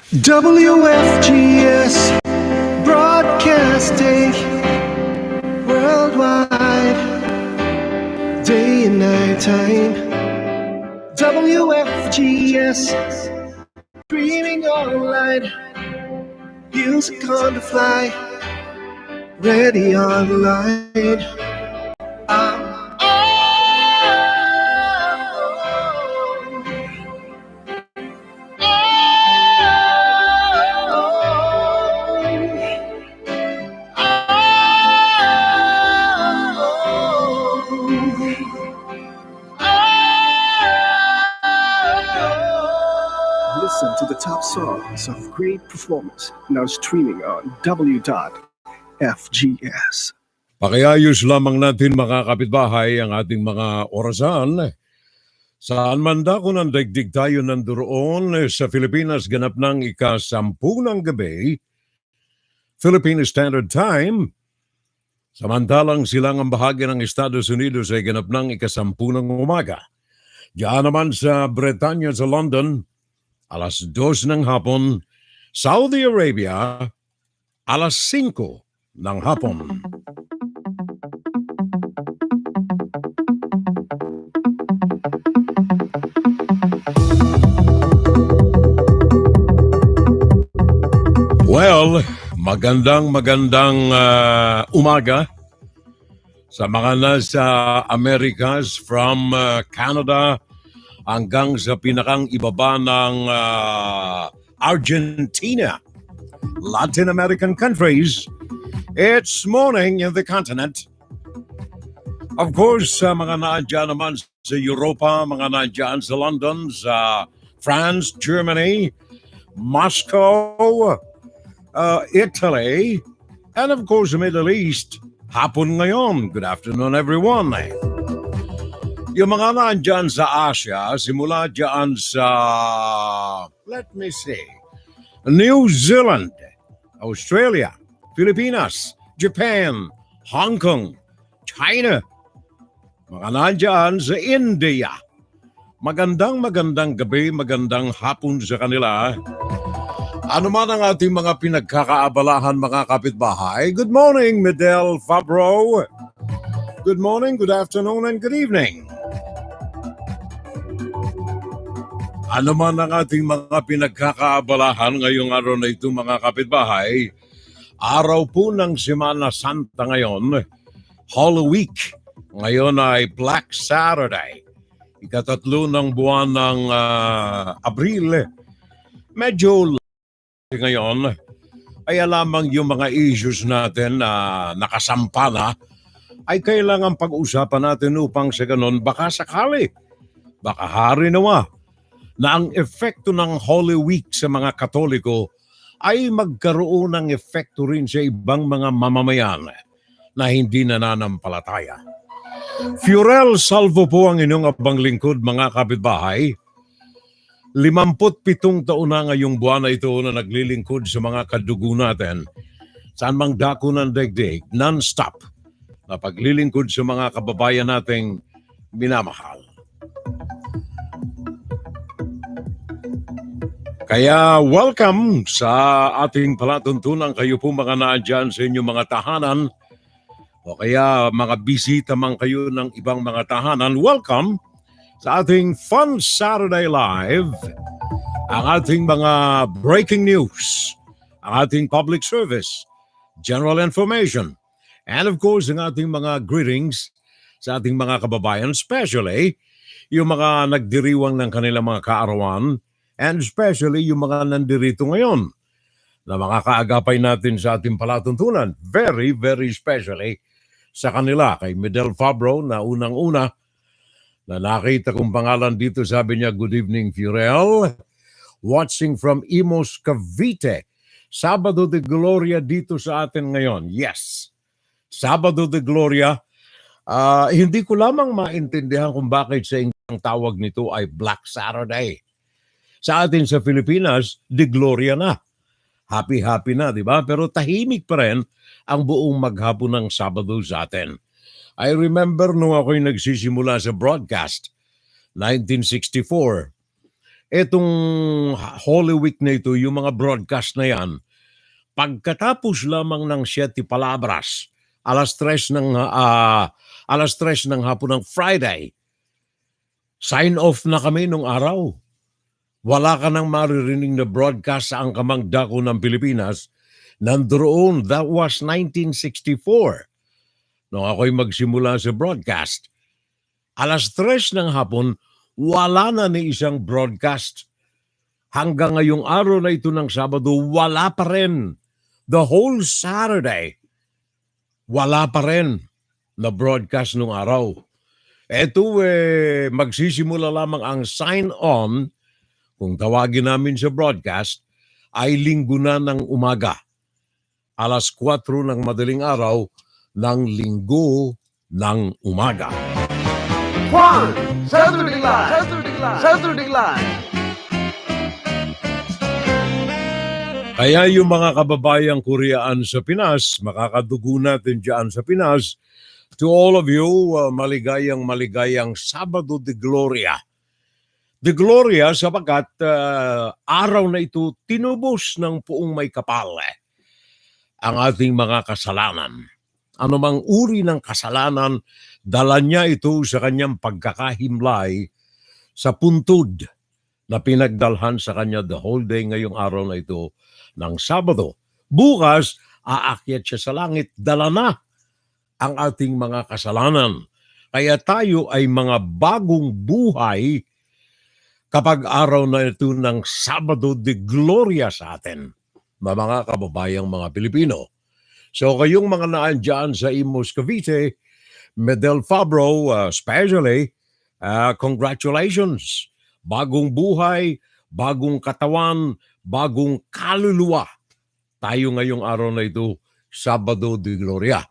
WFGS Broadcasting worldwide, day and night time. WFGS streaming online, music on the fly, ready online. Listen to the top songs of great performance now streaming on W.FGS. Pakiayos lamang natin mga kapitbahay ang ating mga orasan. Saan man dako ng daigdig tayo nandoon sa Pilipinas ganap ng ika-10 ng gabi, Philippine Standard Time. Samantalang silangang bahagi ng Estados Unidos ay ganap ng ika-10 ng umaga. Diyan naman sa Bretain sa London, alas 2 ng hapon, Saudi Arabia, alas 5 ng hapon. Well, magandang umaga sa mga nasa Americas from Canada hanggang sa pinakang ibaba ng Argentina, Latin American countries. It's morning in the continent. Of course, mga naandyan naman sa Europa, mga naandyan sa London, sa France, Germany, Moscow, Italy, and of course the Middle East. Hapon ngayon. Good afternoon, everyone. Yung mga naandyan sa Asia, simula dyan sa, let me see, New Zealand, Australia, Pilipinas, Japan, Hong Kong, China, mga naandyan sa India. Magandang gabi, magandang hapon sa kanila. Ano man ang ating mga pinagkakaabalahan mga kapitbahay? Good morning, Medel Fabro. Good morning, good afternoon, and good evening. Ano man ang ating mga pinagkakaabalahan ngayong araw na ito mga kapitbahay? Araw po ng Semana Santa ngayon, Holy Week. Ngayon ay Black Saturday. Ika-3 ng buwan ng Abril. Medyo ngayon ay lamang yung mga issues natin na nakasampa na ay kailangan pag-usapan natin upang sa ganon baka sakali, baka hari nawa na ang epekto ng Holy Week sa mga Katoliko ay magkaroon ng epekto rin sa ibang mga mamamayan na hindi nananampalataya. Fiorel Salvo po ang inyong abang lingkod mga kapitbahay. 57 taon na ngayong buwan na ito na naglilingkod sa mga kadugo natin. Saan mang dako ng daigdig, non-stop na paglilingkod sa mga kababayan nating minamahal. Kaya welcome sa ating palatuntunan. Kayo po mga naandyan sa inyong mga tahanan o kaya mga bisita man kayo ng ibang mga tahanan. Welcome sa ating Fun Saturday Live, ang ating mga breaking news, ang ating public service, general information, and of course, ang ating mga greetings sa ating mga kababayan, especially yung mga nagdiriwang ng kanilang mga kaarawan, and especially yung mga nandirito ngayon na mga kaagapay natin sa ating palatuntunan. Very, very especially sa kanila, kay Medel Fabro na unang-una, na nakita kong pangalan dito, sabi niya, good evening, Fiorel. Watching from Imos, Cavite. Sabado de Gloria dito sa atin ngayon. Yes, Sabado de Gloria. Hindi ko lamang maintindihan kung bakit sa ang tawag nito ay Black Saturday. Sa atin sa Pilipinas, de Gloria na. Happy na, di ba? Pero tahimik pa rin ang buong maghapon ng Sabado sa atin. I remember nung ako'y nagsisimula sa broadcast, 1964. Etong Holy Week na ito, yung mga broadcast na yan, pagkatapos lamang ng 7 palabras, alas 3 ng hapon ng Friday, sign off na kami nung araw. Wala ka nang maririnig na broadcast sa angkamang dako ng Pilipinas. Nandoon, that was 1964. Nung ako'y magsimula sa broadcast, alas 3 ng hapon, wala na ni isang broadcast. Hanggang ngayong araw na ito ng Sabado, wala pa rin. The whole Saturday, wala pa rin na broadcast nung araw. Ito magsisimula lamang ang sign-on, kung tawagin namin sa broadcast, ay linggo na ng umaga. Alas 4 ng madaling araw ng linggo ng umaga. Juan, Saturday Live! Saturday Live! Kaya yung mga kababayang Koreaan sa Pinas, makakadugo natin dyan sa Pinas, to all of you, maligayang Sabado de Gloria. De Gloria sapagkat araw na ito tinubos ng puong may kapal ang ating mga kasalanan. Anumang uri ng kasalanan, dala niya ito sa kanyang pagkakahimlay sa puntod na pinagdalhan sa kanya the whole day ngayong araw na ito ng Sabado. Bukas, aakyat siya sa langit, dala na ang ating mga kasalanan. Kaya tayo ay mga bagong buhay kapag araw na ito ng Sabado de Gloria sa atin, mga kababayang mga Pilipino. So kayong mga naandyan sa Imus, Cavite, Medel Fabro, especially, congratulations. Bagong buhay, bagong katawan, bagong kaluluwa. Tayo ngayong araw na ito, Sabado de Gloria.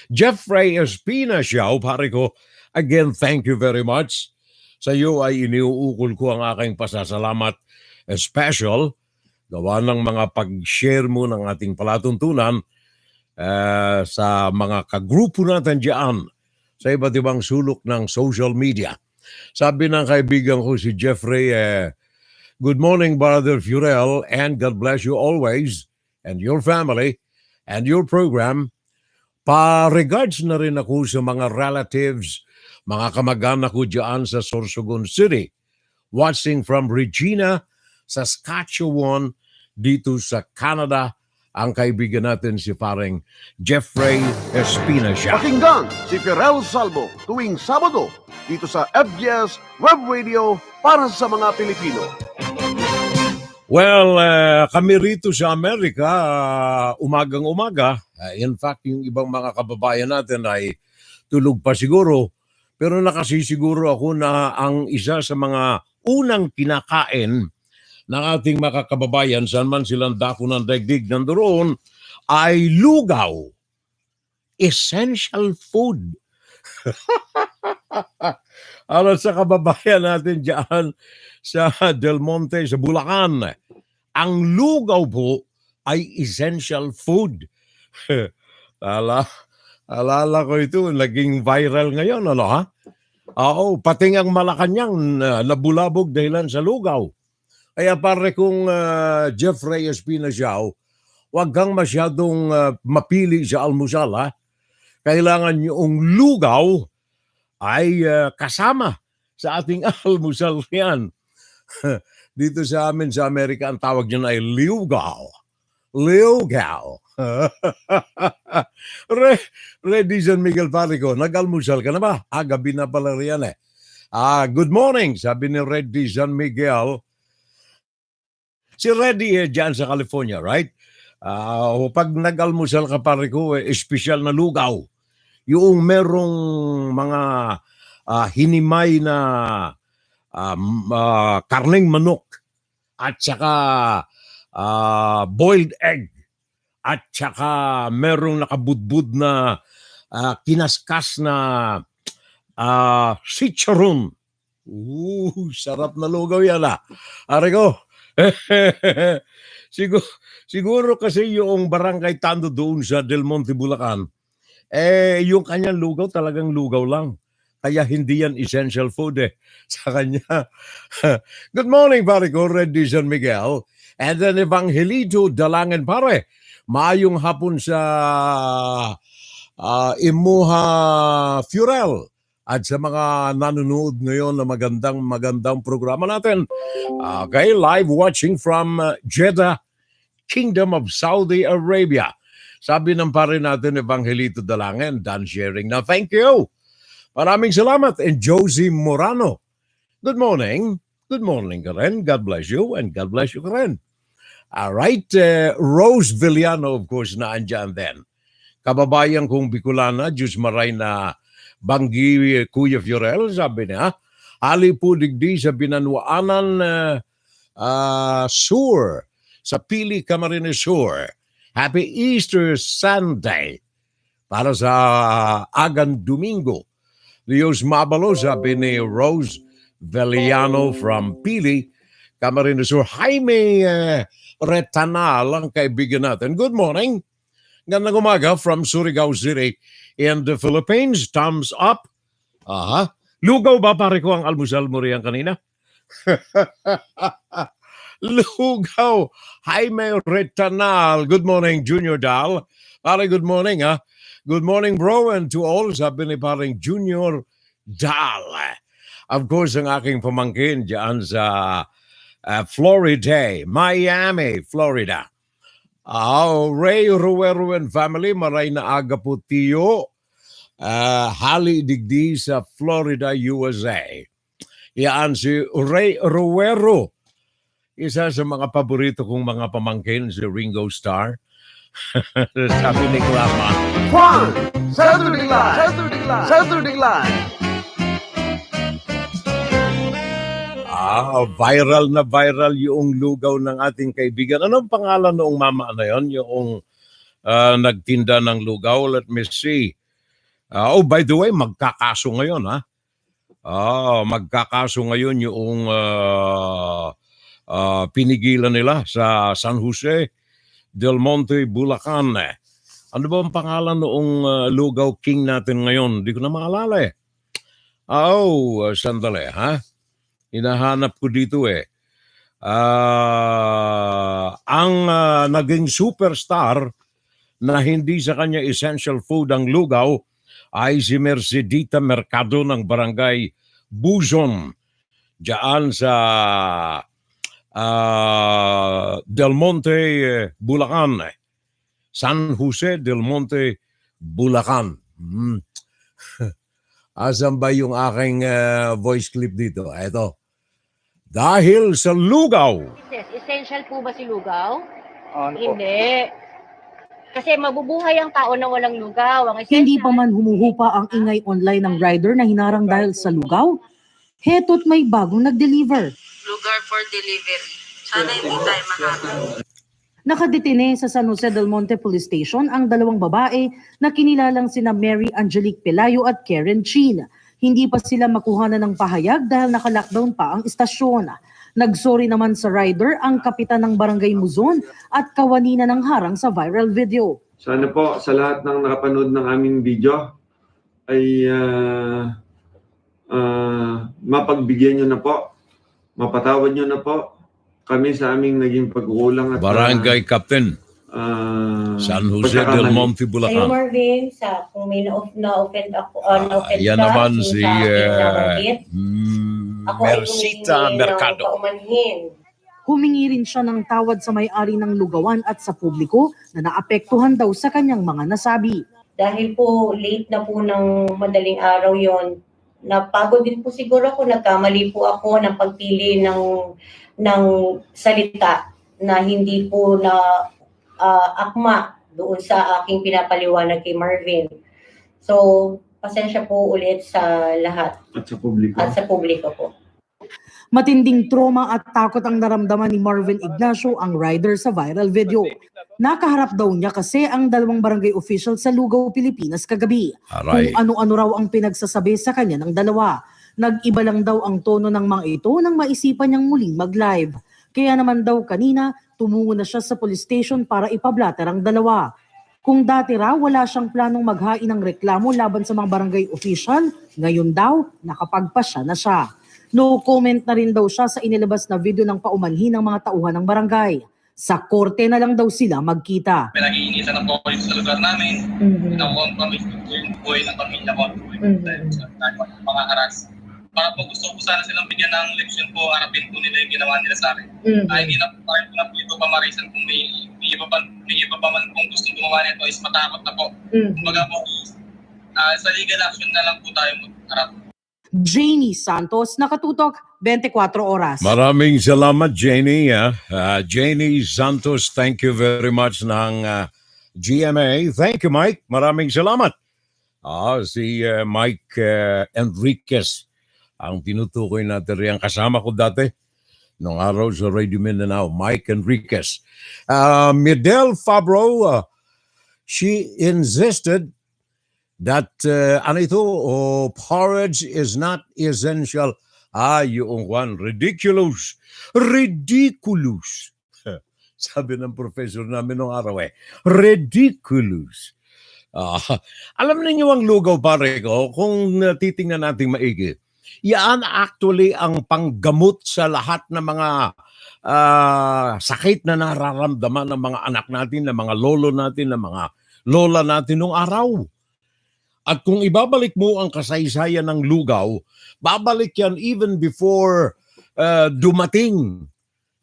Jeffrey Espina Xiao, pare ko, again, thank you very much. Sa iyo ay iniuukol ko ang aking pasasalamat special. Gawa ng mga pag-share mo ng ating palatuntunan sa mga kagrupo natin dyan sa iba't ibang sulok ng social media. Sabi ng kaibigan ko si Jeffrey, good morning, Brother Furel, and God bless you always and your family and your program. Pa-regards na rin ako sa mga relatives, mga kamag-anak ko dyan sa Sorsogon City, watching from Regina, Saskatchewan, dito sa Canada, ang kaibigan natin si pareng Jeffrey Espina siya. Pakinggan si Ferel Salvo tuwing Sabado dito sa FBS Web Radio para sa mga Pilipino. Well, kami rito sa Amerika, umagang-umaga. In fact, yung ibang mga kababayan natin ay tulog pa siguro. Pero nakasisiguro ako na ang isa sa mga unang kinakain ng ating mga kababayan, saan man silang dako ng daigdig nandoon, ay lugaw. Essential food. Alam sa kababayan natin dyan sa Del Monte, sa Bulacan, ang lugaw po ay essential food. Alala ko ito, naging viral ngayon, ano ha? Oo, pati ang Malacanang nabulabog dahilan sa lugaw. Kaya pare kong Jeffrey Espina Xiao, huwag kang masyadong mapili sa almusal ha. Kailangan yung lugaw ay kasama sa ating almusal yan. Dito sa amin sa Amerika, ang tawag niyan ay liugaw. Liugaw. Ready San Miguel pare ko, nag-almusal ka na ba? Gabi na pala riyan eh. Good morning, sabi ni Reddy San Miguel. Si Reddy dyan sa California, right? Pag nag-almusal ka pare ko, espesyal na lugaw. Yung merong mga hinimay na karneng manok at saka boiled egg at saka merong nakabudbud na kinaskas na chicharon. Sarap na lugaw yan Are ko. siguro kasi yung barangay Tando doon sa Del Monte, Bulacan, yung kanyang lugaw talagang lugaw lang. Kaya hindi yan essential food sa kanya. Good morning, pare ko, Red D. San Miguel. And then Evangelito Dalangan, pare. Maayong hapon sa Imuha Furel. At sa mga nanonood ngayon na magandang programa natin. Okay, live watching from Jeddah, Kingdom of Saudi Arabia. Sabi ng pare natin, Evangelito Dalangan, done sharing na. Thank you. Maraming salamat. And Josie Morano. Good morning. Good morning ka rin. God bless you and God bless you ka rin. All right. Rose Villano, of course, na andyan din. Kababayan kong Bicolana, Diyos maray na Banggi Kuya Fiorel, sabi niya, hali po digdi sa Binanwaanan Sur, sa Pili Camarines Sur. Happy Easter Sunday para sa Agan Domingo. Dios Mabalo, sabi ni Rose Veliano from Pili, Camarines Sur. Jaime Retanal, ang kaibigan natin. Good morning. Gandang umaga from Surigao City in the Philippines. Thumbs up. Aha. Lugaw ba pare ko ang almusal mo riyan kanina? Lugaw. Jaime Retanal. Good morning, Junior Dal. Pare, good morning, ha? Good morning, bro, and to all, sabi ni parang Junior Dal. Of course, ang aking pamangkin dyan sa Florida, Miami, Florida. Ray Ruero and family, maray na aga po tiyo. Hali digdi sa Florida, USA. Yan si Ray Ruero. Isa sa mga paborito kong mga pamangkin, si Ringo Starr. Sabi ni Grandma, Juan, Saturday Live! Saturday Live! Saturday Live! Viral na viral yung lugaw ng ating kaibigan. Anong pangalan noong mama na yon? Yung nagtinda ng lugaw. Let me see. By the way, magkakaso ngayon, ha? Magkakaso ngayon yung pinigilan nila sa San Jose del Monte, Bulacan. Ano ba ang pangalan noong lugaw king natin ngayon? Hindi ko na maalala eh. Sandali, ha? Hinahanap ko dito eh. Ang naging superstar na hindi sa kanya essential food ang lugaw ay si Mercedita Mercado ng barangay Buzon. Diyan sa Del Monte, Bulacan. San Jose del Monte, Bulacan. Asan ba yung aking voice clip dito? Ito. Dahil sa lugaw. Essential po ba si lugaw? Ano po? Hindi. Kasi mabubuhay ang tao na walang lugaw. Ang Hindi pa man humuhupa ang ingay online ng rider na hinarang dahil sa lugaw, heto't may bagong nag-deliver. Lugar for delivery. Sana hindi tayo mahanap. Nakadetine sa San Jose del Monte Police Station ang dalawang babae na kinilalang sina Mary Angelique Pelayo at Karen Chin. Hindi pa sila makuhanan ng pahayag dahil naka-lockdown pa ang istasyon. Nagsorry naman sa rider ang kapitan ng Barangay Muzon at kawanina ng harang sa viral video. Sana po sa lahat ng nakapanood ng aming video ay mapagbigyan nyo na po, mapatawad nyo na po kami sa aming naging pagkukulang at Barangay Captain. San Jose del Monte, Sa'yo, Bulacan. Marvin, kung may na-offend ako, na-offend Yan ka, naman yung si sa aking nabanggit, ako ay Mercita humingi Mercado. ng paumanhin. Humingi rin siya ng tawad sa may-ari ng lugawan at sa publiko na naapektuhan daw sa kanyang mga nasabi. Dahil po late na po ng madaling araw yon, napagod din po siguro ako, nagkamali po ako ng pagpili ng salita na hindi po na akma doon sa aking pinapaliwanag kay Marvin. So, pasensya po ulit sa lahat at sa publiko. at sa publiko po. Matinding trauma at takot ang naramdaman ni Marvin Ignacio, ang rider sa viral video. Nakaharap daw niya kasi ang dalawang barangay official sa Lugaw, Pilipinas kagabi. Aray. Kung ano-ano raw ang pinagsasabi sa kanya ng dalawa. Nag-iba lang daw ang tono ng mga ito nang maisipan niyang muling mag-live. Kaya naman daw kanina, tumungo na siya sa police station para ipablatter ang dalawa. Kung dati raw wala siyang planong maghain ng reklamo laban sa mga barangay official, ngayon daw nakapagpasya na siya. No comment na rin daw siya sa inilabas na video ng paumanhin ng mga tauhan ng barangay. Sa korte na lang daw sila magkita. Pinag-iinitan ng police sa lugar namin. Pinakompromise ko yung buhay ng pamilya ko. Dahil sa mga haras. Para po gusto ko sana silang bigyan ng leksyon po, harapin po nila yung ginawa nila sa akin. Hindi na po po ito pamarisan kung may iba pa man kung gustong gumawa nito is matakot na po. Kumbaga po, sa legal action na lang po tayo magharap. Janie Santos, Nakatutok, 24 Oras. Maraming salamat, Janie. Janie Santos, thank you very much ng GMA. Thank you, Mike. Maraming salamat. Si Mike Enriquez, ang tinutukoy natin riyan. Kasama ko dati nung araw sa Radio Mindanao, Mike Enriquez. Midel Fabro, she insisted that porridge is not essential. Yung Juan, ridiculous. Ridiculous. Sabi ng professor namin nung araw ridiculous. Alam niyo ang lugaw, pare ko, kung titingnan natin maigi. Yan actually ang panggamot sa lahat ng mga sakit na nararamdaman ng mga anak natin, ng mga lolo natin, ng mga lola natin nung araw. At kung ibabalik mo ang kasaysayan ng lugaw, babalik yan even before dumating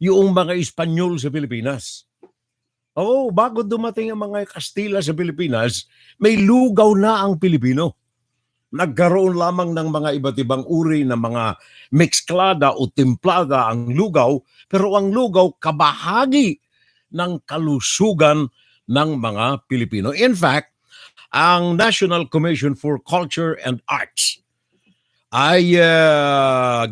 yung mga Espanyol sa Pilipinas. Bago dumating ang mga Kastila sa Pilipinas, may lugaw na ang Pilipino. Nagkaroon lamang ng mga iba't ibang uri ng mga mixklada o templada ang lugaw, pero ang lugaw kabahagi ng kalusugan ng mga Pilipino. In fact, ang National Commission for Culture and Arts ay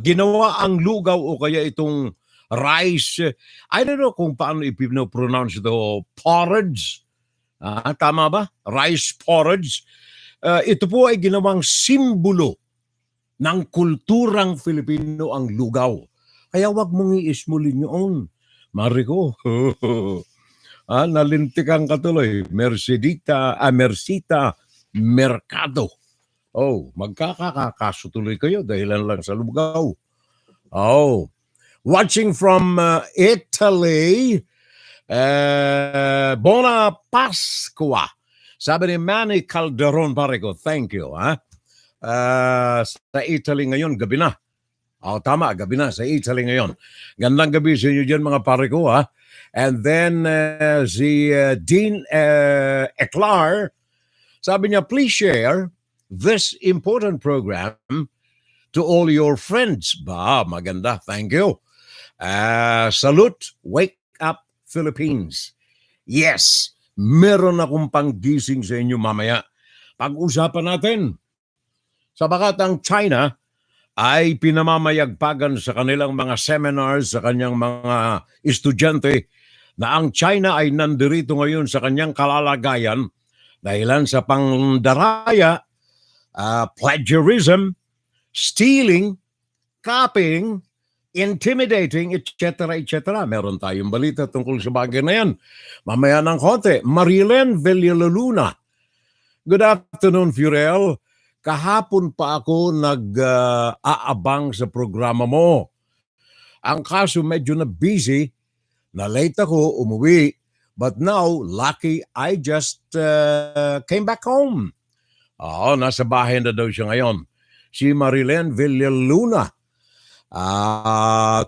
ginawa ang lugaw o kaya itong rice. I don't know kung paano ipinopronounce ito. Porridge. Tama ba? Rice porridge. Ito po ay ginawang simbolo ng kulturang Filipino ang lugaw. Kaya wag mong iismulin yun. Mariko. Nalintikan ka tuloy. Mercita Mercado. Magkakakaso tuloy kayo dahilan lang sa lugaw. Watching from Italy, Bona Pasqua. Sabi ni Manny Calderon, pare ko, thank you. Sa Italy ngayon, gabi na. Tama, gabi na sa Italy ngayon. Gandang gabi sa inyo dyan, mga pare ko. And then si Dean Eclar, sabi niya, please share this important program to all your friends. Maganda. Thank you. Salute. Wake up, Philippines. Yes. Meron akong panggising sa inyo mamaya. Pag-usapan natin. Sabagat ang China ay pinamamayagpagan sa kanilang mga seminars, sa kanyang mga estudyante, na ang China ay nandirito ngayon sa kanyang kalalagayan dahilan sa pangdaraya, plagiarism, stealing, copying, intimidating, etc., etc. Meron tayong balita tungkol sa bagay na yan. Mamaya ng konti. Marilyn Villaluna. Good afternoon, Furel. Kahapon pa ako nag-aabang sa programa mo. Ang kaso medyo na busy, na late ako, umuwi. But now, lucky, I just came back home. Nasa bahay na daw siya ngayon. Si Marilyn Villaluna.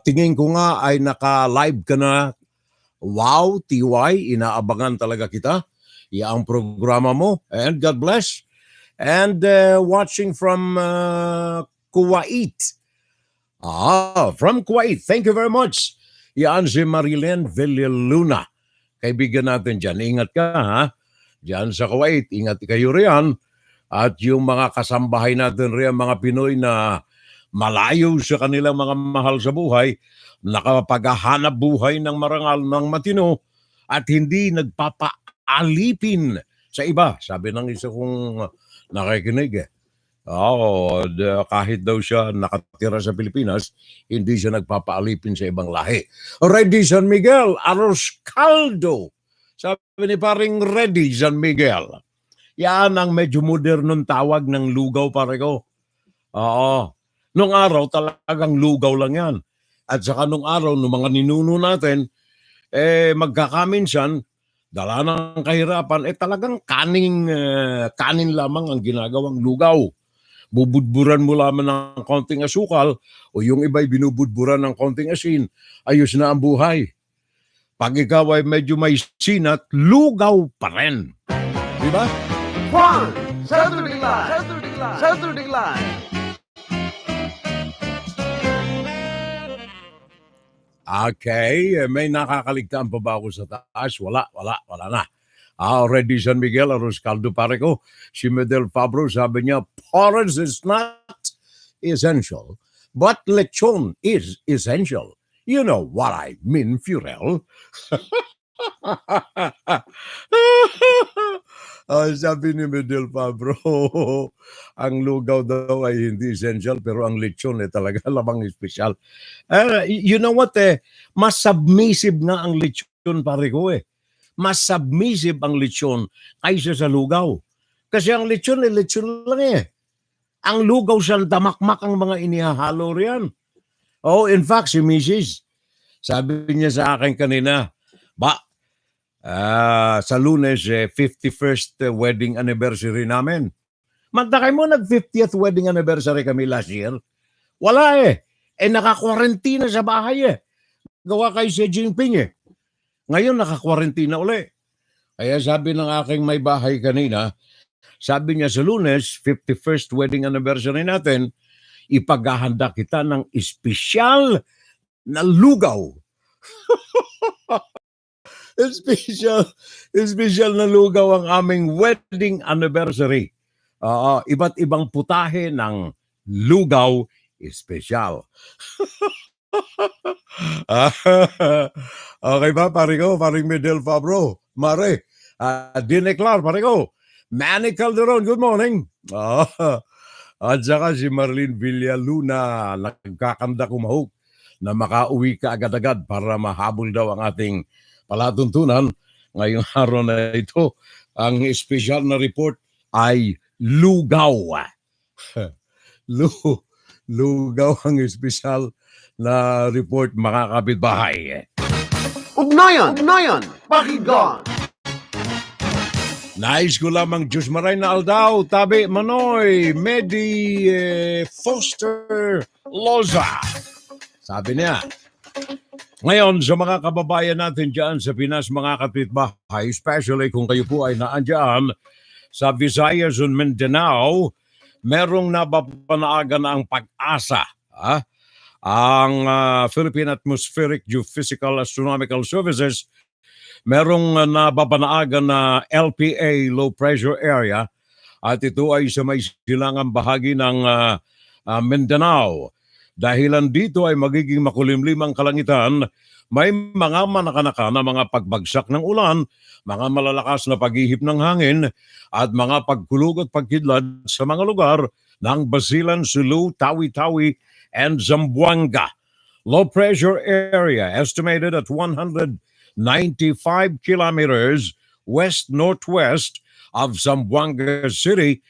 Tingin ko nga ay naka-live ka na. Wow, TY, inaabangan talaga kita. Ang programa mo. And God bless. And watching from Kuwait. From Kuwait. Thank you very much. Yan si Marilyn Villaluna. Kaibigan natin dyan. Ingat ka, ha? Dyan sa Kuwait. Ingat kayo riyan. At yung mga kasambahay natin riyan, mga Pinoy na malayo sa kanilang mga mahal sa buhay, nakapaghahanap buhay ng marangal ng matino at hindi nagpapaalipin sa iba. Sabi ng isa kong nakikinig kahit daw siya nakatira sa Pilipinas, hindi siya nagpapaalipin sa ibang lahi. Alright, San Miguel, Aros Caldo. Sabi ni paring Ready San Miguel. Yan ang medyo modernong tawag ng lugaw, pare ko. Oo. Nung araw talagang lugaw lang yan. At saka nung araw, nung mga ninuno natin, magkakaminsan, dala ng kahirapan, talagang kanin lamang ang ginagawang lugaw. Bubudburan mo lamang ng konting asukal o yung iba'y binubudburan ng konting asin, ayos na ang buhay. Pag ikaw ay medyo may sinat, lugaw pa rin. Di ba? Juan, Saturday Live! Saturday Live! Okay, may nakakaligtaan pa ba ako sa taas? Wala na. Already San Miguel, Arroz Caldo pare ko. Si Medel Fabro sabi niya, porridge is not essential, but lechon is essential. You know what I mean, Furel. Sabi ni Medel Fabro, ang lugaw daw ay hindi essential, pero ang lechon talaga lamang espesyal. You know what? Mas submissive nga ang lechon pare ko Mas submissive ang lechon kaysa sa lugaw. Kasi ang lechon lang Ang lugaw siyang damakmak ang mga inihahalo riyan. Oh, in fact, si Mrs. Sabi niya sa akin kanina, sa Lunes, 51st wedding anniversary namin. Magtakay mo, nag-50th wedding anniversary kami last year. Wala naka-quarantine sa bahay Gawa kay Xi Jinping Ngayon, naka-quarantine uli. Kaya sabi ng aking may bahay kanina, sabi niya sa Lunes, 51st wedding anniversary natin, ipaghahanda kita ng espesyal na lugaw. Espesyal na lugaw ang aming wedding anniversary. Iba't ibang putahe ng lugaw espesyal. Okay ba, pare ko? Paring Medel Fabro. Mare. Dineclar, pare ko. Manny Calderon, good morning. At saka si Marlene Villaluna, nagkakanda kumahok na makauwi ka agad-agad para mahabol daw ang ating palatuntunan. Ngayong araw na ito, ang espesyal na report ay lugaw. Lugaw ang espesyal na report, mga kapitbahay. Ugnayan, pakinggan! Nais ko lamang Diyos maray na aldaw, tabi manoy, Medi Foster Loza. Sabi niya, ngayon sa mga kababayan natin dyan sa Pinas, mga kapitbahay, especially kung kayo po ay naandyan sa Visayas and Mindanao, merong napapanaaga na ang pag-asa. Ang Philippine Atmospheric Geophysical Astronomical Services, merong nababanaagan na LPA, low pressure area, at ito ay sa may silangang bahagi ng Mindanao. Dahilan dito ay magiging makulimlim ang kalangitan, may mga manakanaka na mga pagbagsak ng ulan, mga malalakas na paghihip ng hangin, at mga pagkulog at pagkidlad sa mga lugar ng Basilan, Sulu, Tawi-Tawi, and Zamboanga. Low pressure area estimated at 195 kilometers west-northwest of Zamboanga City.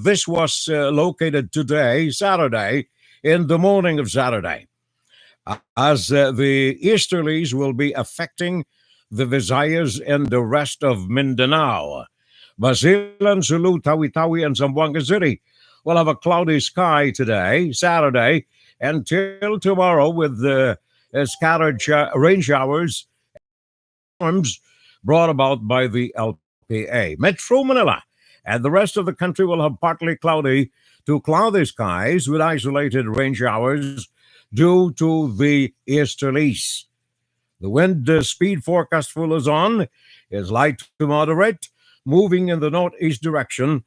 This was located today, Saturday, in the morning of Saturday. As the easterlies will be affecting the Visayas and the rest of Mindanao. Basilan, Sulu, Tawi-Tawi, and Zamboanga City will have a cloudy sky today, Saturday, until tomorrow with scattered rain showers brought about by the LPA. Metro Manila and the rest of the country will have partly cloudy to cloudy skies with isolated rain showers due to the easterlies. The wind speed forecast for Luzon is light to moderate, moving in the northeast direction,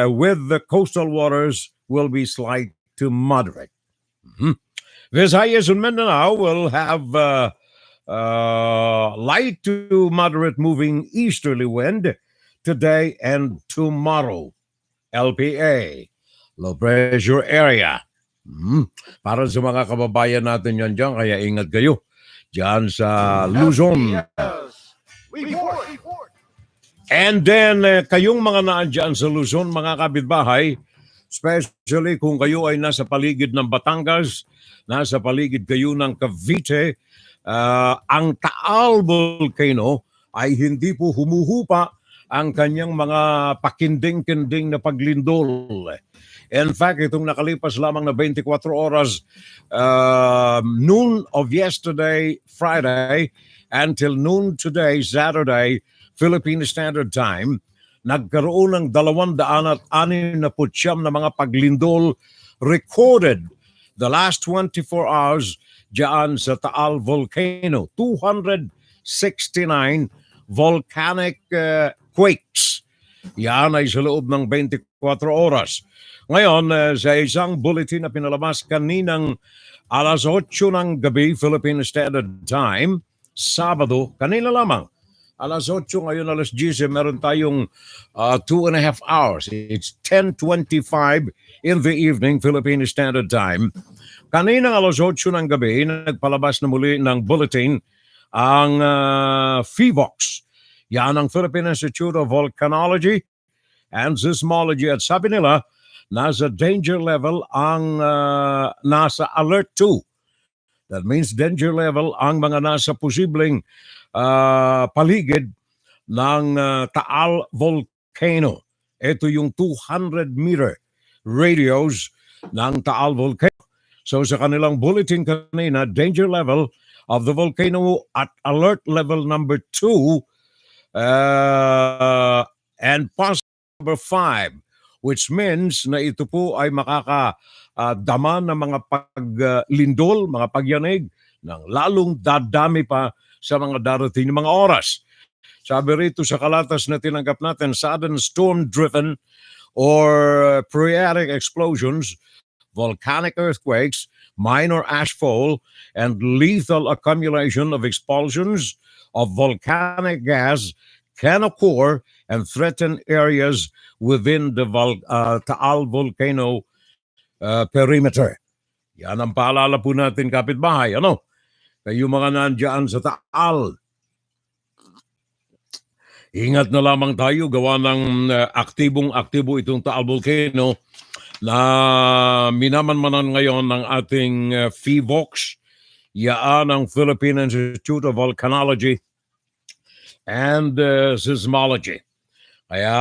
with the coastal waters will be slight to moderate. Visayas and Mindanao will have light to moderate moving easterly wind today and tomorrow. LPA, low pressure area. Para sa mga kababayan natin yan dyan, kaya ingat kayo dyan sa Luzon, And then, kayong mga naandyan sa Luzon, mga kapitbahay, especially kung kayo ay nasa paligid ng Batangas, nasa paligid kayo ng Cavite, ang Taal Volcano ay hindi po humuhupa ang kanyang mga pakinding-kinding na paglindol. In fact, itong nakalipas lamang na 24 oras, noon of yesterday, Friday, until noon today, Saturday, Philippine Standard Time, nagkaroon ng 269 na mga paglindol recorded the last 24 hours diyan sa Taal Volcano. 269 volcanic quakes. Yan ay sa loob ng 24 oras. Ngayon, sa isang bulletin na pinalabas kaninang alas 8 ng gabi, Philippine Standard Time, Sabado, kanina lamang, alas 8 ngayon, alas 10, meron tayong 2.5 hours. It's 10:25 in the evening, Philippine Standard Time. Kaninang alas 8 ng gabi, nagpalabas na muli ng bulletin ang PHIVOX. Yan ang Philippine Institute of Volcanology and Seismology. At sabi nila, nasa danger level ang nasa alert 2. That means danger level ang mga nasa posibleng paligid ng Taal Volcano. Ito yung 200-meter radius ng Taal Volcano. So sa kanilang bulletin kanina, danger level of the volcano at alert level number 2 and possible number 5, which means na ito po ay makakadama ng mga paglindol, mga pagyanig ng lalong dadami pa sa mga darating na mga oras. Sabi rito sa kalatas na tinanggap natin, sudden storm-driven or phreatic explosions, volcanic earthquakes, minor ashfall, and lethal accumulation of expulsions of volcanic gas can occur and threaten areas within the Taal Volcano perimeter. Yan ang paalala po natin, kapitbahay. Ano? Kayo mga nandiyan sa Taal, ingat na lamang tayo, gawa ng aktibong-aktibo itong Taal Volcano na minamanmanan ngayon ng ating PHIVOX. Yaan ang Philippine Institute of Volcanology and Seismology. Kaya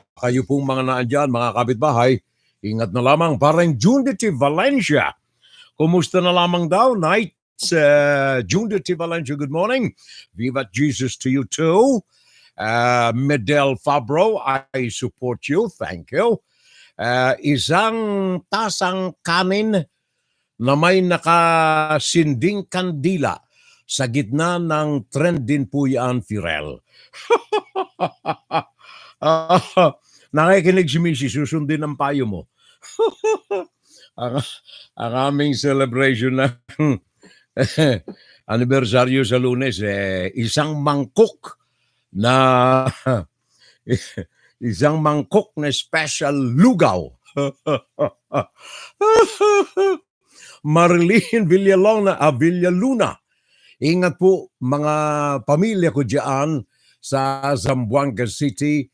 kayo pong mga naandyan, mga kapitbahay, ingat na lamang. Parang Junity Valencia, kumusta na lamang daw? Night, Junity Valencia, good morning. Viva Jesus to you too. Medel Fabro, I support you. Thank you. Isang tasang kanin na may nakasinding kandila sa gitna ng trend din po yan, Firel. Nakikinig si Missy, susundin ang payo mo. ang aming celebration ng anibersaryo sa Lunes, isang mangkok na special lugaw. Marilyn Villaluna. Ingat po mga pamilya ko diyan sa Zamboanga City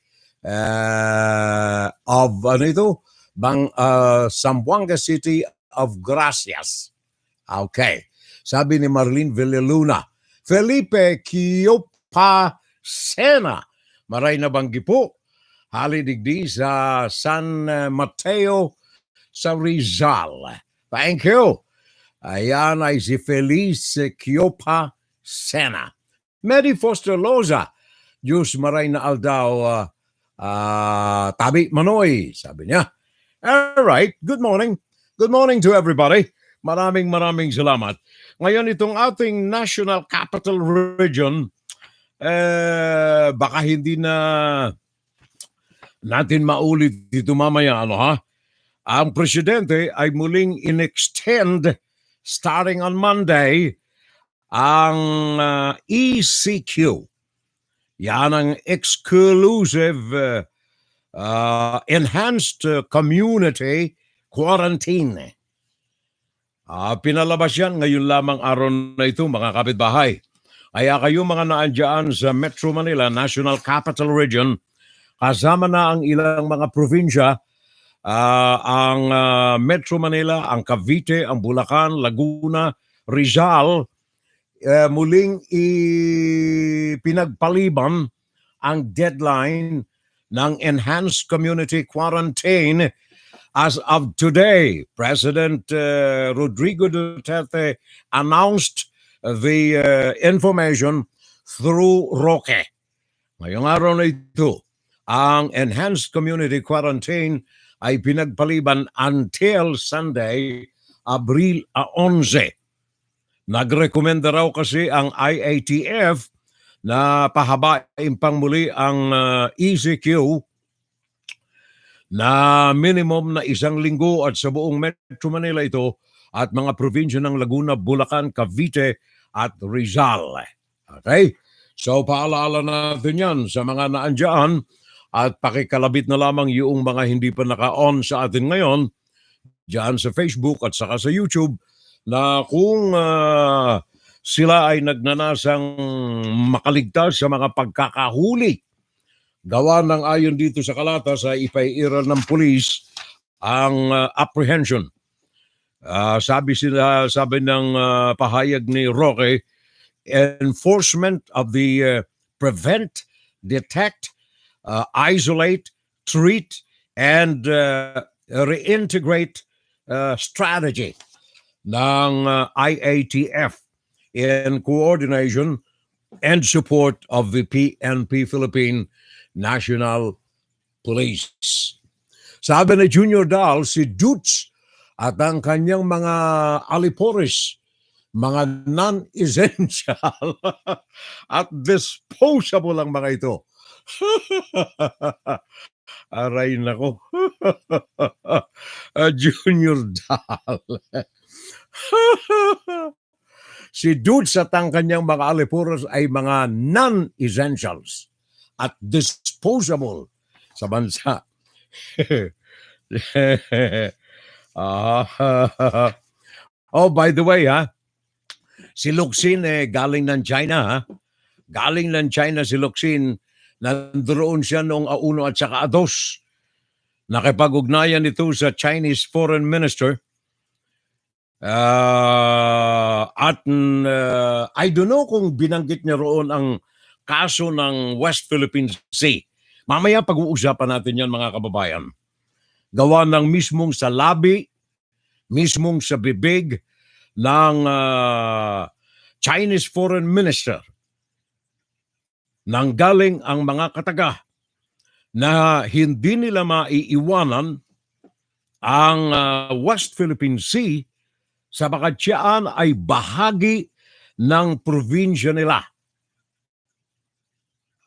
Zamboanga City of Gracias. Okay. Sabi ni Marilyn Villaluna, Felipe Kiopa Sena, maray na banggi po, halidigdi sa San Mateo sa Rizal. Thank you. Ayan ay si Felice Kiopa Sena. Mary Foster Loza, Diyos maray na aldaw tabi manoy, sabi niya. All right, good morning. Good morning to everybody. Maraming salamat. Ngayon itong ating National Capital Region, baka hindi na natin maulit dito mamaya, ano ha? Ang presidente ay muling in-extend starting on Monday ang ECQ. Yan ang exclusive enhanced community quarantine. Pinalabas yan ngayon lamang araw na ito, mga kapitbahay. Kaya kayo mga naandyan sa Metro Manila, National Capital Region, kasama na ang ilang mga probinsya, ang Metro Manila, ang Cavite, ang Bulacan, Laguna, Rizal, muling pinagpaliban ang deadline ng enhanced community quarantine as of today. President Rodrigo Duterte announced the information through Roque. Ngayong araw na ito, ang enhanced community quarantine ay pinagpaliban until Sunday, Abril 11. Nagrekomenda raw kasi ang IATF na pahabain pang muli ang ECQ na minimum na 1 linggo at sa buong Metro Manila ito at mga probinsya ng Laguna, Bulacan, Cavite at Rizal. Okay? So paalala natin yan sa mga naandyan at pakikalabit na lamang yung mga hindi pa naka-on sa atin ngayon dyan sa Facebook at saka sa YouTube na kung sila ay nagnanasang makaligtas sa mga pagkakahuli gawa ng ayon dito sa kalatas ay ipairal ng pulis ang apprehension. Sabi ng pahayag ni Roque, enforcement of the prevent, detect, isolate, treat, and reintegrate strategy ng IATF in coordination and support of the PNP Philippine National Police. Sabi ni Junior Dal, si Dutz at ang kanyang mga alipores, mga non-essential at disposable ang mga ito. Aray nako. Junior Dal. Si Dutz at ang kanyang mga alipores ay mga non-essentials at disposable sa bansa. Oh, by the way, si Luxin galing ng China. Galing ng China si Luxin. Nandoon siya noong 1 at saka 2. Nakipag-ugnayan ito sa Chinese Foreign Minister. At I don't know kung binanggit niya roon ang kaso ng West Philippine Sea. Mamaya pag-uusapan natin yan mga kababayan. Gawa ng mismong sa labi, mismong sa bibig ng Chinese Foreign Minister. Nanggaling ang mga kataga na hindi nila maiiwanan ang West Philippine Sea sapagat siyaan ay bahagi ng probinsya nila.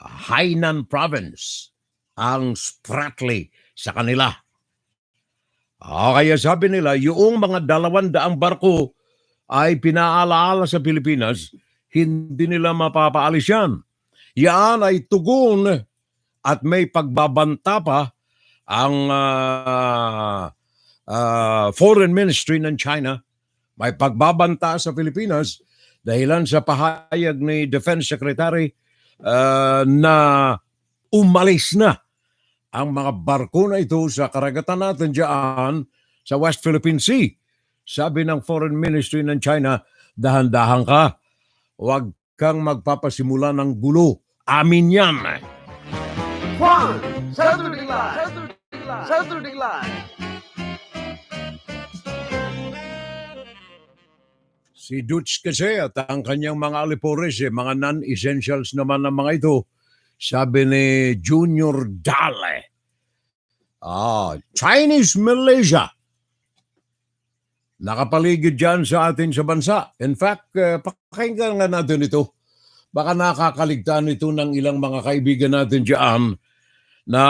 Hainan Province ang Spratly sa kanila. Kaya sabi nila, yung mga 200 barko ay pinaalaala sa Pilipinas, hindi nila mapapaalis yan. Yan ay tugon at may pagbabanta pa ang Foreign Ministry ng China. May pagbabanta sa Pilipinas dahilan sa pahayag ni Defense Secretary na umalis na ang mga barko na ito sa karagatan natin dyan sa West Philippine Sea. Sabi ng Foreign Ministry ng China, dahan-dahan ka. Huwag kang magpapasimula ng gulo. Amin yan. Juan, Saturday Live. Saturday Live. Si Dutz kasi at ang kanyang mga alipores, mga non-essentials naman ng mga ito, sabi ni Junior Dale. Chinese Malaysia. Nakapaligid dyan sa atin sa bansa. In fact, pakinggan nga natin ito. Baka nakakaligtaan ito ng ilang mga kaibigan natin dyan na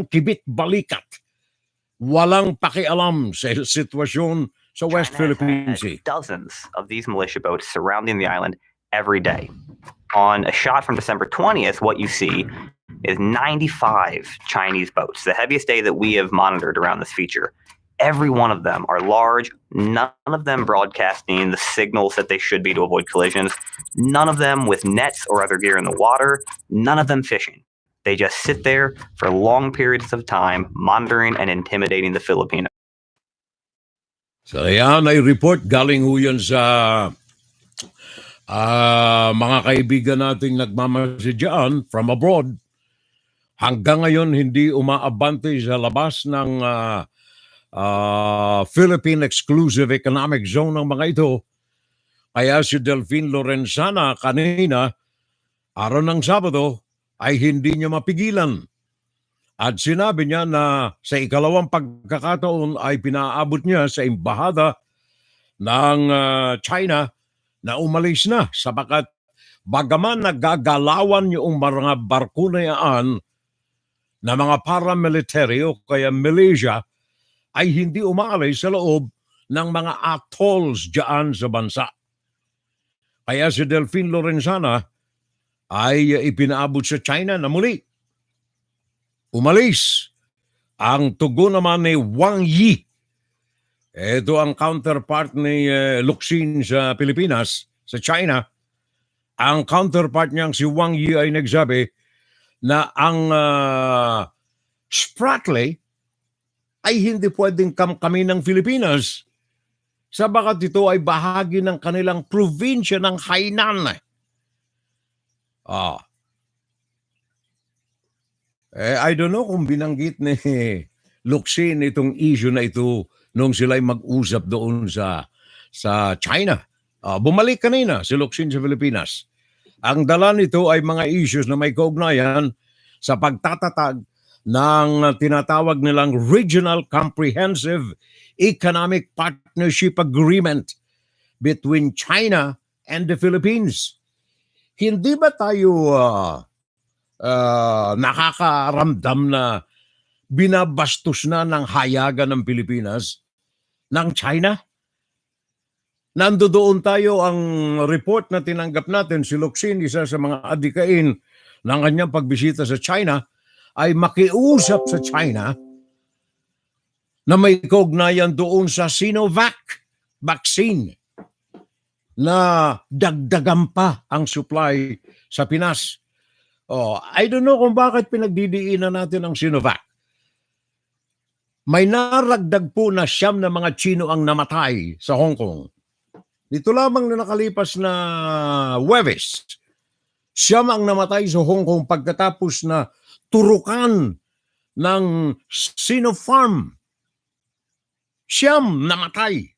kibit-balikat. Walang pakialam sa sitwasyon sa West Philippine Sea. Dozens of these militia boats surrounding the island every day. On a shot from December 20th, what you see is 95 Chinese boats, the heaviest day that we have monitored around this feature. Every one of them are large, none of them broadcasting the signals that they should be to avoid collisions, none of them with nets or other gear in the water, none of them fishing. They just sit there for long periods of time, monitoring and intimidating the Filipinos. So yan ay report galing ho yan sa mga kaibigan nating nagmamasidyan from abroad. Hanggang ngayon hindi umaabante sa labas ng Philippine Exclusive Economic Zone ng mga ito. Kaya si Delphine Lorenzana kanina, araw ng Sabado, ay hindi niya mapigilan. At sinabi niya na sa ikalawang pagkakataon ay pinaabot niya sa embahada ng China na umalis na sapagat bagaman nagagalawan yung mga barko na yan na mga paramilitary o kaya Malaysia ay hindi umaalis sa loob ng mga atolls dyan sa bansa. Kaya si Delphine Lorenzana ay ipinaabot sa China na muli umalis. Ang tugon naman ni Wang Yi, ito ang counterpart ni Locsin sa Pilipinas, sa China. Ang counterpart niyang si Wang Yi ay nagsabi na ang Spratly ay hindi pwedeng kami ng Pilipinas sabagat ito ay bahagi ng kanilang probinsya ng Hainan. I don't know kung binanggit ni Locsin itong issue na ito nung sila'y mag-usap doon sa China. Bumalik kanina si Locsin sa Pilipinas. Ang dala nito ay mga issues na may kaugnayan sa pagtatatag ng tinatawag nilang Regional Comprehensive Economic Partnership Agreement between China and the Philippines. Hindi ba tayo nakakaramdam na binabastos na ng hayagan ng Pilipinas ng China? Nandoon tayo ang report na tinanggap natin, si Locsin, isa sa mga adikain ng kanyang pagbisita sa China, ay makiusap sa China na may kaugnayan doon sa Sinovac vaccine na dagdagan pa ang supply sa Pinas. I don't know kung bakit pinagdidiinan natin ang Sinovac. May naragdag po na 9 na mga Chino ang namatay sa Hong Kong. Dito lamang na nakalipas na Huwebes, 9 ang namatay sa Hong Kong pagkatapos na turukan ng Sinopharm. 9 namatay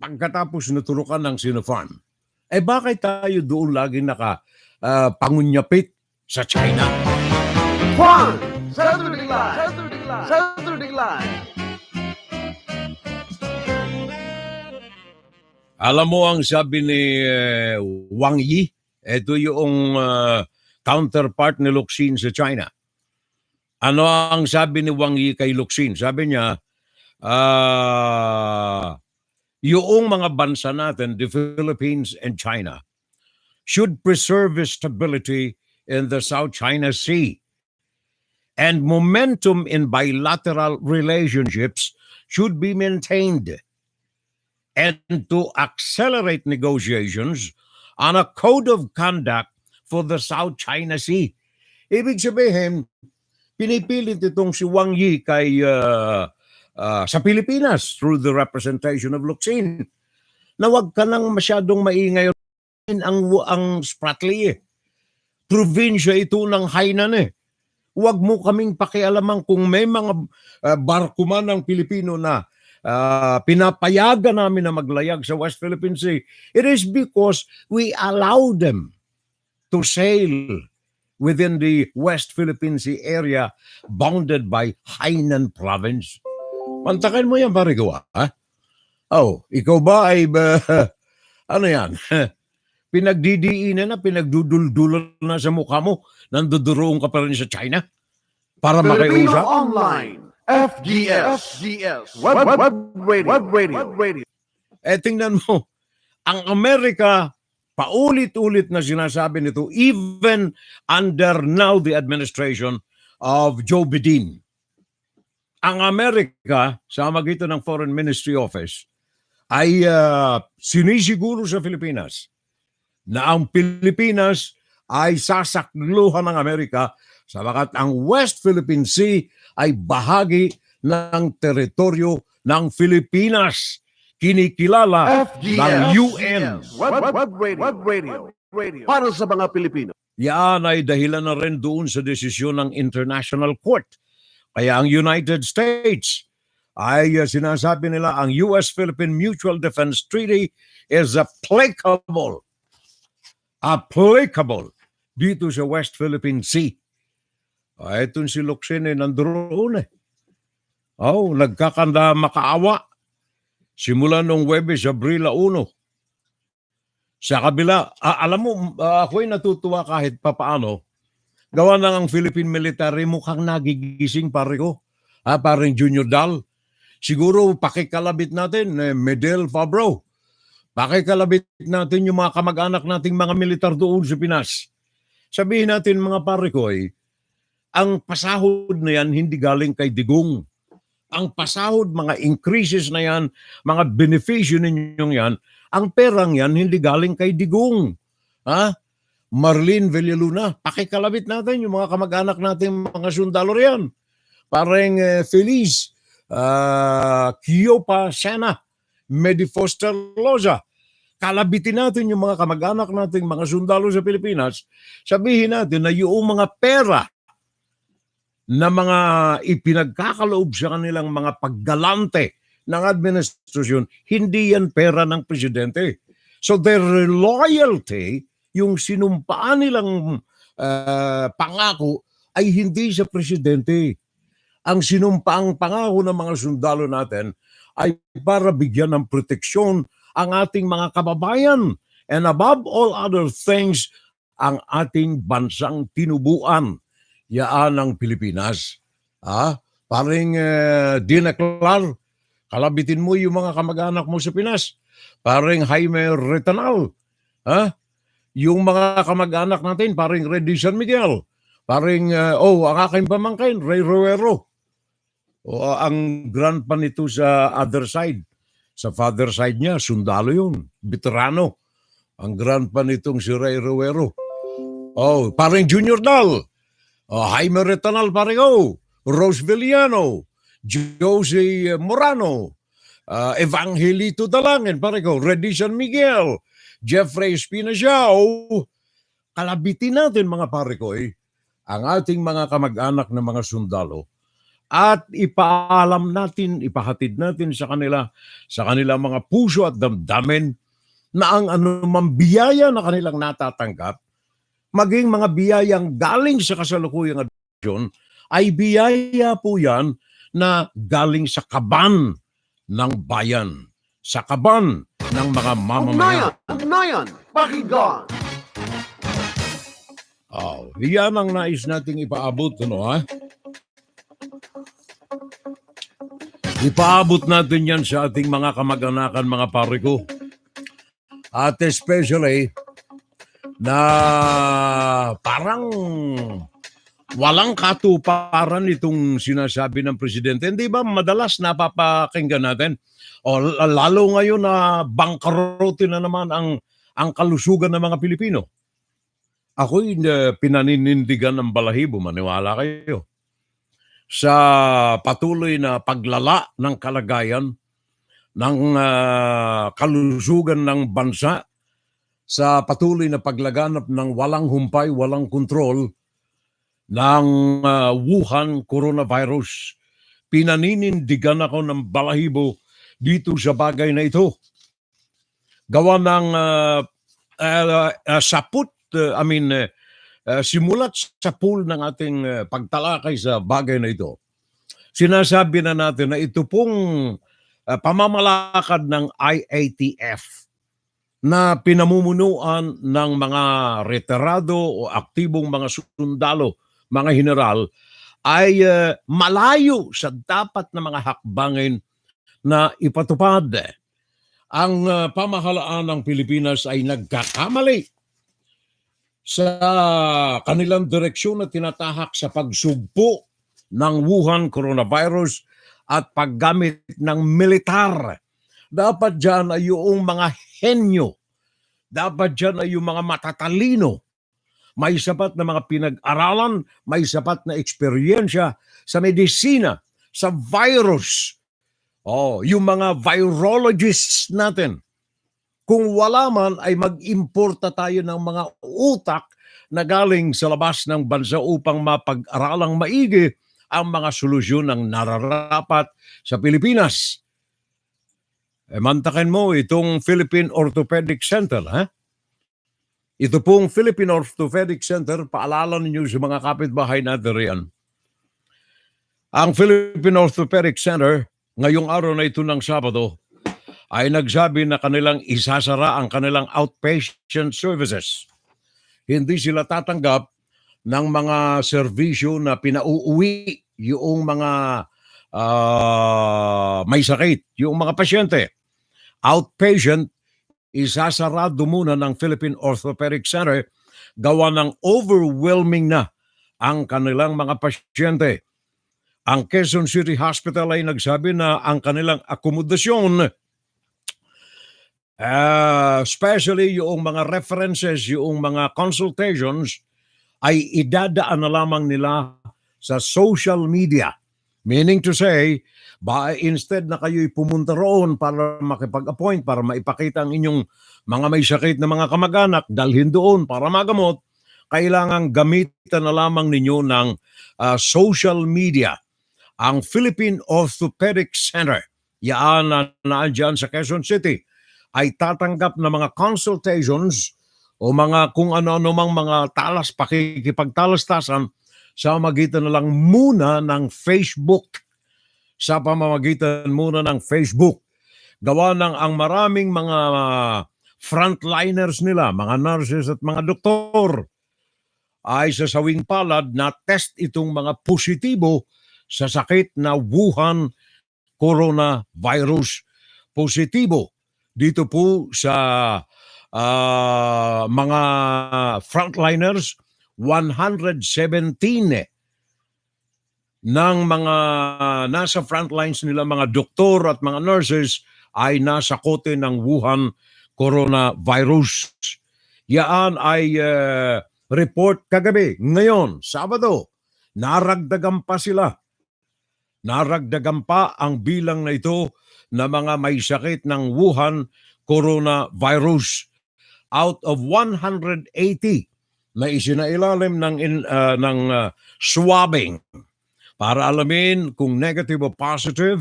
pagkatapos na turukan ng Sinopharm. Bakit tayo doon lagi pangunyapit sa China? Juan, Saturday Live. Alam mo ang sabi ni Wang Yi, ito yung counterpart ni Locsin sa China. Ano ang sabi ni Wang Yi kay Locsin? Sabi niya, yung mga bansa natin, the Philippines and China, should preserve stability in the South China Sea. And momentum in bilateral relationships should be maintained. And to accelerate negotiations on a code of conduct for the South China Sea. Ibig sabihin, pinipilit itong si Wang Yi sa Pilipinas through the representation of Locsin na wag ka nang masyadong maingay ang Spratly. Provinsya ito ng Hainan. Wag mo kaming pakialaman kung may mga barko man ng Pilipino na pinapayagan namin na maglayag sa West Philippine Sea. It is because we allow them to sail within the West Philippine Sea area bounded by Hainan Province. Pantakan mo yan, parigawa. Ikaw ba ay ano yan? Pinagdidiinan na, pinagduduldulan na sa mukha mo, nanduduroong ka pa rin sa China para Filipino makiusap? Online. FGS. Web Radio. Tingnan mo, ang Amerika, paulit-ulit na sinasabi nito, even under now the administration of Joe Biden. ang Amerika sa magitan ng Foreign Ministry Office ay sinisiguro sa Pilipinas na ang Pilipinas ay sasakluhan ng Amerika sabagat ang West Philippine Sea ay bahagi ng teritoryo ng Pilipinas. Kinikilala ng UN. Web Radio. Para sa mga Pilipino. Yan ay dahilan na rin doon sa desisyon ng International Court. Kaya ang United States ay sinasabi nila ang US-Philippine Mutual Defense Treaty is applicable dito sa West Philippine Sea. Itong si Locsin nandoon nagkakanda makaawa. Simula nung Huwebes, Abril 1. Sa kabila, alam mo, ako'y natutuwa kahit papaano. Gawa na ang Philippine military mukhang nagigising pare ko. Parang Junior Dal. Siguro pakikalabit natin, Medel Fabro. Pakikalabit natin yung mga kamag-anak nating mga militar doon sa Pinas. Sabihin natin mga pare ko, ang pasahod na yan hindi galing kay Digong. Ang pasahod, mga increases na yan, mga beneficio ninyong yan, ang perang yan hindi galing kay Digong. Marlene Villaluna, pakikalabit natin yung mga kamag-anak natin mga sundalo riyan. Parang Feliz, Kiopa Sena, Medi Foster Loza. Kalabitin natin yung mga kamag-anak natin mga sundalo sa Pilipinas. Sabihin natin na yung mga pera na mga ipinagkakaloob sa kanilang mga paggalante ng administrasyon, hindi yan pera ng presidente. So their loyalty, yung sinumpaan nilang pangako, ay hindi sa presidente. Ang sinumpaang pangako ng mga sundalo natin ay para bigyan ng proteksyon ang ating mga kababayan. And above all other things, ang ating bansang tinubuan. Yaan ang Pilipinas. Paring dineklar, kalabitin mo yung mga kamag-anak mo sa Pinas. Paring Jaime Retanal. Yung mga kamag-anak natin, paring Reddy San Miguel. Paring, ang aking pamangkin, Ray Ruero. Ang grandpa nito sa other side. Sa father side niya, sundalo yun. Veterano. Ang grandpa nitong si Ray Ruero. Paring Junior Dal. Jaime Retanal, paring Rose Villano. Jose Morano. Evangelito Dalangin, paring Reddy San Miguel. Jeffrey Espinasiao. Kalabitin natin mga pare ko ang ating mga kamag-anak na mga sundalo at ipaalam natin, ipahatid natin sa kanila mga puso at damdamin na ang anumang biyaya na kanilang natatanggap, maging mga biyayang galing sa kasalukuyang administrasyon, ay biyaya po yan na galing sa kaban ng bayan, sa kaban ng mga mamamayan. Ugnayan, pakinggan. Yan ang nais nating ipaabot, Ipaabot natin yan sa ating mga kamag-anakan, mga pare ko. At especially, na parang walang katuparan itong sinasabi ng presidente. Hindi ba madalas napapakinggan natin? Lalo ngayon na bangkarotin na naman ang kalusugan ng mga Pilipino. Ako'y pinaninindigan ng balahibo, maniwala kayo, sa patuloy na paglala ng kalagayan ng kalusugan ng bansa, sa patuloy na paglaganap ng walang humpay, walang kontrol ng Wuhan coronavirus. Pinaninindigan ako ng balahibo dito sa bagay na ito. Gawa ng simulat sa pool ng ating pagtalakay sa bagay na ito. Sinasabi na natin na ito pong pamamalakad ng IATF na pinamumunuan ng mga retirado o aktibong mga sundalo, mga general, ay malayo sa dapat na mga hakbangin na ipatupad. Ang pamahalaan ng Pilipinas ay nagkakamali sa kanilang direksyon na tinatahak sa pagsugpo ng Wuhan coronavirus at paggamit ng militar. Dapat dyan ay yung mga henyo. Dapat dyan ay yung mga matatalino. May sapat na mga pinag-aralan, may sapat na eksperyensya sa medisina, sa virus. Yung mga virologists natin. Kung wala man ay mag-importa tayo ng mga utak na galing sa labas ng bansa upang mapag-aralang maigi ang mga solusyon ng nararapat sa Pilipinas. Mantakin mo itong Philippine Orthopedic Center, ha? Ito pong Philippine Orthopedic Center, paalala ninyo sa mga kapitbahay natin riyan. Ang Philippine Orthopedic Center, ngayong araw na ito ng Sabado, ay nagsabi na kanilang isasara ang kanilang outpatient services. Hindi sila tatanggap ng mga serbisyo na pinauuwi yung mga may sakit, yung mga pasyente. Outpatient, isasarado muna ng Philippine Orthopedic Center gawa ng overwhelming na ang kanilang mga pasyente. Ang Quezon City Hospital ay nagsabi na ang kanilang akomodasyon, especially yung mga references, yung mga consultations, ay idadaan na lamang nila sa social media. Meaning to say, instead na kayo'y pumunta roon para makipag-appoint, para maipakita ang inyong mga may sakit na mga kamag-anak, dalhin doon para magamot, kailangan gamitan na lamang ninyo ng social media. Ang Philippine Orthopedic Center, yaan na naandyan sa Quezon City, ay tatanggap na mga consultations o mga kung ano-ano mang mga pakikipagtalastasan sa magitan na lang muna ng Facebook. Sa pamamagitan muna ng Facebook. Gawa ng ang maraming mga frontliners nila, mga nurses at mga doktor, ay sa sawing palad na test itong mga positibo sa sakit na Wuhan coronavirus. Positibo dito po sa mga frontliners, 117 ng mga nasa frontlines nila, mga doktor at mga nurses, ay nasa kote ng Wuhan coronavirus. Yaan ay report kagabi. Ngayon, Sabado, naragdagan pa sila. Naragdagan pa ang bilang na ito na mga may sakit ng Wuhan coronavirus. Out of 180 na isinailalim ng swabbing para alamin kung negative o positive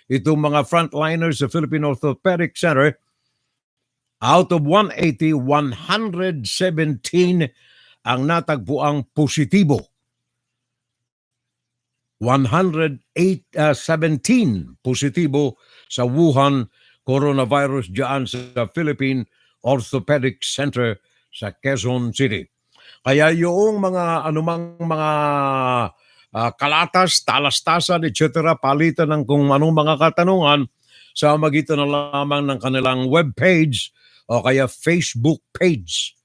itong mga frontliners sa Philippine Orthopedic Center. Out of 180, 117 ang natagpuang positibo. 117 positibo sa Wuhan coronavirus diyan sa Philippine Orthopedic Center sa Quezon City. Kaya yung mga anumang mga kalatas, talastasan, etc. palitan ng kung anong mga katanungan sa magitan na lamang ng kanilang webpage o kaya Facebook page.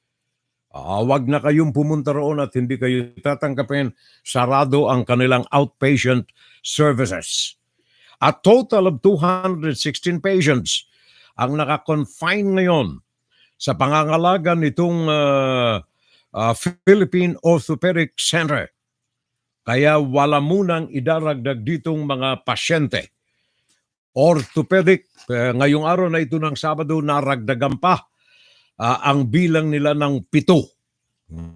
Wag na kayong pumunta roon at hindi kayo tatanggapin. Sarado ang kanilang outpatient services. A total of 216 patients ang naka-confine ngayon sa pangangalaga nitong Philippine Orthopedic Center. Kaya wala munang idaragdag ditong mga pasyente. Orthopedic, ngayong araw na ito ng Sabado, naragdagan pa ang bilang nila ng 7.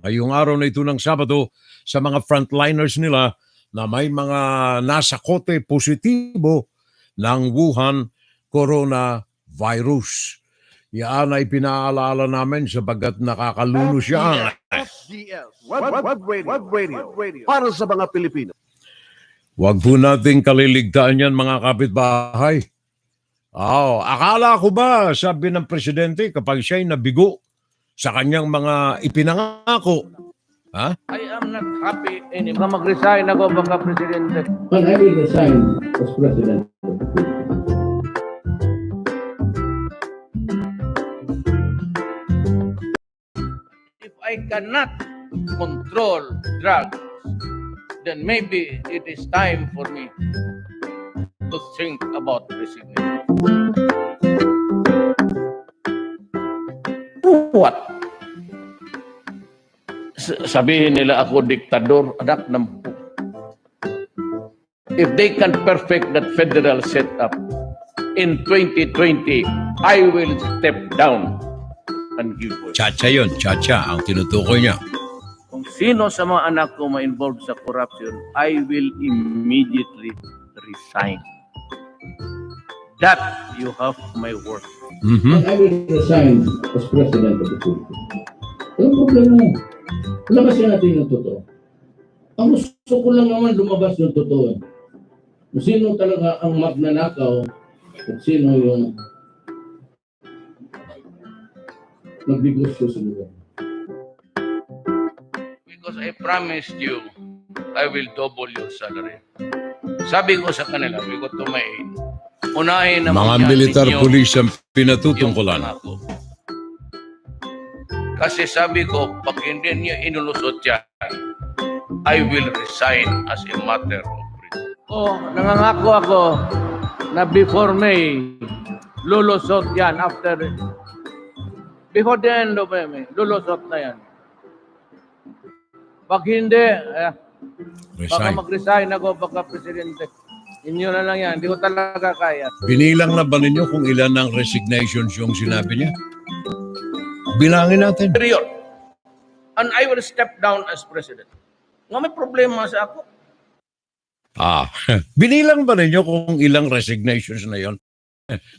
Ngayong araw na ito ng Sabado, sa mga frontliners nila na may mga nasa kote positibo ng Wuhan coronavirus. Yan ay pinaalala namin sabagat nakakaluno siya. FDS Web Radio para sa mga Pilipino. Huwag po nating kaliligtaan yan, mga kapitbahay. Akala ko ba, sabi ng presidente, kapag siya'y nabigo sa kanyang mga ipinangako, ha? I am not happy anymore. Mag-resign ako baka presidente. When I will resign as president of the Philippines. If I cannot control drugs, then maybe it is time for me to think about resignation. What? Sabihin nila ako diktador, anak ng if they can perfect that federal setup in 2020, I will step down and give way. Chacha yun, chacha ang tinutukoy niya. Kung sino sa mga anak ko ma-involved sa corruption, I will immediately resign. That you have my word. Mhm. I will resign as President of the Philippines. Walang problema yan. Labasin natin yung totoo. Ang gusto ko lang naman lumabas yung totoo. Kung sino talaga ang magnanakaw at sino yung nagbigosyo sa lugar. Because I promised you, I will double your salary. Sabi ko sa kanila, we got to my aid. Unahin naman Mga yan militar ninyo police ang yung pinatutungkulan. anak ko. Kasi sabi ko, pag hindi niyo inulusot yan, I will resign as a matter of principle. Oh, nangangako ako na before May, lulusot yan after, before the end of May, lulusot na yan. Pag hindi, baka Resign. mag-resign ako baka presidente. Inyo na lang yan, hindi ko talaga kaya. Binilang na ba ninyo kung ilan ang resignations yung sinabi niya? Bilangin natin. Period. And I will step down as president. Nga may problema sa ako. Binilang ba ninyo kung ilang resignations na yon?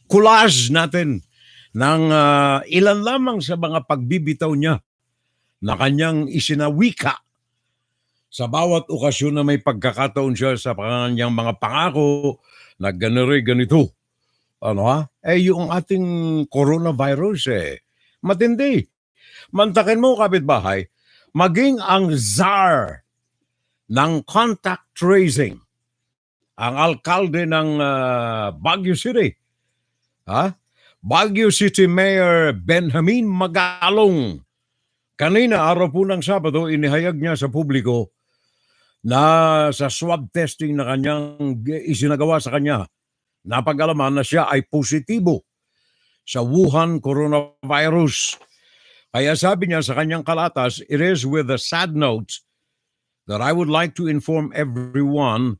Collage natin ng ilan lamang sa mga pagbibitaw niya na kanyang isinawika sa bawat okasyon na may pagkakataon siya sa kanyang mga pangako na ganito. Yung ating coronavirus matindi. Mantakin mo, kapitbahay, maging ang czar ng contact tracing, ang alkalde ng Baguio City. Baguio City Mayor Benjamin Magalong. Kanina, araw po ng Sabado, inihayag niya sa publiko na sa swab testing na kanyang isinagawa sa kanya, napag-alaman na siya ay positibo sa Wuhan coronavirus. Kaya sabi niya sa kanyang kalatas, it is with a sad note that I would like to inform everyone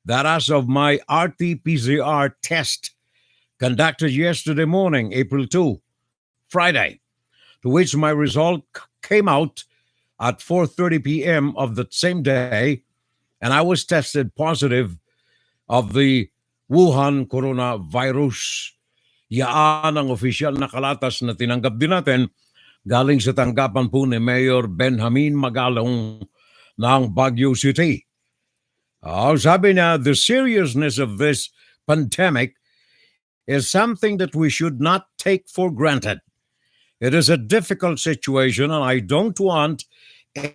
that as of my RT-PCR test conducted yesterday morning, April 2, Friday, to which my result came out at 4:30 p.m. of the same day, and I was tested positive of the Wuhan coronavirus. Yaan ang opisyal na kalatas na tinanggap din natin galing sa tanggapan po ni Mayor Benjamin Magalong ng Baguio City. Sabi niya, the seriousness of this pandemic is something that we should not take for granted. It is a difficult situation, and I don't want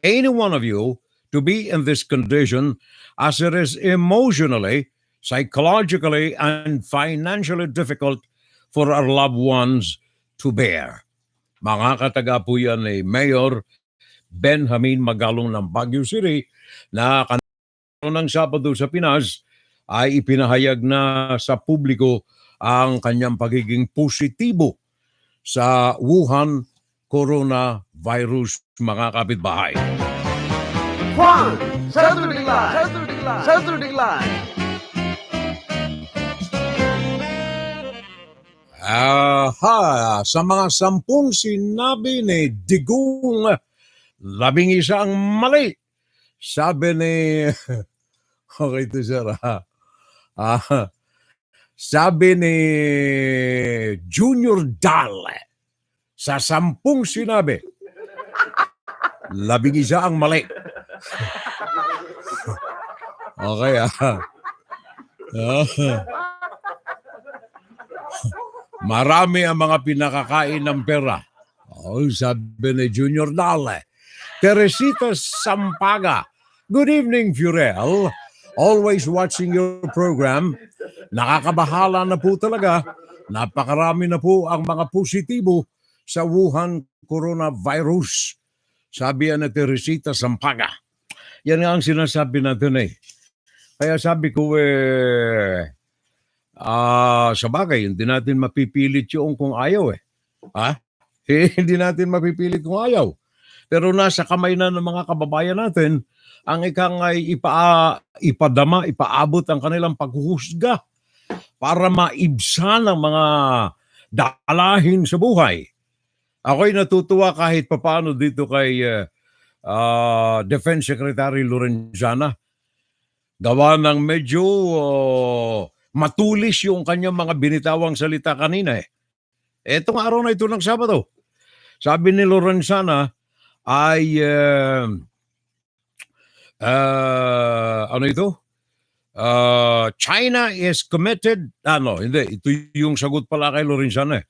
any one of you to be in this condition, as it is emotionally, psychologically, and financially difficult for our loved ones to bear. Mga kataga po yan ni Mayor Benjamin Magalong ng Baguio City na ng Sabado sa Pinas ay ipinahayag na sa publiko ang kanyang pagiging positibo sa Wuhan coronavirus, mga kapitbahay. Juan, Saturday Live! Saturday Live! Sa mga 10 sinabi ni Digong, 11 ang mali. Sabi ni... Okay to sir. Sabi ni Junior Dal, sa 10 sinabi, 11 ang mali. Okay Marami ang mga pinakakain ng pera. Sabi ni Junior Dal. Teresita Sampaga, good evening, Furel. Always watching your program. Nakakabahala na po talaga. Napakarami na po ang mga positibo sa Wuhan coronavirus. Sabi ni Teresita Sampaga. Yan nga ang sinasabi natin Kaya sabi ko Sa bagay, hindi natin mapipilit yung kung ayaw eh. Ha? Hindi natin mapipilit kung ayaw. Pero nasa kamay na ng mga kababayan natin ang ikang ay ipaabot ang kanilang paghuhusga para maibsan ang mga dalahin sa buhay. Ako'y natutuwa kahit papaano dito kay Defense Secretary Lorenzana. Gawa ng medyo matulis yung kanyang mga binitawang salita kanina eh. Etong araw na ito ng Sabado, sabi ni Lorenzana ay ano ito? China is committed. Hindi. Ito yung sagot pala kay Lorenzana eh.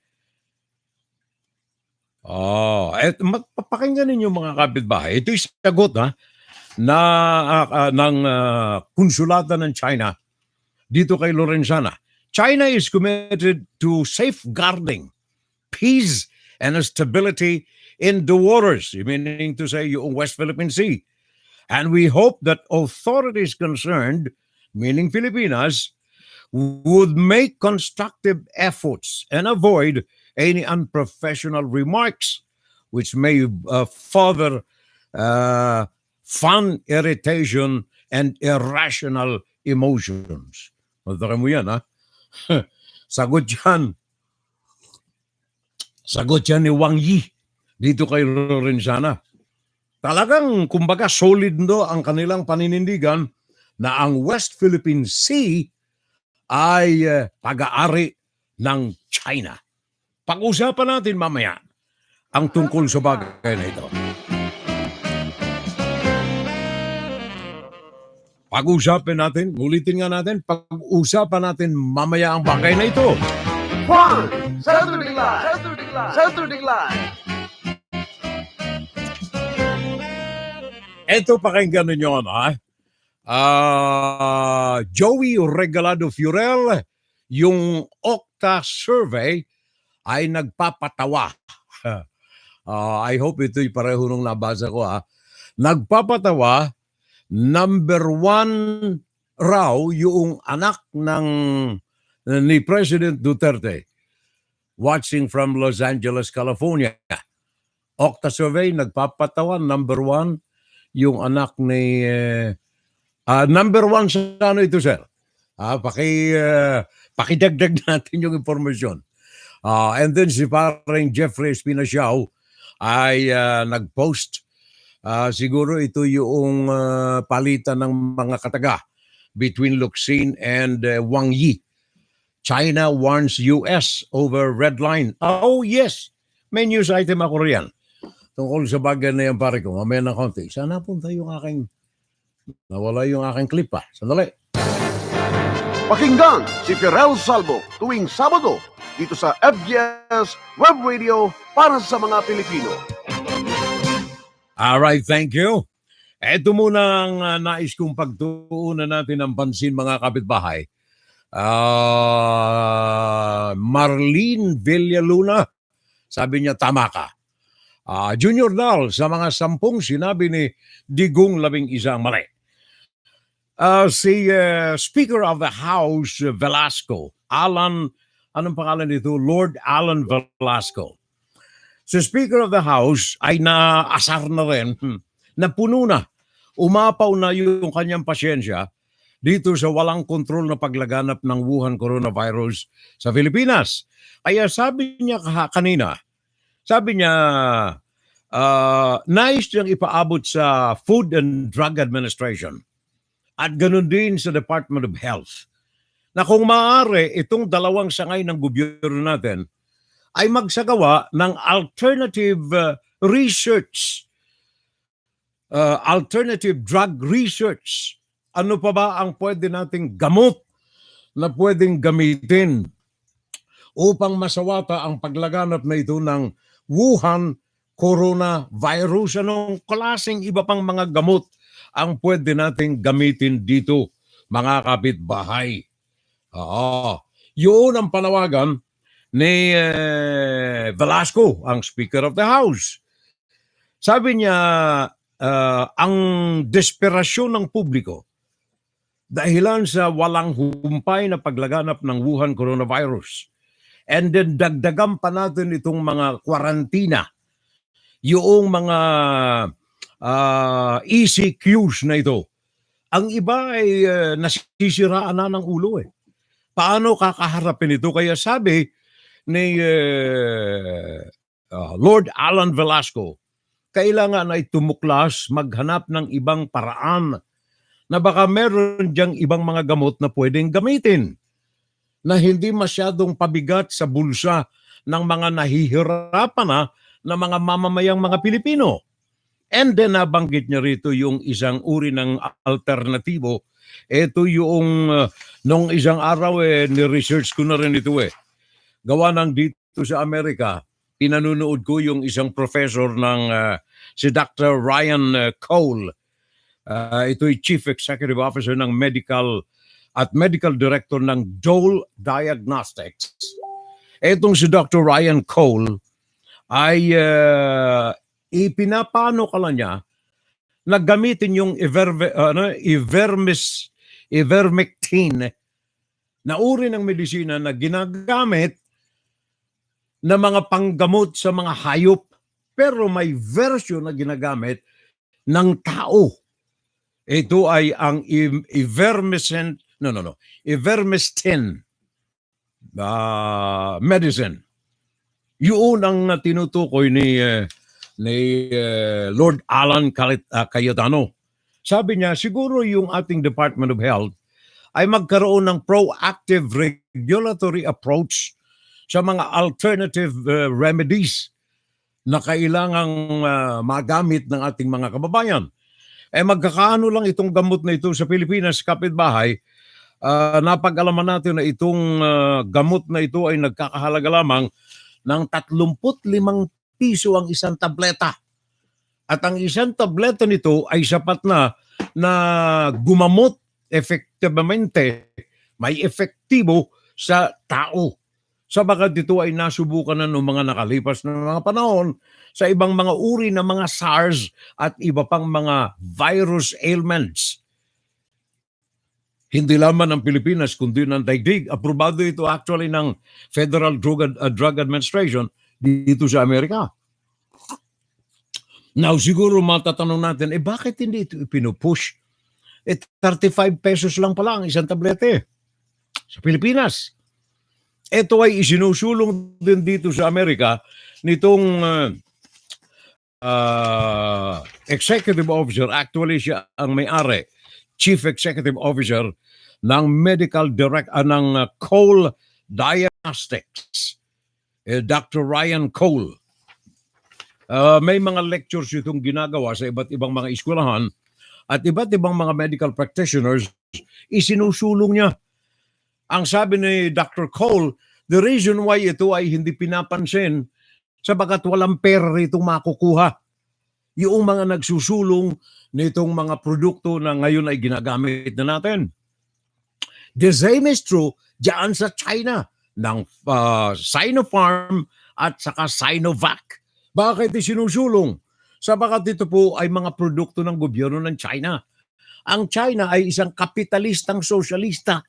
Pakinggan ninyo mga kapitbahay. Ito yung sagot ng konsulata ng China dito kay Lorenzana. China is committed to safeguarding peace and stability in the waters, meaning to say yung West Philippine Sea. And we hope that authorities concerned, meaning Filipinas, would make constructive efforts and avoid any unprofessional remarks which may further fun irritation and irrational emotions. Matara mo yan, ha? Sagot yan. Sagot yan ni Wang Yi dito kay Lorenzana. Talagang, kumbaga, solid ang kanilang paninindigan na ang West Philippine Sea ay pag-aari ng China. Pag-usapan natin mamaya ang tungkol sa bagay na ito. Pag-usapan natin, ulitin nga natin, pag-usapan natin mamaya ang bagay na ito. Juan, Saturday Live! Saturday Live! Ito pakinggan ninyo, Joey Regalado Furel, yung Okta survey ay nagpapatawa. I hope ito'y pareho nung nabasa ko. Nagpapatawa, number 1 raw yung anak ni President Duterte watching from Los Angeles, California. Okta survey, nagpapatawa, number 1 yung anak ni number 1 sa ano ito, sir? Pakidagdag natin yung informasyon. And then si parang Jeffrey Espinaciao ay nag-post. Siguro ito yung palitan ng mga kataga between Locsin and Wang Yi. China warns US over red line. Oh yes, may news item ako riyan. Tungkol sa bagay na yan, pare ko, mamaya na konti. Sana punta yung nawala yung aking clip pa. Sandali. Pakinggan si Ferrell Salvo tuwing Sabado dito sa FGS Web Radio para sa mga Pilipino. Alright, thank you. Ito muna ang nais kong pagtuunan natin ng pansin, mga kapitbahay. Marlene Villaluna, sabi niya, tama ka. Junior Dal, sa mga 10 sinabi ni Digong 11 mali. Si Speaker of the House Velasco, anong pangalan nito? Lord Alan Velasco. Si Speaker of the House ay naasar na rin, napuno na, umapaw na yung kanyang pasyensya dito sa walang kontrol na paglaganap ng Wuhan coronavirus sa Pilipinas. Kaya sabi niya kanina, nais niyang ipaabot sa Food and Drug Administration at ganun din sa Department of Health na kung maaari itong dalawang sangay ng gobyerno natin ay magsagawa ng alternative research, alternative drug research. Ano pa ba ang pwede nating gamot na pwedeng gamitin upang masawata ang paglaganap na ito ng Wuhan coronavirus? Anong klaseng iba pang mga gamot ang pwede nating gamitin dito, mga kapitbahay? Yun ang panawagan ni Velasco, ang Speaker of the House. Sabi niya, ang desperasyon ng publiko dahilan sa walang humpay na paglaganap ng Wuhan coronavirus. And then dagdagan pa natin itong mga kwarantina, yung mga ECQs na ito. Ang iba ay nasisiraan na ng ulo eh. Paano kakaharapin ito? Kaya sabi ni Lord Alan Velasco, kailangan ay tumuklas, maghanap ng ibang paraan na baka meron diyang ibang mga gamot na pwedeng gamitin na hindi masyadong pabigat sa bulsa ng mga nahihirapan na mga mamamayang mga Pilipino. And then nabanggit niya rito yung isang uri ng alternatibo. Ito yung nung isang araw ni-research ko na rin ito Gawa ng dito sa Amerika, pinanunood ko yung isang professor ng si Dr. Ryan Cole. Ito'y Chief Executive Officer ng Medical Director ng Dole Diagnostics. Itong si Dr. Ryan Cole ay ipinapano ka lang niya na gamitin yung ivermectin na uri ng medisina na ginagamit na mga panggamot sa mga hayop, pero may version na ginagamit ng tao. Ito ay ang ivermectin medicine. Yun ang tinutukoy ni Lord Alan Cayetano. Sabi niya, siguro yung ating Department of Health ay magkaroon ng proactive regulatory approach sa mga alternative remedies na kailangang magamit ng ating mga kababayan. Magkakaano lang itong gamot na ito sa Pilipinas, kapitbahay. Napag-alaman natin na itong gamot na ito ay nagkakahalaga lamang ng 35 piso ang isang tableta. At ang isang tableta nito ay sapat na gumamot efektivamente, may efektibo sa tao. Sabagat ito ay nasubukan na noong mga nakalipas na mga panahon sa ibang mga uri ng mga SARS at iba pang mga virus ailments. Hindi lamang ng Pilipinas kundi ng daigdig. Aprobado ito actually ng Federal Drug Administration dito sa Amerika. Now siguro matatanong natin, bakit hindi ito pinupush? 35 pesos lang pala ang isang tablete sa Pilipinas. Ito ay isinusulong din dito sa Amerika nitong executive officer. Actually siya ang may-ari, chief executive officer ng ng Cole Diagnostics, Dr. Ryan Cole. May mga lectures itong ginagawa sa iba't ibang mga eskwelahan at iba't ibang mga medical practitioners, isinusulong niya. Ang sabi ni Dr. Cole, the reason why ito ay hindi pinapansin sabagat walang pera rito makukuha. Yung mga nagsusulong nitong mga produkto na ngayon ay ginagamit na natin. The same is true diyan sa China ng Sinopharm at saka Sinovac. Bakit isinusulong? Sabagat ito po ay mga produkto ng gobyerno ng China. Ang China ay isang kapitalistang sosyalista.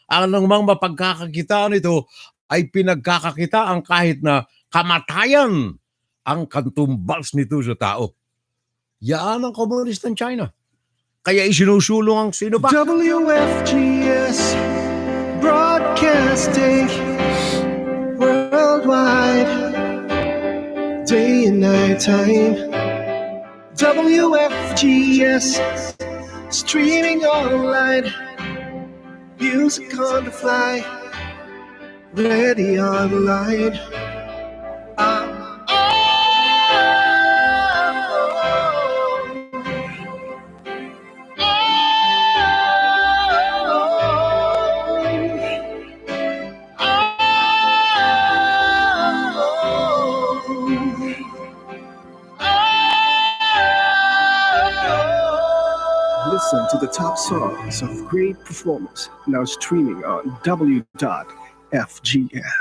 Ang mga mapagkakakitaan nito ay pinagkakakitaan kahit na kamatayan ang kantumbals nito sa tao. Yan ang komunistang China. Kaya isinusulong ang Sinovac. WFGS Broadcasting worldwide, day and night time. WFGS streaming online, music on the fly, ready online. Listen to the top songs of great performers now streaming on W.FGS.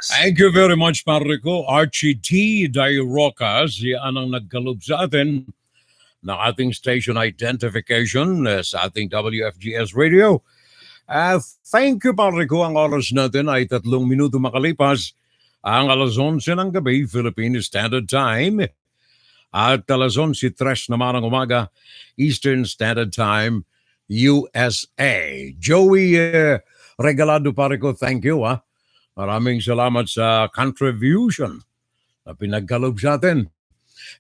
Thank you very much, Marico. Archie T. Dairocas, yan ang nagkalob sa atin ng ating station identification sa ating WFGS radio. Thank you, pare ko. Ang oras natin ay 3 minuto makalipas. Ang alas 11 ng gabi, Philippine Standard Time. At alas 11:03 naman ng umaga, Eastern Standard Time, USA. Joey Regalado, pare ko, thank you. Maraming salamat sa contribution na pinagkalob sa atin.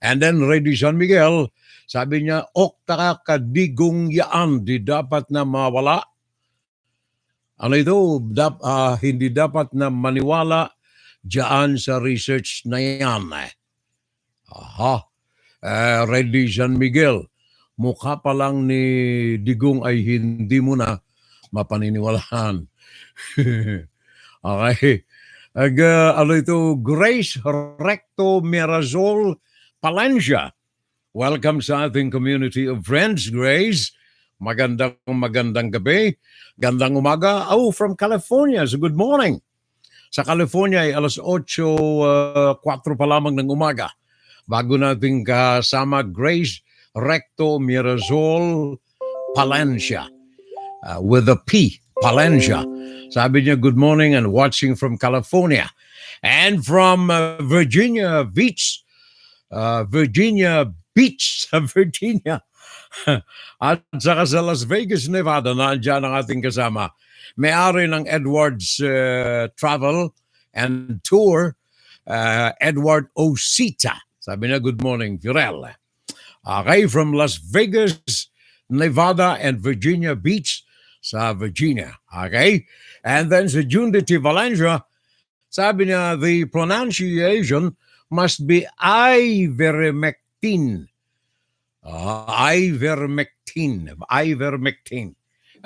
And then, Ready San Miguel, sabi niya, okta kadigong yaan, di dapat na mawala. Ano ito? Hindi dapat na maniwala diyan sa research na yan. Aha. Ready San Miguel, mukha pa lang ni Digong ay hindi mo na mapaniniwalaan. Okay. Ano ito? Grace Recto Mirazol Palencia. Welcome sa ating community of friends, Grace. Magandang gabi. Gandang umaga. Oh, from California. So good morning. Sa California ay alas 8:04 pa lamang ng umaga. Bago nating kasama Grace Recto Mirazol Palencia. With a P. Palencia. Sabi niya, good morning and watching from California. And from Virginia Beach. Virginia. At saka sa Las Vegas, Nevada, nandiyan ang ating kasama. May-ari ng Edwards Travel and Tour, Edward Osita. Sabi niya, good morning, Firel. Okay, from Las Vegas, Nevada, and Virginia Beach sa Virginia. Okay? And then sa Junity Valencia, sabi niya, the pronunciation must be ivermectin. Ivermectin.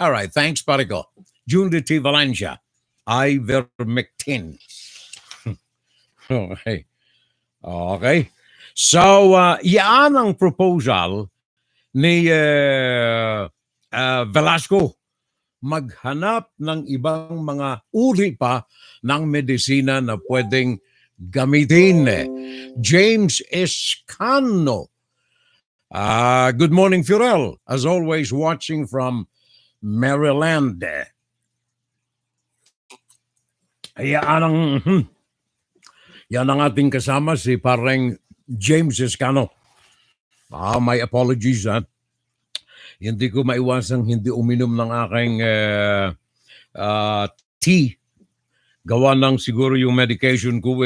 All right, thanks, Parico. Junity Valencia. Ivermectin. Okay. Okay. So, yan ang proposal ni Velasco. Maghanap ng ibang mga uri pa ng medisina na pwedeng gamitin. James Escano. Good morning, Furel. As always, watching from Maryland. Yan ang ating kasama, si parang James Escano. My apologies, Hindi ko maiwasang hindi uminom ng aking tea. Gawa ng siguro yung medication ko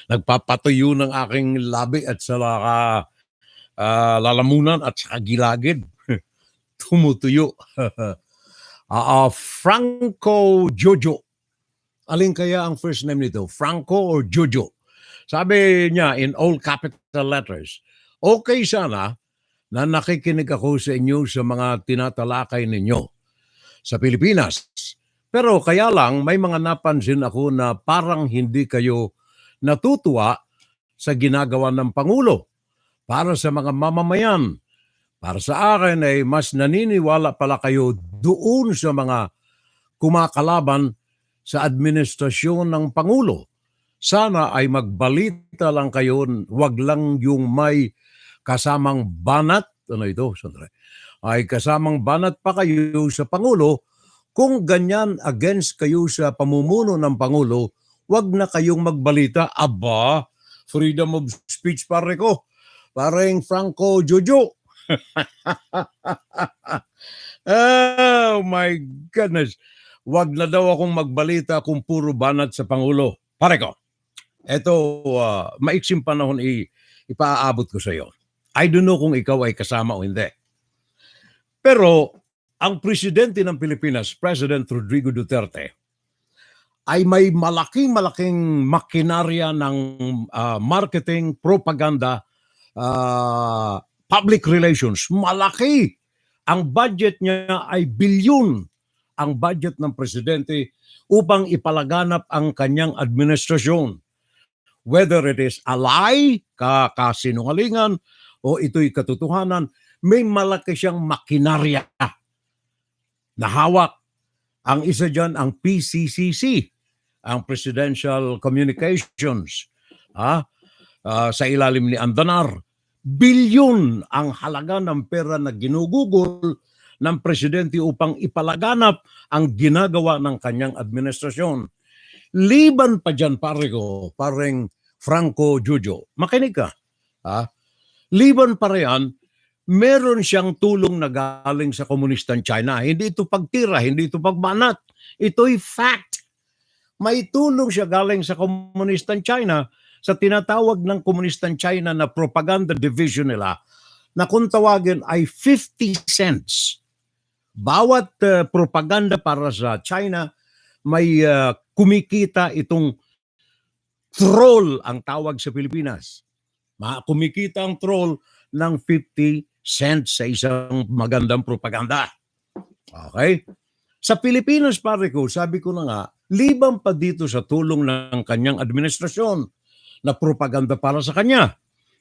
nagpapatuyo ng aking labi at sa lalamunan at sa gilagid. Tumutuyo. Franco Jojo. Alin kaya ang first name nito? Franco or Jojo? Sabi niya in all capital letters, okay sana na nakikinig ako sa inyo sa mga tinatalakay ninyo sa Pilipinas. Pero kaya lang, may mga napansin ako na parang hindi kayo natutuwa sa ginagawa ng Pangulo para sa mga mamamayan. Para sa akin ay mas naniniwala pala kayo doon sa mga kumakalaban sa administrasyon ng Pangulo. Sana ay magbalita lang kayo, wag lang yung may kasamang banat, ay kasamang banat pa kayo sa Pangulo. Kung ganyan against kayo sa pamumuno ng Pangulo, wag na kayong magbalita. Aba, freedom of speech pare ko. Parang Franco Jojo. Oh my goodness. Wag na daw akong magbalita kung puro banat sa Pangulo. Pare ko, eto maiksing panahon ipaabot ko sa iyo. I don't know kung ikaw ay kasama o hindi. Pero ang presidente ng Pilipinas, President Rodrigo Duterte, ay may malaking makinarya ng marketing, propaganda, public relations. Malaki. Ang budget niya ay bilyon. Ang budget ng presidente upang ipalaganap ang kanyang administrasyon. Whether it is a lie, kasinungalingan, o ito'y katotohanan, may malaki siyang makinarya na hawak. Ang isa dyan, ang PCCC, ang Presidential Communications. Sa ilalim ni Andanar, bilyon ang halaga ng pera na ginugugol ng presidente upang ipalaganap ang ginagawa ng kanyang administrasyon. Liban pa dyan, pare ko, pareng Franco Jojo. Makinig ka. Ha? Liban pa riyan, meron siyang tulong na galing sa komunistang China. Hindi ito pagtira, hindi ito pagbanat. Ito'y fact. May tulong siya galing sa komunistang China sa tinatawag ng komunistang China na propaganda division nila na kung tawagin ay 50 cents. Bawat propaganda para sa China may kumikita itong troll ang tawag sa Pilipinas. Kumikita ang troll ng 50 cents sa isang magandang propaganda. Okay? Sa Pilipinas, pare ko, sabi ko na nga, liban pa dito sa tulong ng kanyang administrasyon na propaganda para sa kanya.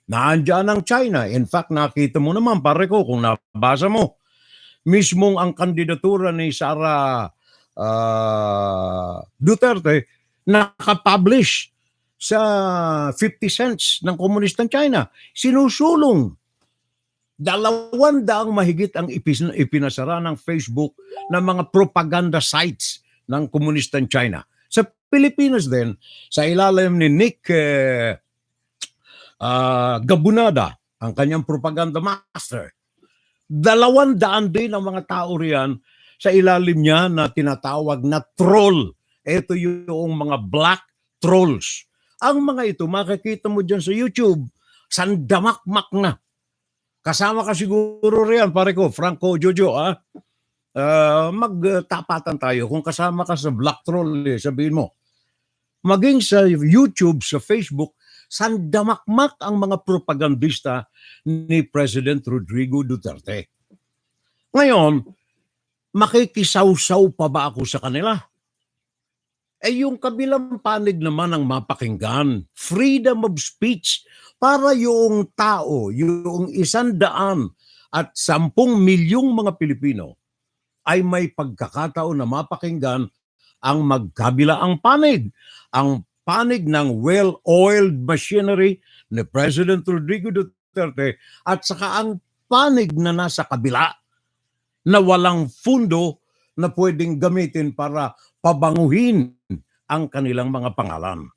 Naandyan ang China. In fact, nakita mo naman, pare ko, kung nabasa mo, mismong ang kandidatura ni Sara Duterte nakapublish sa 50 cents ng komunistang China. Sinusulong. 200 mahigit ang ipinasara ng Facebook ng mga propaganda sites ng komunistang China. Sa Pilipinas din, sa ilalim ni Nick Gabunada, ang kanyang propaganda master, 200 din ang mga tao riyan sa ilalim niya na tinatawag na troll. Ito yung mga black trolls. Ang mga ito, makikita mo dyan sa YouTube, sandamakmak na. Kasama ka siguro riyan, pare ko, Franco Jojo, magtapatan tayo. Kung kasama ka sa black troll, sabihin mo. Maging sa YouTube, sa Facebook, sandamakmak ang mga propagandista ni President Rodrigo Duterte. Ngayon, makikisaw-saw pa ba ako sa kanila? Yung kabilang panig naman ang mapakinggan, freedom of speech, para yung tao, yung 110 milyong mga Pilipino ay may pagkakataon na mapakinggan ang magkabilaang panig. Ang panig ng well-oiled machinery ni President Rodrigo Duterte at saka ang panig na nasa kabila na walang fundo na pwedeng gamitin para pabanguhin ang kanilang mga pangalan.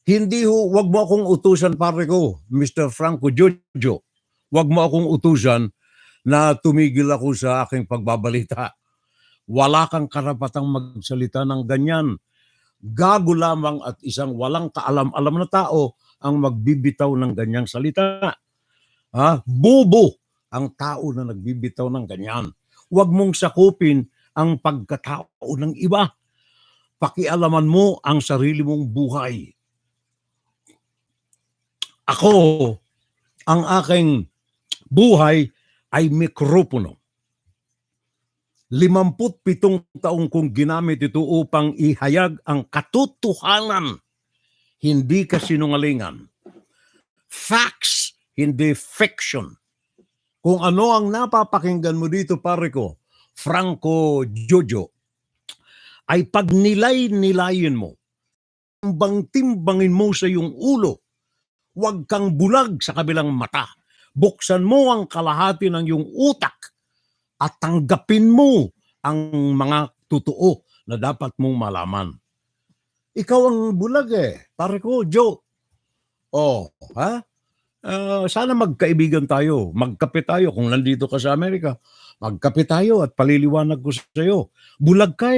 Wag mo akong utusan, pare ko, Mr. Franco Jojo. Wag mo akong utusan na tumigil ako sa aking pagbabalita. Wala kang karapatang magsalita ng ganyan. Gago lamang at isang walang kaalam-alam na tao ang magbibitaw ng ganyang salita. Bobo ang tao na nagbibitaw ng ganyan. Huwag mong sakupin ang pagkatao ng iba. Pakialaman mo ang sarili mong buhay. Ako, ang aking buhay ay mikropono. 57 taong kong ginamit ito upang ihayag ang katotohanan, hindi kasinungalingan. Facts, hindi fiction. Kung ano ang napapakinggan mo dito, pare ko, Franco Jojo, ay pagnilay-nilayin mo, timbang-timbangin mo sa iyong ulo, huwag kang bulag sa kabilang mata, buksan mo ang kalahati ng iyong utak at tanggapin mo ang mga totoo na dapat mong malaman. Ikaw ang bulag pare ko, Joe. Sana magkaibigan tayo, magkape tayo kung nandito ka sa Amerika. Magkape tayo at paliliwanag ko sa iyo. Bulag ka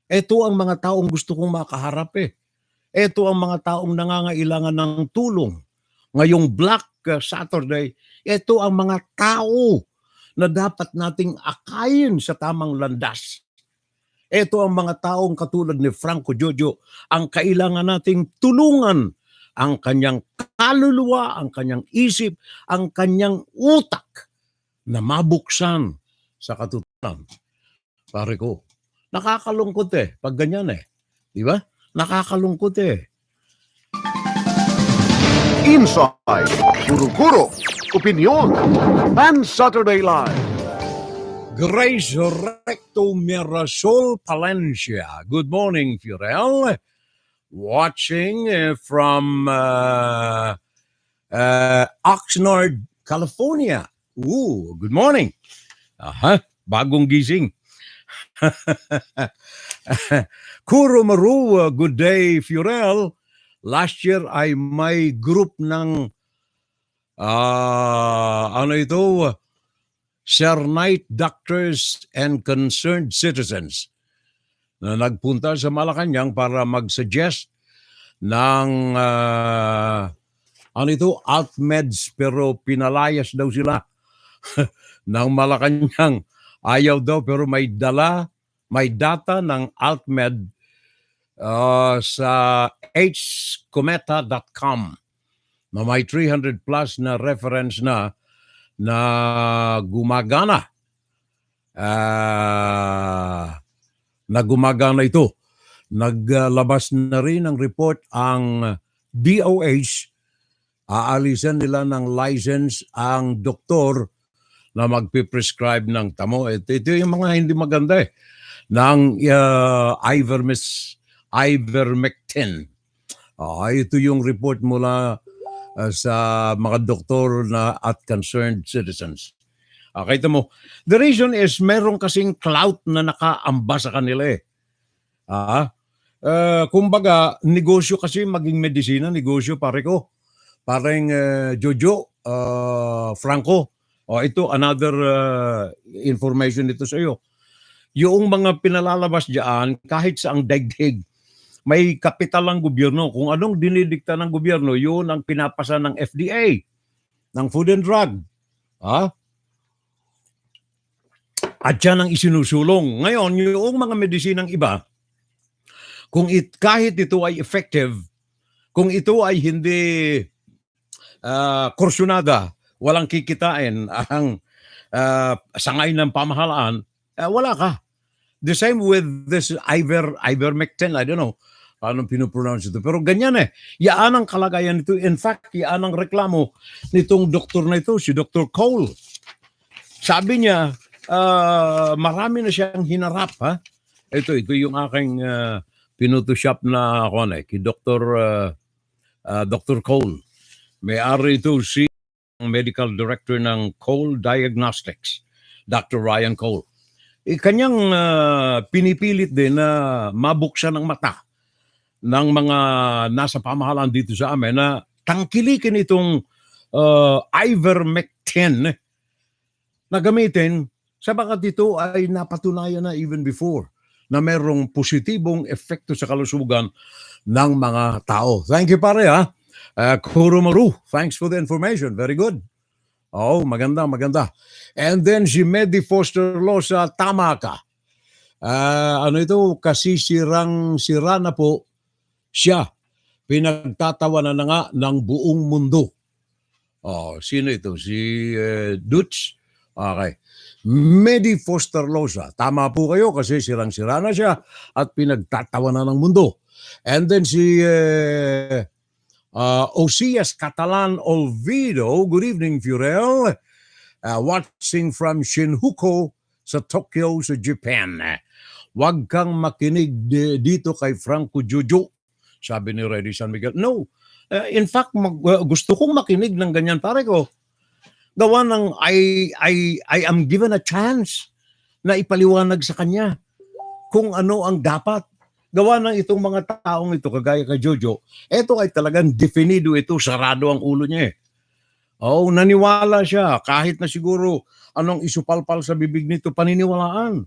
Ito ang mga taong gusto kong makaharap Ito ang mga taong nangangailangan ng tulong. Ngayong Black Saturday, ito ang mga tao na dapat nating akayin sa tamang landas. Ito ang mga taong katulad ni Franco Jojo, ang kailangan nating tulungan ang kanyang kaluluwa, ang kanyang isip, ang kanyang utak na mabuksan sa katotohanan. Pare ko, nakakalungkot pag ganyan Di ba? Nakakalungkot Insight, guro-guro, opinion, Pan Saturday Live. Grace Recto Mirasol Palencia. Good morning, Fiorel. Watching from Oxnard, California. Good morning. Aha, bagong gising. Kuro Maru, good day, Furel. Last year ay may group ng ano ito, Sir Knight Doctors and Concerned Citizens na nagpunta sa Malacanang para mag-suggest ng ano ito, AltMeds, pero pinalayas daw sila ng Malacanang. Ayaw daw pero may data ng AltMed sa hcometa.com na may 300 plus na reference na gumagana. Na gumagana ito. Naglabas na rin ng report ang DOH. Aalisan nila ng license ang doktor na magpiprescribe ng tamo. Ito yung mga hindi maganda ng ivermectin. Ito yung report mula sa mga doktor na at concerned citizens. Kita mo, the reason is meron kasing clout na nakaamba sa kanila kumbaga, negosyo kasi maging medisina, negosyo pare ko. Parang Jojo, Franco, ito another information dito sa iyo. Yung mga pinalalabas diyan, kahit sa ang daigdig, may kapital ng gobyerno. Kung anong dinidikta ng gobyerno, yun ang pinapasa ng FDA, ng Food and Drug. At yan ang isinusulong. Ngayon, yung mga medisinang iba, kahit ito ay effective, kung ito ay hindi kursyonada, walang kikitain ang sangay ng pamahalaan, wala ka. The same with this ivermectin, I don't know paano pinopronounce ito. Pero ganyan Yaan ang kalagayan nito. In fact, yaan ang reklamo nitong doktor na ito, si Dr. Cole. Sabi niya, marami na siyang hinarap. Ito yung aking pinutushop na kay Dr. Cole. May-ari ito si medical director ng Cole Diagnostics, Dr. Ryan Cole. Kanyang pinipilit din na mabuksan ang mata ng mga nasa pamahalaan dito sa amin na tangkilikin itong ivermectin na gamitin sa bakit ito ay napatunayan na even before na merong positibong epekto sa kalusugan ng mga tao. Thank you pare Kurumaru, thanks for the information. Very good. Maganda. And then si Medi Foster Losa, tama ka. Kasi sira na po siya. Pinagtatawanan na nga ng buong mundo. Sino ito? Si Dutch? Okay. Medi Foster Losa, tama po kayo kasi sirang-sira na siya at pinagtatawanan ng mundo. And then si Osias Catalan Olvido, good evening, Furel. Watching from Shinjuku sa Tokyo, sa Japan. Huwag kang makinig dito kay Franco Jojo, sabi ni Reddy San Miguel. No, in fact, gusto kong makinig ng ganyan, pare ko. Gawa ng I am given a chance na ipaliwanag sa kanya kung ano ang dapat. Gawa ng itong mga taong ito, kagaya kay Jojo, ito ay talagang definido ito, sarado ang ulo niya naniwala siya, kahit na siguro anong isupalpal sa bibig nito, paniniwalaan.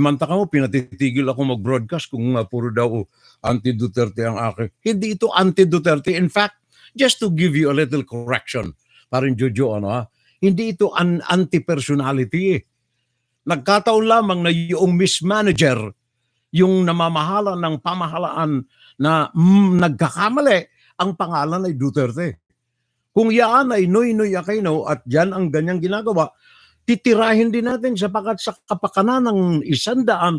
Mantaka mo, pinatitigil ako mag-broadcast kung puro daw anti-Duterte ang akin. Hindi ito anti-Duterte. In fact, just to give you a little correction, parang Jojo, hindi ito anti-personality. Nagkataon lamang na yung mismanager, yung namamahala ng pamahalaan na nagkakamali, ang pangalan ay Duterte. Kung yaan ay Noy Aquino at yan ang ganyang ginagawa, titirahin din natin sapagat sa kapakanan ng 110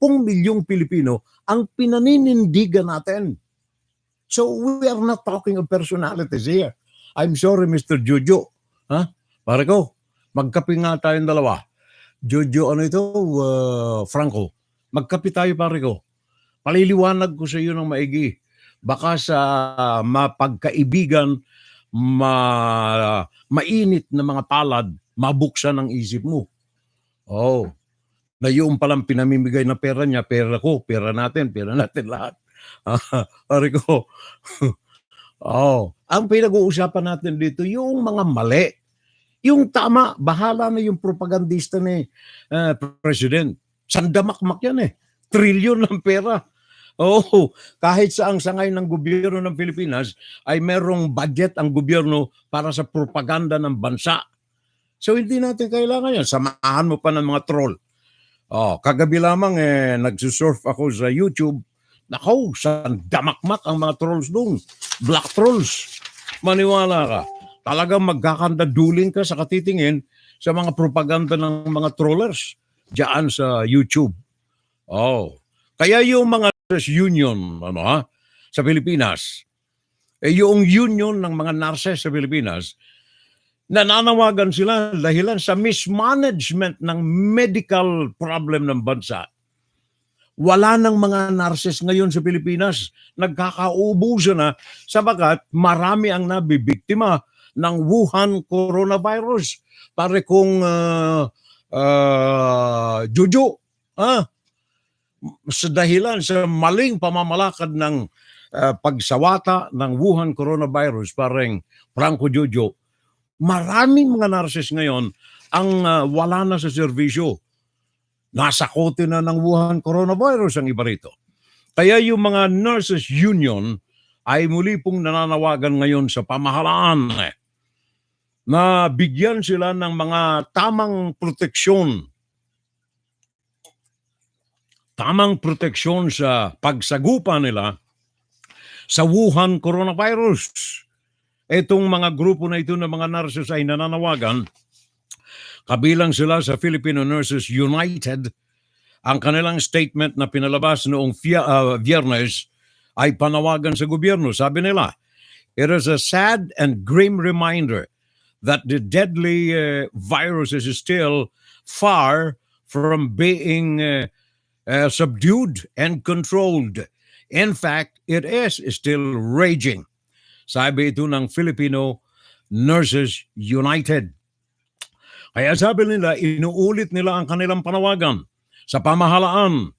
milyong Pilipino ang pinaninindigan natin. So we are not talking of personalities here. I'm sorry, Mr. Jojo. Pare ko, magkape nga tayong dalawa. Jojo, Franco, magkape tayo pare ko. Paliliwanag ko sa iyo ng maigi. Baka sa mapagkaibigan, mainit na mga palad, mabuksan ang isip mo. Oh, na yung palang pinamimigay na pera niya, pera ko, pera natin lahat. Pare ko, ang pinag-uusapan natin dito, yung mga mali. Yung tama, bahala na yung propagandista ni President. Sandamakmak yan eh. Trilyon ng pera. Kahit saang sangay ng gobyerno ng Pilipinas ay merong budget ang gobyerno para sa propaganda ng bansa. So hindi natin kailangan yan. Samahan mo pa ng mga troll. Kagabi lamang nagsusurf ako sa YouTube. Nako, sandamakmak ang mga trolls doon. Black trolls. Maniwala ka. Talagang magkakandaduling ka sa katitingin sa mga propaganda ng mga trollers diyan sa YouTube. Kaya yung mga union sa Pilipinas, yung union ng mga nurses sa Pilipinas, nananawagan sila dahilan sa mismanagement ng medical problem ng bansa. Wala nang mga nurses ngayon sa Pilipinas. Nagkakaubusan na sabagat marami ang nabibiktima ng Wuhan coronavirus. Pare kong Jojo, sa dahilan sa maling pamamalakad ng pagsawata ng Wuhan coronavirus, parang Franco Jojo, maraming mga nurses ngayon ang wala na sa serbisyo. Nasa kote na ng Wuhan coronavirus ang iba rito. Kaya yung mga nurses union ay muli pong nananawagan ngayon sa pamahalaan na bigyan sila ng mga tamang proteksyon. Tamang proteksyon sa pagsagupa nila sa Wuhan coronavirus. Itong mga grupo na ito ng mga nurses ay nananawagan. Kabilang sila sa Filipino Nurses United. Ang kanilang statement na pinalabas noong Biyernes ay panawagan sa gobyerno. Sabi nila, "It is a sad and grim reminder that the deadly virus is still far from being subdued and controlled. In fact, it is still raging." Sabi ito ng Filipino Nurses United. Kaya sabi nila, inuulit nila ang kanilang panawagan sa pamahalaan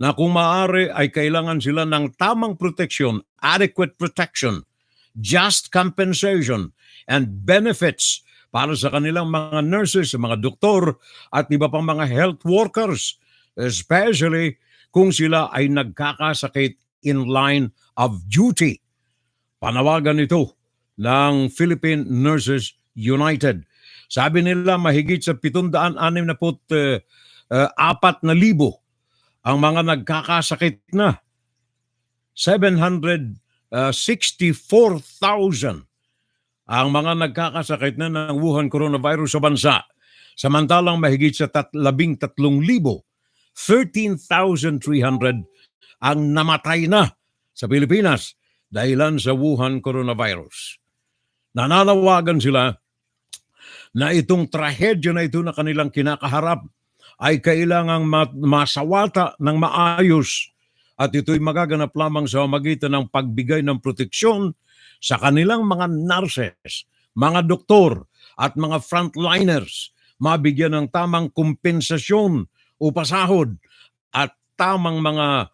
na kung maaari ay kailangan sila ng tamang proteksyon, adequate protection, just compensation, and benefits para sa kanilang mga nurses, mga doktor, at iba pang mga health workers, especially kung sila ay nagkakasakit in line of duty. Panawagan ito ng Philippine Nurses United. Sabi nila mahigit sa 764,000 ang mga nagkakasakit na. 764,000 ang mga nagkakasakit na ng Wuhan coronavirus sa bansa. Samantalang mahigit sa 13,000, 13,300 ang namatay na sa Pilipinas dahilan sa Wuhan coronavirus. Nananawagan sila na itong trahedya na ito na kanilang kinakaharap ay kailangang masawata ng maayos at ito'y magaganap lamang sa magitan ng pagbigay ng proteksyon sa kanilang mga nurses, mga doktor at mga frontliners, mabigyan ng tamang kompensasyon o pasahod at tamang mga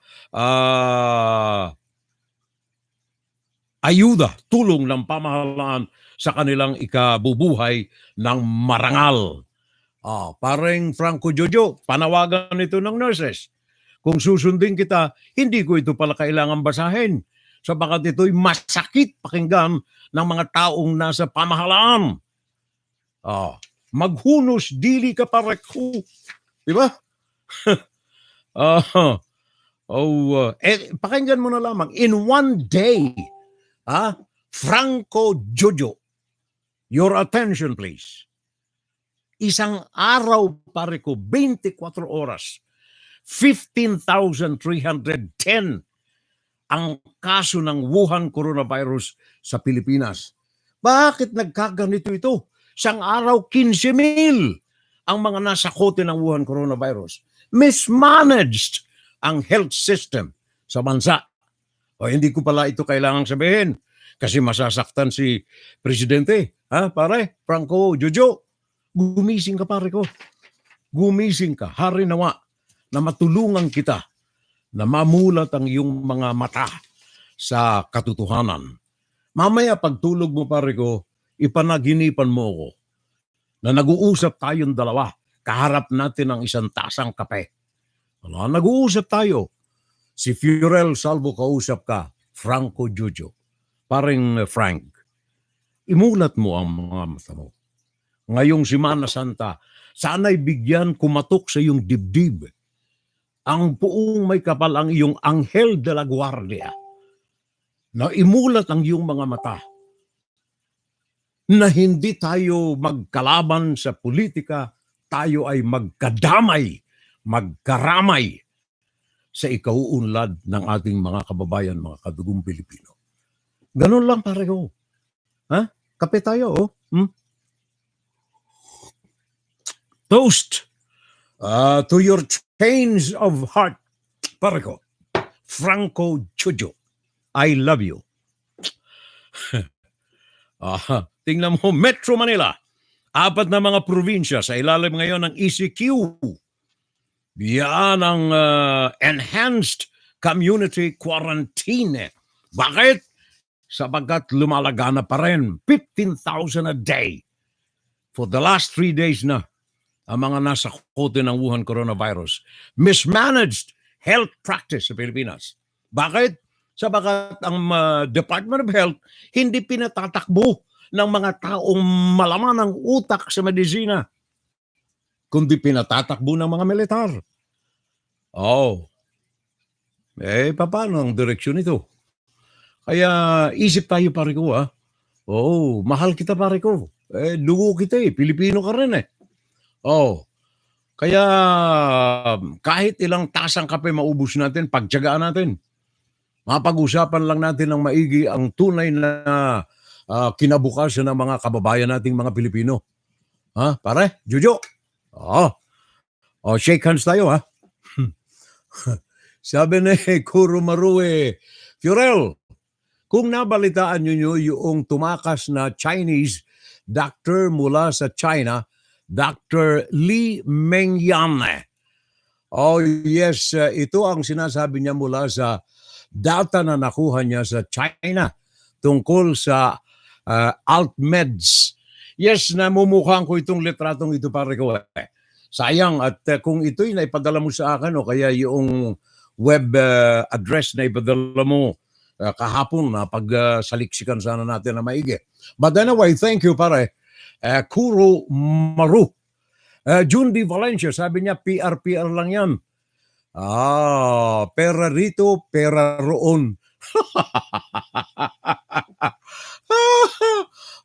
ayuda, tulong ng pamahalaan sa kanilang ikabubuhay ng marangal. Parang Franco Jojo, panawagan ito ng nurses. Kung susundin kita, hindi ko ito pala kailangan basahin sapagat ito'y masakit pakinggan ng mga taong nasa pamahalaan. Maghunos dili ka pareho. Di ba? Pakinggan mo na lamang. In one day, Franco Jojo, your attention please. Isang araw pare ko, 24 oras, 15,310 ang kaso ng Wuhan coronavirus sa Pilipinas. Bakit nagkaganito ito? Isang araw, 15,000 ang mga nasa kote ng Wuhan coronavirus. Mismanaged ang health system sa bansa. Hindi ko pala ito kailangang sabihin. Kasi masasaktan si Presidente. Ha, pare? Franco, Jojo, gumising ka pare ko. Gumising ka. Hari nawa na matulungan kita na mamulat ang iyong mga mata sa katotohanan. Mamaya pagtulog mo pare ko, ipanaginipan mo ako na nag-uusap tayong dalawa. Kaharap natin ang isang tasang kape. Wala, nag-uusap tayo. Si Fiorel Salvo kausap ka, Franco Jojo. Paring Frank, imulat mo ang mga mata mo. Ngayong Semana Santa, sana'y bigyan kumatok sa iyong dibdib. Ang puong may kapal ang iyong Anghel de la Guardia na imulat ang iyong mga mata na hindi tayo magkalaban sa politika, tayo ay magkadamay, magkaramay sa ikauunlad ng ating mga kababayan, mga kadugong Pilipino. Ganun lang pare ko. Ha? Kape tayo, oh. Toast to your change of heart, pare ko. Franco Jojo, I love you. Tingnan mo, Metro Manila. 4 na mga probinsya sa ilalim ngayon ng ECQ. Yan ang enhanced community quarantine. Bakit? Sapagkat lumalaga na pa rin 15,000 a day. For the last 3 days na ang mga nasa kote ng Wuhan coronavirus. Mismanaged health practice sa Pilipinas. Bakit? Sapagkat ang Department of Health hindi pinatatakbo ng mga taong malaman ng utak sa medisina, kundi pinatatakbo ng mga militar. Paano ang direksyon ito? Kaya isip tayo pare ko mahal kita pare ko. Dugo kita Pilipino ka rin Kaya kahit ilang tasang kape maubos natin, pagtiyagaan natin. Mapag-usapan lang natin ng maigi ang tunay na kinabukasan ng mga kababayan nating mga Pilipino. Ha, pare? Jojo? Shake hands tayo Sabi ni Kuro Marue, Fiorel, kung nabalitaan nyo yung tumakas na Chinese doctor mula sa China, Dr. Li Mengyan. Yes, ito ang sinasabi niya mula sa data na nakuha niya sa China tungkol sa AltMeds. Yes, namumukhaan ko itong litratong ito pare ko. Sayang at kung ito'y naipadala mo sa akin o kaya yung web address na ipadala mo kahapon na pagsaliksikan sana natin na maigi. But anyway, thank you pare. Kuro Maru. June D. Valencia, sabi niya PR lang yan. Pera rito, pera roon.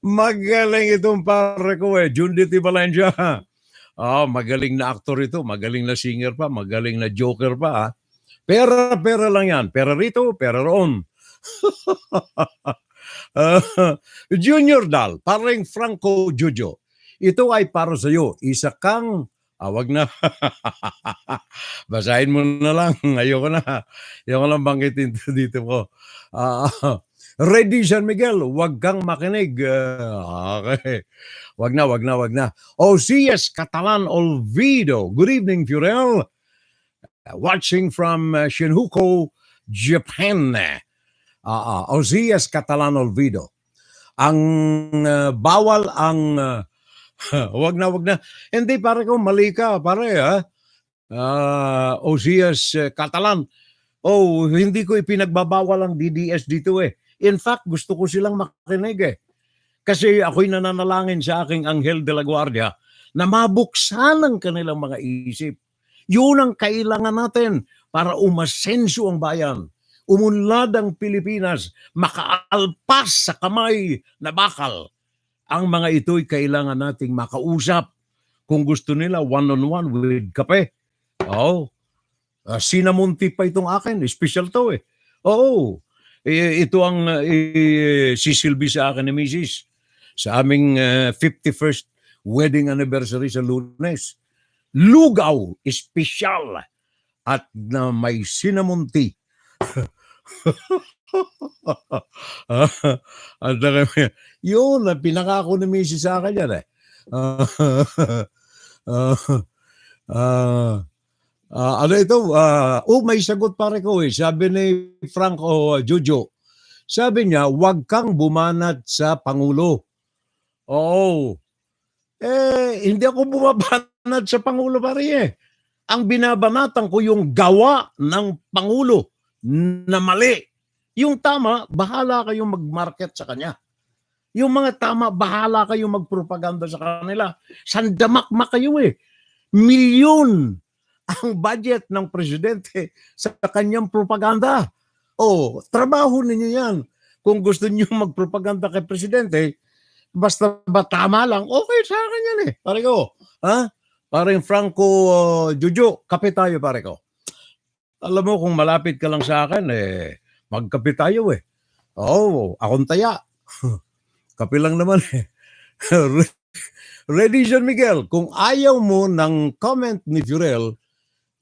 Magaling itong pare ko June D. Valencia. Magaling na aktor ito, magaling na singer pa, magaling na joker pa. Pera lang yan. Pera rito, pera roon. Junior Dal, paring Franco Jojo. Ito ay para sa iyo. Isa kang wag na. Basahin mo na lang. Ayoko lang banggitin dito po. Ready San Miguel, wag kang makinig. Okay. Wag na. OCS Catalan Olvido. Good evening, Fiorel. Watching from Shinjuku, Japan. OCS Catalan Olvido. Ang bawal ang wag na. Hindi pare ko, mali ka pare OCS Catalan. Hindi ko ipinagbabawal ang DDS dito In fact, gusto ko silang makinig Kasi ako'y nananalangin sa aking Anghel de la Guardia na mabuksan ang kanilang mga isip. Yun ang kailangan natin para umasenso ang bayan. Umunlad ang Pilipinas, makaalpas sa kamay na bakal. Ang mga ito'y kailangan nating makausap. Kung gusto nila, one-on-one with kape. Sinamunti pa itong akin. Special to ito ang sisilbi sa akin ni Mrs. Sa aming 51st wedding anniversary sa Lunes. Lugaw, espesyal at na may sinamunti. At yun, pinakako ni Mrs. sa akin yan eh. Ano ito? May sagot pare ko eh. Sabi ni Franco Jojo, sabi niya, huwag kang bumanat sa Pangulo. Oo. Hindi ako bumabanat sa Pangulo pare eh. Ang binabanatan ko yung gawa ng Pangulo na mali. Yung tama, bahala kayong mag-market sa kanya. Yung mga tama, bahala kayong magpropaganda sa kanila. Sandamakmak kayo eh. Milyon ang budget ng presidente sa kanyang propaganda. Trabaho ninyo yan. Kung gusto niyo magpropaganda kay presidente, basta ba tama lang, okay sa akin yan eh. Pare ko, ha? Parang Franco Jojo, kape tayo pare ko. Alam mo, kung malapit ka lang sa akin, magkape tayo eh. Akong taya. Kape lang naman eh. Ready, John Miguel, kung ayaw mo ng comment ni Furel,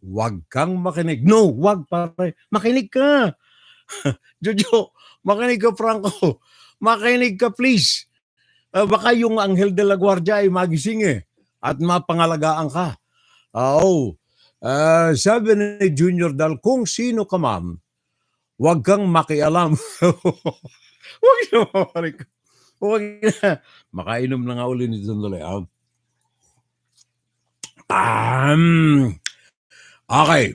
wag kang makinig. No, wag pare. Makinig ka. Jojo, makinig ka Franco. Makinig ka please. Baka yung Anghel de la Guardia ay magising eh. At mapangalagaan ka. Sabi ni Junior Dal, kung sino ka ma'am, wag kang makialam. Wag na pare ko. Wag na. Makainom na nga uli nito tuloy. Okay.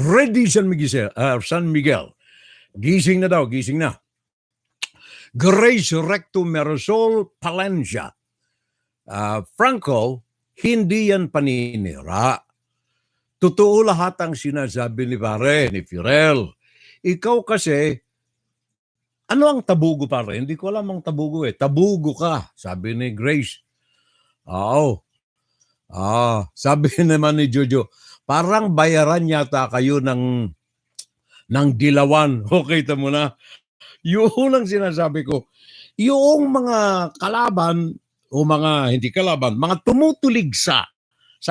Ready San Miguel. Gising na daw, gising na. Grace Recto Marisol Palencia. Franco, hindi yan paninira. Totoo lahat ang sinasabi ni pare, ni Furel. Ikaw kasi, ano ang tabugo pare? Hindi ko alam ang tabugo eh. Tabugo ka, sabi ni Grace. Sabi naman ni Jojo, parang bayaran yata kayo ng dilawan. Okay, tamo na. Yun ang sinasabi ko. Yung mga kalaban, o mga hindi kalaban, mga tumutulig sa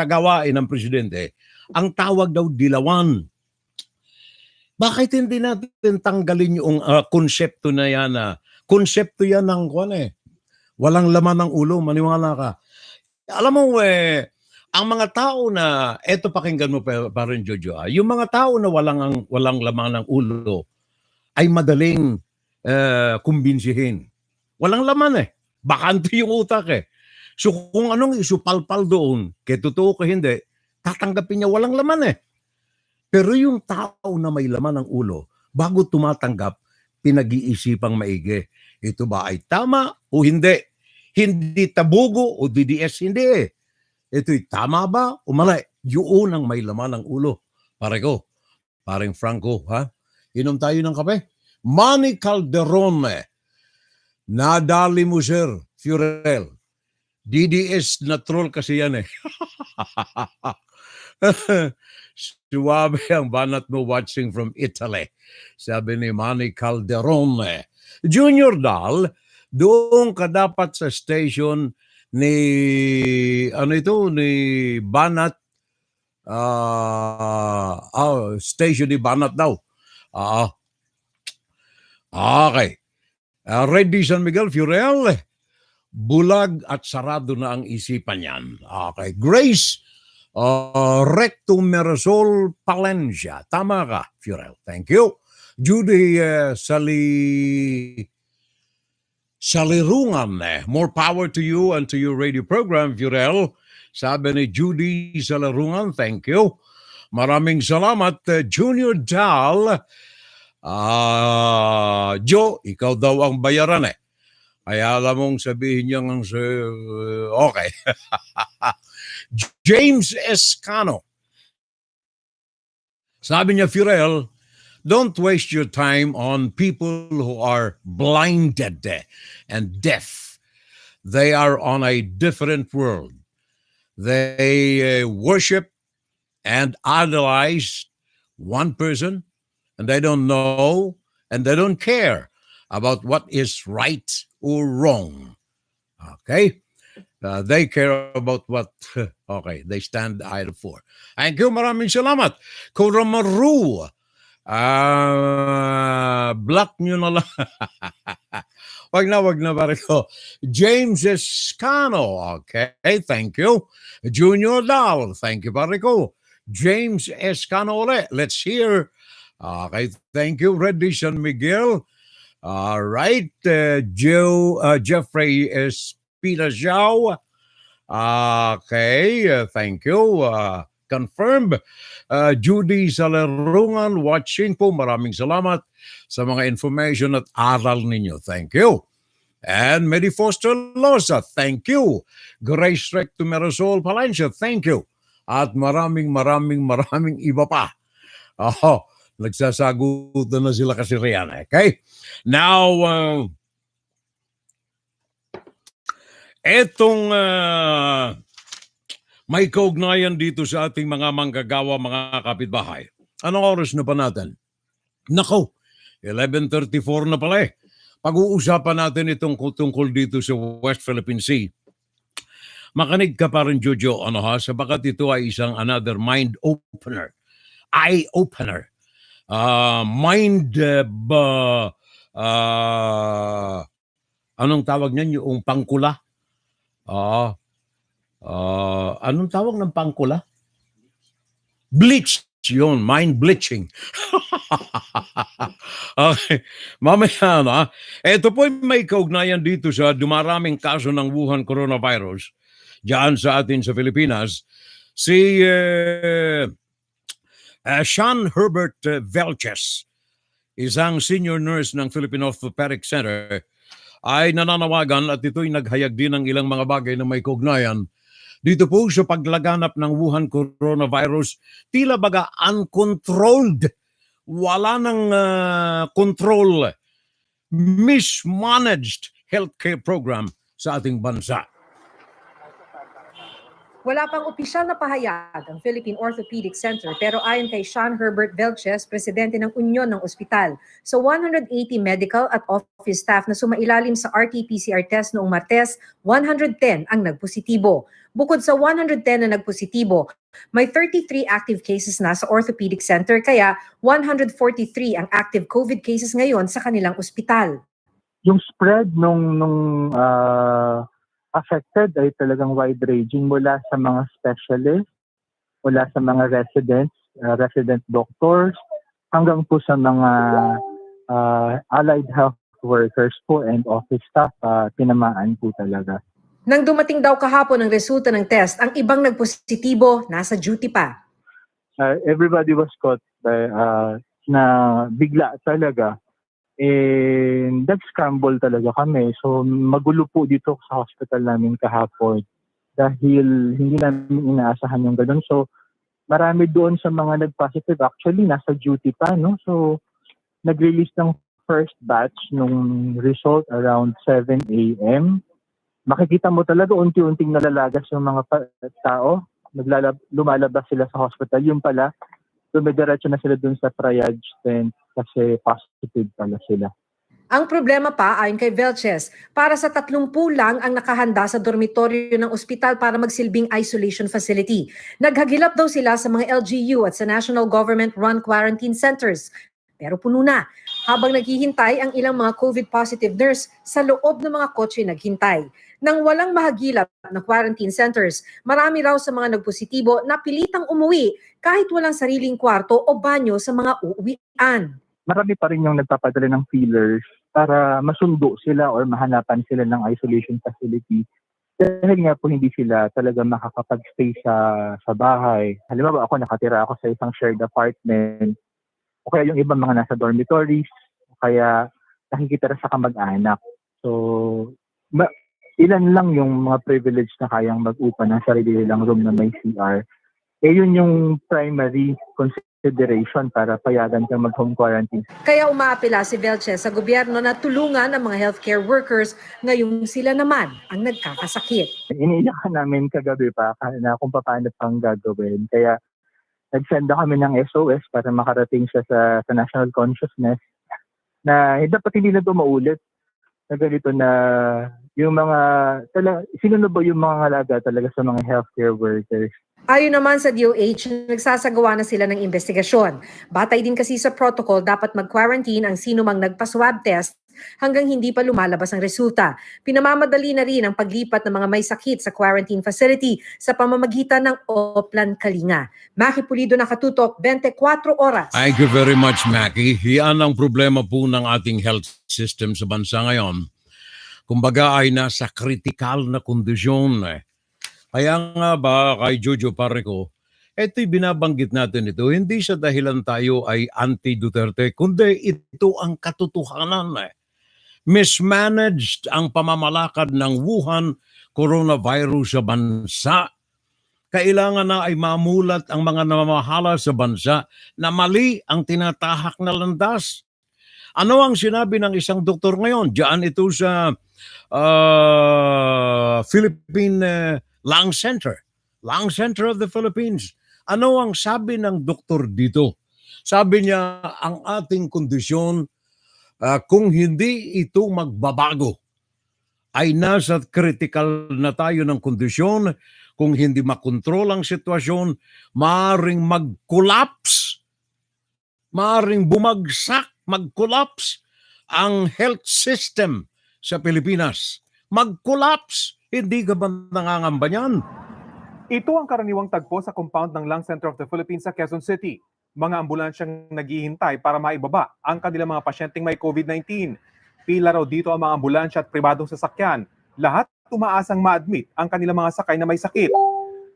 gawain ng presidente, ang tawag daw dilawan. Bakit hindi natin tanggalin yung konsepto na yan? Konsepto yan ng walang laman ng ulo, maniwala ka. Alam mo, ang mga tao na, eto pakinggan mo pa rin Jojo, yung mga tao na walang laman ng ulo, ay madaling kumbinsihin. Walang laman eh. Bakante yung utak eh. So kung anong isupalpal doon, kaya totoo ka hindi, tatanggapin niya walang laman eh. Pero yung tao na may laman ng ulo, bago tumatanggap, pinag-iisipang maigi. Ito ba ay tama o hindi? Hindi tabugo o DDS, hindi eh. Ito'y tama ba o mali? Yun ang may laman ng ulo. Pare ko, paring Franco, ha? Inom tayo ng kape? Manny Calderon, nadali mo sir, Furel. DDS na troll kasi yan eh. Suwabe ang banat mo watching from Italy. Sabi ni Manny Calderon. Junior Dal, doon ka dapat sa station ni Banat. Station ni Banat daw. Okay. Ready San Miguel, Furel. Bulag at sarado na ang isipan niyan. Okay. Grace Recto Marisol Palencia. Tama ka, Furel. Thank you. Judy Salirungan. More power to you and to your radio program, Furel. Sabi ni Judy Salirungan. Thank you. Maraming salamat, Junior Dal. Joe, ikaw daw ang bayaran eh. Kaya alam mong sabihin niya ng okay. James Escano. Sabi niya, Furel, don't waste your time on people who are blinded and deaf. They are on a different world. They worship and idolize one person, and they don't know and they don't care about what is right or wrong. Okay? They care about what they stand either for. Thank you. Maraming salamat. Kuramaru Block nyo na lang. wag na pare ko. James Escano, okay, thank you. Junior Dal, thank you pare ko. James Escano ulit, let's hear. Okay, thank you. Reddy San Miguel. All right, Jeffrey Espinazao. Okay, thank you. Confirmed. Judy Salarungan watching po. Maraming salamat sa mga information at aral ninyo. Thank you. And Mary Foster Loza, thank you. Grace Recto Merosol Palencia, thank you. At maraming iba pa. Oh, nagsasagutan na sila kasi riyan. Okay? Now, etong may kaugnayan dito sa ating mga manggagawa, mga kapitbahay. Anong oras na pa natin? Nako, 11:34 na pala eh. Pag-uusapan natin itong tungkol dito sa West Philippine Sea. Makinig ka pa rin, Jojo, sabagat ito ay isang another mind opener. Eye opener. Anong tawag niyan? Yung pangkula? Anong tawag ng pangkula? Bleach. Yun, mind bleaching. Okay. Mamaya na. Ito po may kaugnayan dito sa dumaraming kaso ng Wuhan coronavirus diyan sa atin sa Pilipinas. Si Sean Herbert Velches, isang senior nurse ng Philippine Orthopedic Center, ay nananawagan at ito'y naghayag din ng ilang mga bagay na may kaugnayan dito po sa paglaganap ng Wuhan coronavirus. Tila baga uncontrolled. Wala nang control. Mismanaged healthcare program sa ating bansa. Wala pang opisyal na pahayag ang Philippine Orthopedic Center pero ayon kay Sean Herbert Velches, presidente ng Union ng Ospital, sa 180 medical at office staff na sumailalim sa RT-PCR test noong Martes, 110 ang nagpositibo. Bukod sa 110 na nagpositibo, may 33 active cases na sa Orthopedic Center kaya 143 ang active COVID cases ngayon sa kanilang ospital. Yung spread nung affected ay talagang wide-ranging mula sa mga specialists, mula sa mga resident doctors, hanggang po sa mga allied health workers po and office staff, tinamaan po talaga. Nang dumating daw kahapon ang resulta ng test, ang ibang nagpositibo nasa duty pa. Everybody was caught by, na bigla talaga. And nag-scramble talaga kami. So magulo po dito sa hospital namin kahapon dahil hindi namin inaasahan yung ganun. So marami doon sa mga nag-positive actually nasa duty pa, no? So nag-release ng first batch nung result around 7 a.m. Makikita mo talaga unti-unting nalalagas yung mga tao. Lumalabas sila sa hospital. Yung pala, dumidiretso na sila dun sa triage tent kasi positive pala sila. Ang problema pa, ayon kay Velches, para sa 30 lang ang nakahanda sa dormitoryo ng ospital para magsilbing isolation facility. Naghagilap daw sila sa mga LGU at sa National Government-run quarantine centers. Pero puno na. Habang naghihintay ang ilang mga COVID-positive nurse sa loob ng mga kotse naghintay. Nang walang mahagilap na quarantine centers, marami raw sa mga nagpositibo na pilitang umuwi kahit walang sariling kwarto o banyo sa mga uuwian. Marami pa rin yung nagpapadala ng feelers para masundo sila or mahanapan sila ng isolation facility. Dahil nga po hindi sila talaga makakapag-stay sa bahay. Halimbawa ako, nakatira ako sa isang shared apartment. O kaya yung ibang mga nasa dormitories. O kaya nakikita sa kamag-anak. So, ilan lang yung mga privilege na kayang mag-upa ng sarili nilang room na may CR. Yun yung primary consideration para payagan kang mag-home quarantine. Kaya umaapela si Velches sa gobyerno na tulungan ang mga healthcare workers ngayong sila naman ang nagkakasakit. Iniiyakan namin kagabi pa na kung paano pang gagawin. Kaya nag-send kami ng SOS para makarating siya sa national consciousness na dapat hindi na ito maulit. Na ganito na yung mga, sino na ba yung mga halaga talaga sa mga healthcare workers? Ayon naman sa DOH, nagsasagawa na sila ng investigasyon. Batay din kasi sa protocol, dapat mag-quarantine ang sino mang nagpa-swab test hanggang hindi pa lumalabas ang resulta. Pinamamadali na rin ang paglipat ng mga may sakit sa quarantine facility sa pamamagitan ng Oplan Kalinga. Maki Pulido, nakatutok, 24 oras. Thank you very much, Mackie. Yan ang problema po ng ating health system sa bansa ngayon. Kumbaga ay nasa critical na kondisyon. Kaya nga ba kay Jojo pare ko, ito'y binabanggit natin ito, hindi sa dahilan tayo ay anti-Duterte, kundi ito ang katotohanan. Mismanaged ang pamamalakad ng Wuhan coronavirus sa bansa. Kailangan na ay mamulat ang mga namamahala sa bansa na mali ang tinatahak na landas. Ano ang sinabi ng isang doktor ngayon? Diyan ito sa Philippine Lung Center of the Philippines. Ano ang sabi ng doktor dito? Sabi niya, ang ating kondisyon, kung hindi ito magbabago, ay nasa critical na tayo ng kondisyon. Kung hindi makontrol ang sitwasyon, maaaring mag-collapse, maaaring bumagsak, mag-collapse ang health system sa Pilipinas. Mag-collapse. Hindi ka ba nangangamba niyan? Ito ang karaniwang tagpo sa compound ng Lung Center of the Philippines sa Quezon City. Mga ambulansyang naghihintay para maibaba ang kanilang mga pasyenteng may COVID-19. Pila raw dito ang mga ambulansya at pribadong sasakyan. Lahat umaasang ma-admit ang kanilang mga sakay na may sakit.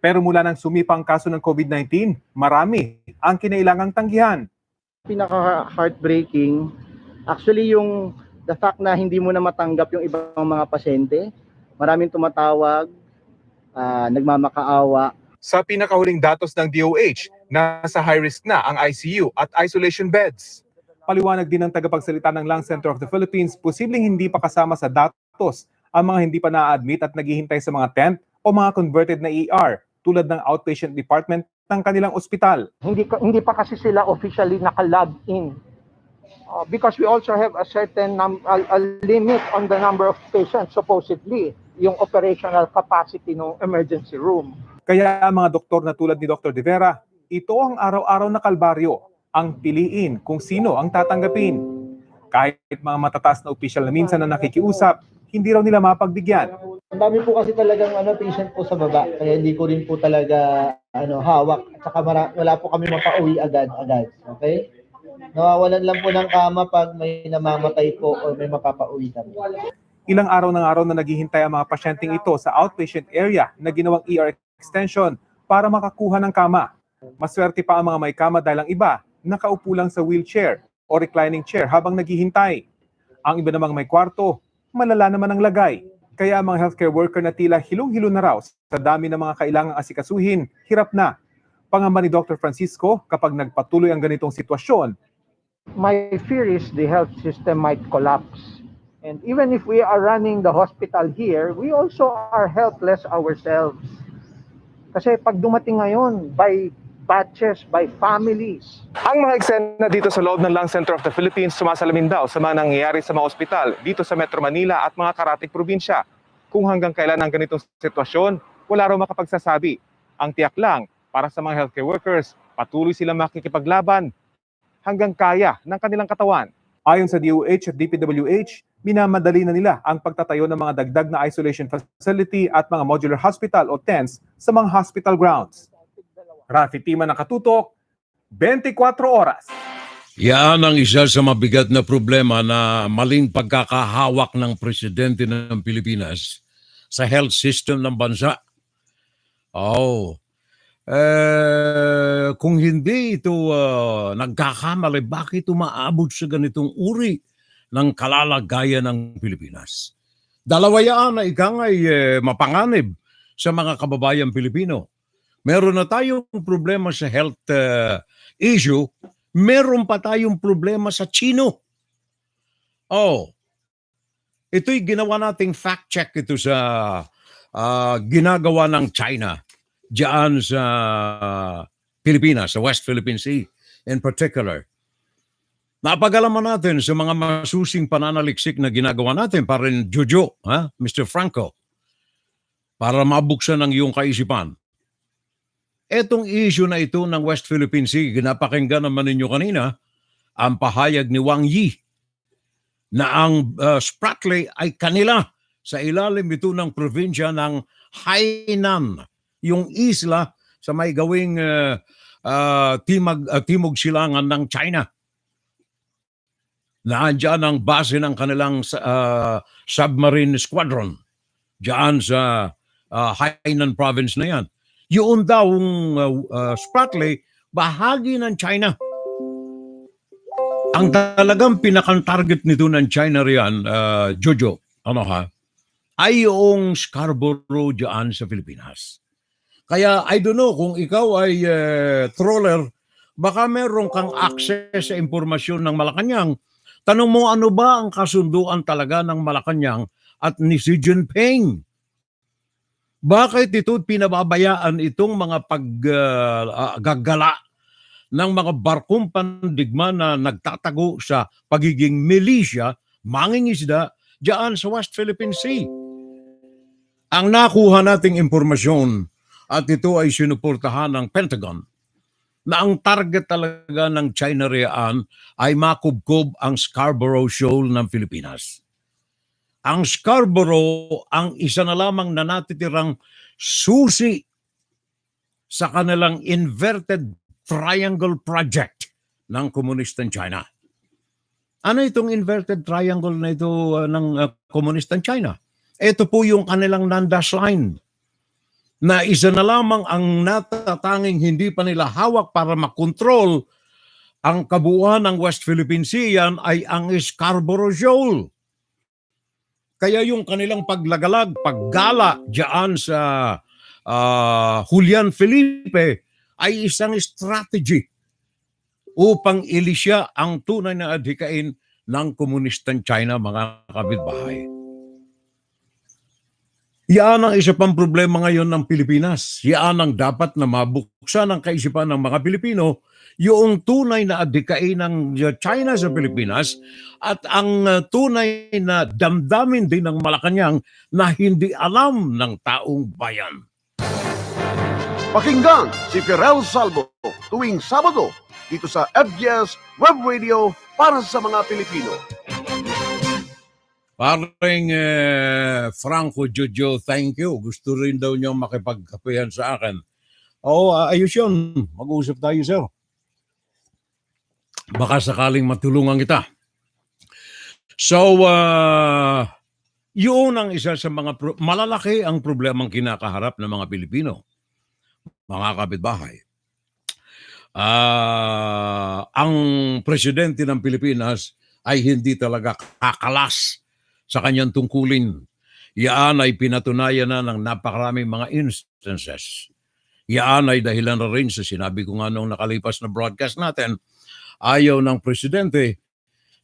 Pero mula nang sumipang kaso ng COVID-19, marami ang kinailangang tanggihan. Pinaka-heartbreaking, actually yung the fact na hindi mo na matanggap yung ibang mga pasyente. Maraming tumatawag, nagmamakaawa. Sa pinakahuling datos ng DOH, nasa high risk na ang ICU at isolation beds. Paliwanag din ng tagapagsalita ng Lung Center of the Philippines, posibleng hindi pa kasama sa datos ang mga hindi pa na-admit at naghihintay sa mga tent o mga converted na ER tulad ng outpatient department ng kanilang ospital. Hindi pa kasi sila officially naka-log in. Because we also have a certain a limit on the number of patients supposedly, yung operational capacity ng emergency room. Kaya mga doktor na tulad ni Dr. De Vera, ito ang araw-araw na kalbaryo, ang piliin kung sino ang tatanggapin. Kahit mga matataas na opisyal na minsan na nakikiusap, hindi raw nila mapagbigyan. Ang dami po kasi talagang patient po sa baba, kaya hindi ko rin po talaga hawak. At saka wala po kami mapauwi agad-agad. Okay? Nawawalan lang po ng kama pag may namamatay po o may mapapauwi kami. Ilang araw na naghihintay ang mga pasyenteng ito sa outpatient area na ginawang ER extension para makakuha ng kama. Maswerte pa ang mga may kama dahil ang iba nakaupo lang sa wheelchair o reclining chair habang naghihintay. Ang iba namang may kwarto, malala naman ang lagay. Kaya ang mga healthcare worker na tila hilong-hilo na raw sa dami ng mga kailangang asikasuhin, hirap na. Pangamba ni Dr. Francisco, kapag nagpatuloy ang ganitong sitwasyon, my fear is the health system might collapse. And even if we are running the hospital here, we also are helpless ourselves. Kasi pag dumating ngayon, by batches, by families. Ang mga eksena dito sa loob ng Lung Center of the Philippines sumasalamin daw sa mga nangyayari sa mga ospital dito sa Metro Manila at mga karatig probinsya. Kung hanggang kailan ang ganitong sitwasyon, wala raw makapagsasabi. Ang tiyak lang, para sa mga healthcare workers, patuloy silang makikipaglaban hanggang kaya ng kanilang katawan. Ayon sa DOH at DPWH, minamadali na nila ang pagtatayo ng mga dagdag na isolation facility at mga modular hospital o tents sa mga hospital grounds. Rafi Tima, nakatutok, 24 oras. Yan ang isa sa mabigat na problema na maling pagkakahawak ng presidente ng Pilipinas sa health system ng bansa. Kung hindi ito nagkakamali, bakit umaabot sa ganitong uri ng kalalagayan ng Pilipinas? Dalawa yan na ikangay mapanganib sa mga kababayan Pilipino. Meron na tayong problema sa health issue, meron pa tayong problema sa Chino. Ito'y ginawa nating fact check ito sa ginagawa ng China diyan sa Pilipinas, sa West Philippine Sea in particular. Napagalaman natin sa mga masusing pananaliksik na ginagawa natin, parin Jojo, Mr. Franco, para mabuksan ang iyong kaisipan. Etong issue na ito ng West Philippine Sea, ginapakinggan naman ninyo kanina, ang pahayag ni Wang Yi na ang Spratly ay kanila sa ilalim ito ng probinsya ng Hainan, yung isla sa may gawing timog silangan ng China. Naandyan ang base ng kanilang submarine squadron diyan sa Hainan province na yan. Yun daw Spratly, bahagi ng China. Ang talagang pinakang-target nito ng China riyan, Jojo, ay yung Scarborough diyan sa Pilipinas. Kaya I don't know kung ikaw ay trawler, baka meron kang access sa impormasyon ng Malacanang. Tanong mo ano ba ang kasunduan talaga ng Malacanang at ni Xi Jinping? Bakit ito pinababayaan itong mga paggagala ng mga barkong pandigma na nagtatago sa pagiging milisya, mangingisda, diyan sa West Philippine Sea? Ang nakuha nating impormasyon at ito ay sinuportahan ng Pentagon na ang target talaga ng China riyan ay makubkob ang Scarborough Shoal ng Pilipinas. Ang Scarborough ang isa na lamang na natitirang susi sa kanilang inverted triangle project ng komunistang China. Ano itong inverted triangle na ito ng komunistang China? Ito po yung kanilang Nandas Line na isa na lamang ang natatanging hindi pa nila hawak para makontrol ang kabuuan ng West Philippine Sea, yan ay ang Scarborough Shoal. Kaya yung kanilang paglagalag, paggala diyan sa Julian Felipe ay isang strategy upang ilisya ang tunay na adhikain ng komunistang China, mga kapitbahay. Yan ang isa pang problema ngayon ng Pilipinas. Yan ang dapat na mabuksan ang kaisipan ng mga Pilipino, yung tunay na adhikain ng China sa Pilipinas at ang tunay na damdamin din ng Malacanang na hindi alam ng taong bayan. Pakinggan si Ferrell Salvo tuwing Sabado dito sa FBS Web Radio para sa mga Pilipino. Paring Franco Jojo, thank you. Gusto rin daw niyo makipagkapehan sa akin. Oo, ayos yun. Mag-uusap tayo, sir. Baka sakaling matulungan kita. So, yun ang isa sa mga malalaki ang problemang kinakaharap ng mga Pilipino, mga kapitbahay. Ang presidente ng Pilipinas ay hindi talaga kakalas sa kanyang tungkulin. Yan ay pinatunayan na ng napakaraming mga instances. Yan ay dahilan na rin sa sinabi ko nga nung nakalipas na broadcast natin, ayaw ng presidente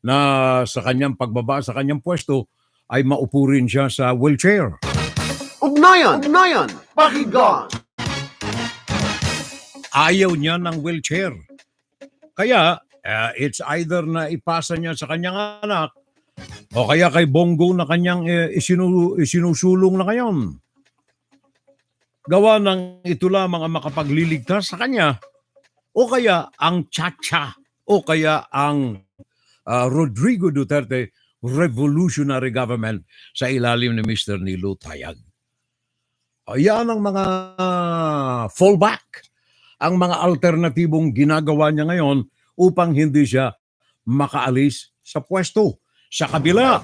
na sa kanyang pagbaba sa kanyang pwesto ay maupo rin siya sa wheelchair. Ugnayan, pakinggan. Ayaw niya ng wheelchair. Kaya it's either na ipasa niya sa kanyang anak o kaya kay Bongo na kanyang isinusulong na ngayon. Gawa ng ito lamang ang makapagliligtas sa kanya o kaya ang Chacha o kaya ang Rodrigo Duterte revolutionary government sa ilalim ni Mr. Nilo Tayag. Yan ang mga fallback, ang mga alternatibong ginagawa niya ngayon upang hindi siya makaalis sa pwesto. Sa kabila,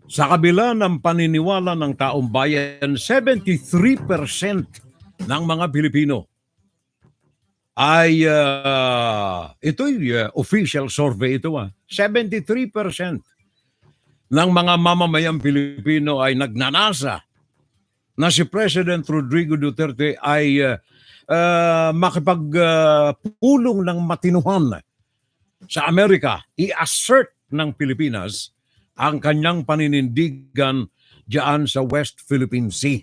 sa kabila ng paniniwala ng taong bayan, 73% ng mga Pilipino ay ito'y official survey ito 73% ng mga mamamayang Pilipino ay nagnanasa na si President Rodrigo Duterte ay makipagpulong ng matinuhan sa Amerika, i-assert ng Pilipinas ang kanyang paninindigan diyan sa West Philippine Sea.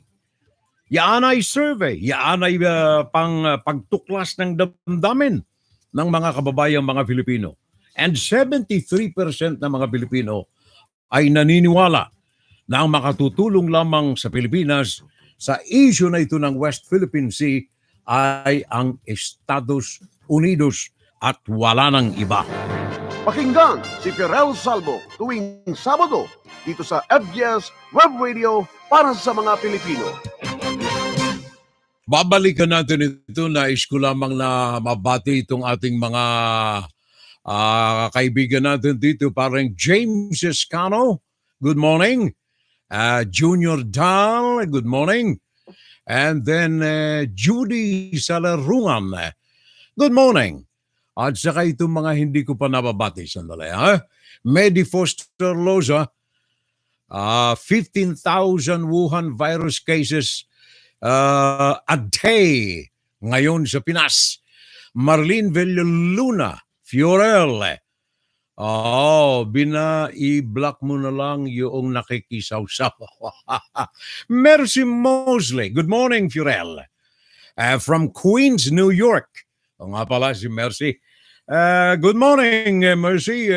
Yan ay survey, yan ay pagtuklas ng damdamin ng mga kababayang mga Pilipino. And 73% ng mga Pilipino ay naniniwala na ang makatutulong lamang sa Pilipinas sa issue na ito ng West Philippine Sea ay ang Estados Unidos at wala nang iba. Pakinggan si Fiorel Salvo tuwing Sabado dito sa FGS Web Radio para sa mga Pilipino. Babalikan natin ito. Nais ko lamang na mabati itong ating mga kaibigan natin dito. Parang James Escano, good morning. Junior Dal, good morning. And then Judy Salarungan, good morning. At saka itong mga hindi ko pa nababati. Sandali, ha? Medi Foster Loza, 15,000 Wuhan virus cases a day ngayon sa Pinas. Marlene Villaluna, Fiorel, i-block mo na lang yung nakikisaw-saw. Mercy Mosley, good morning, Fiorel. From Queens, New York. O nga pala si Mercy. Good morning, Mercy.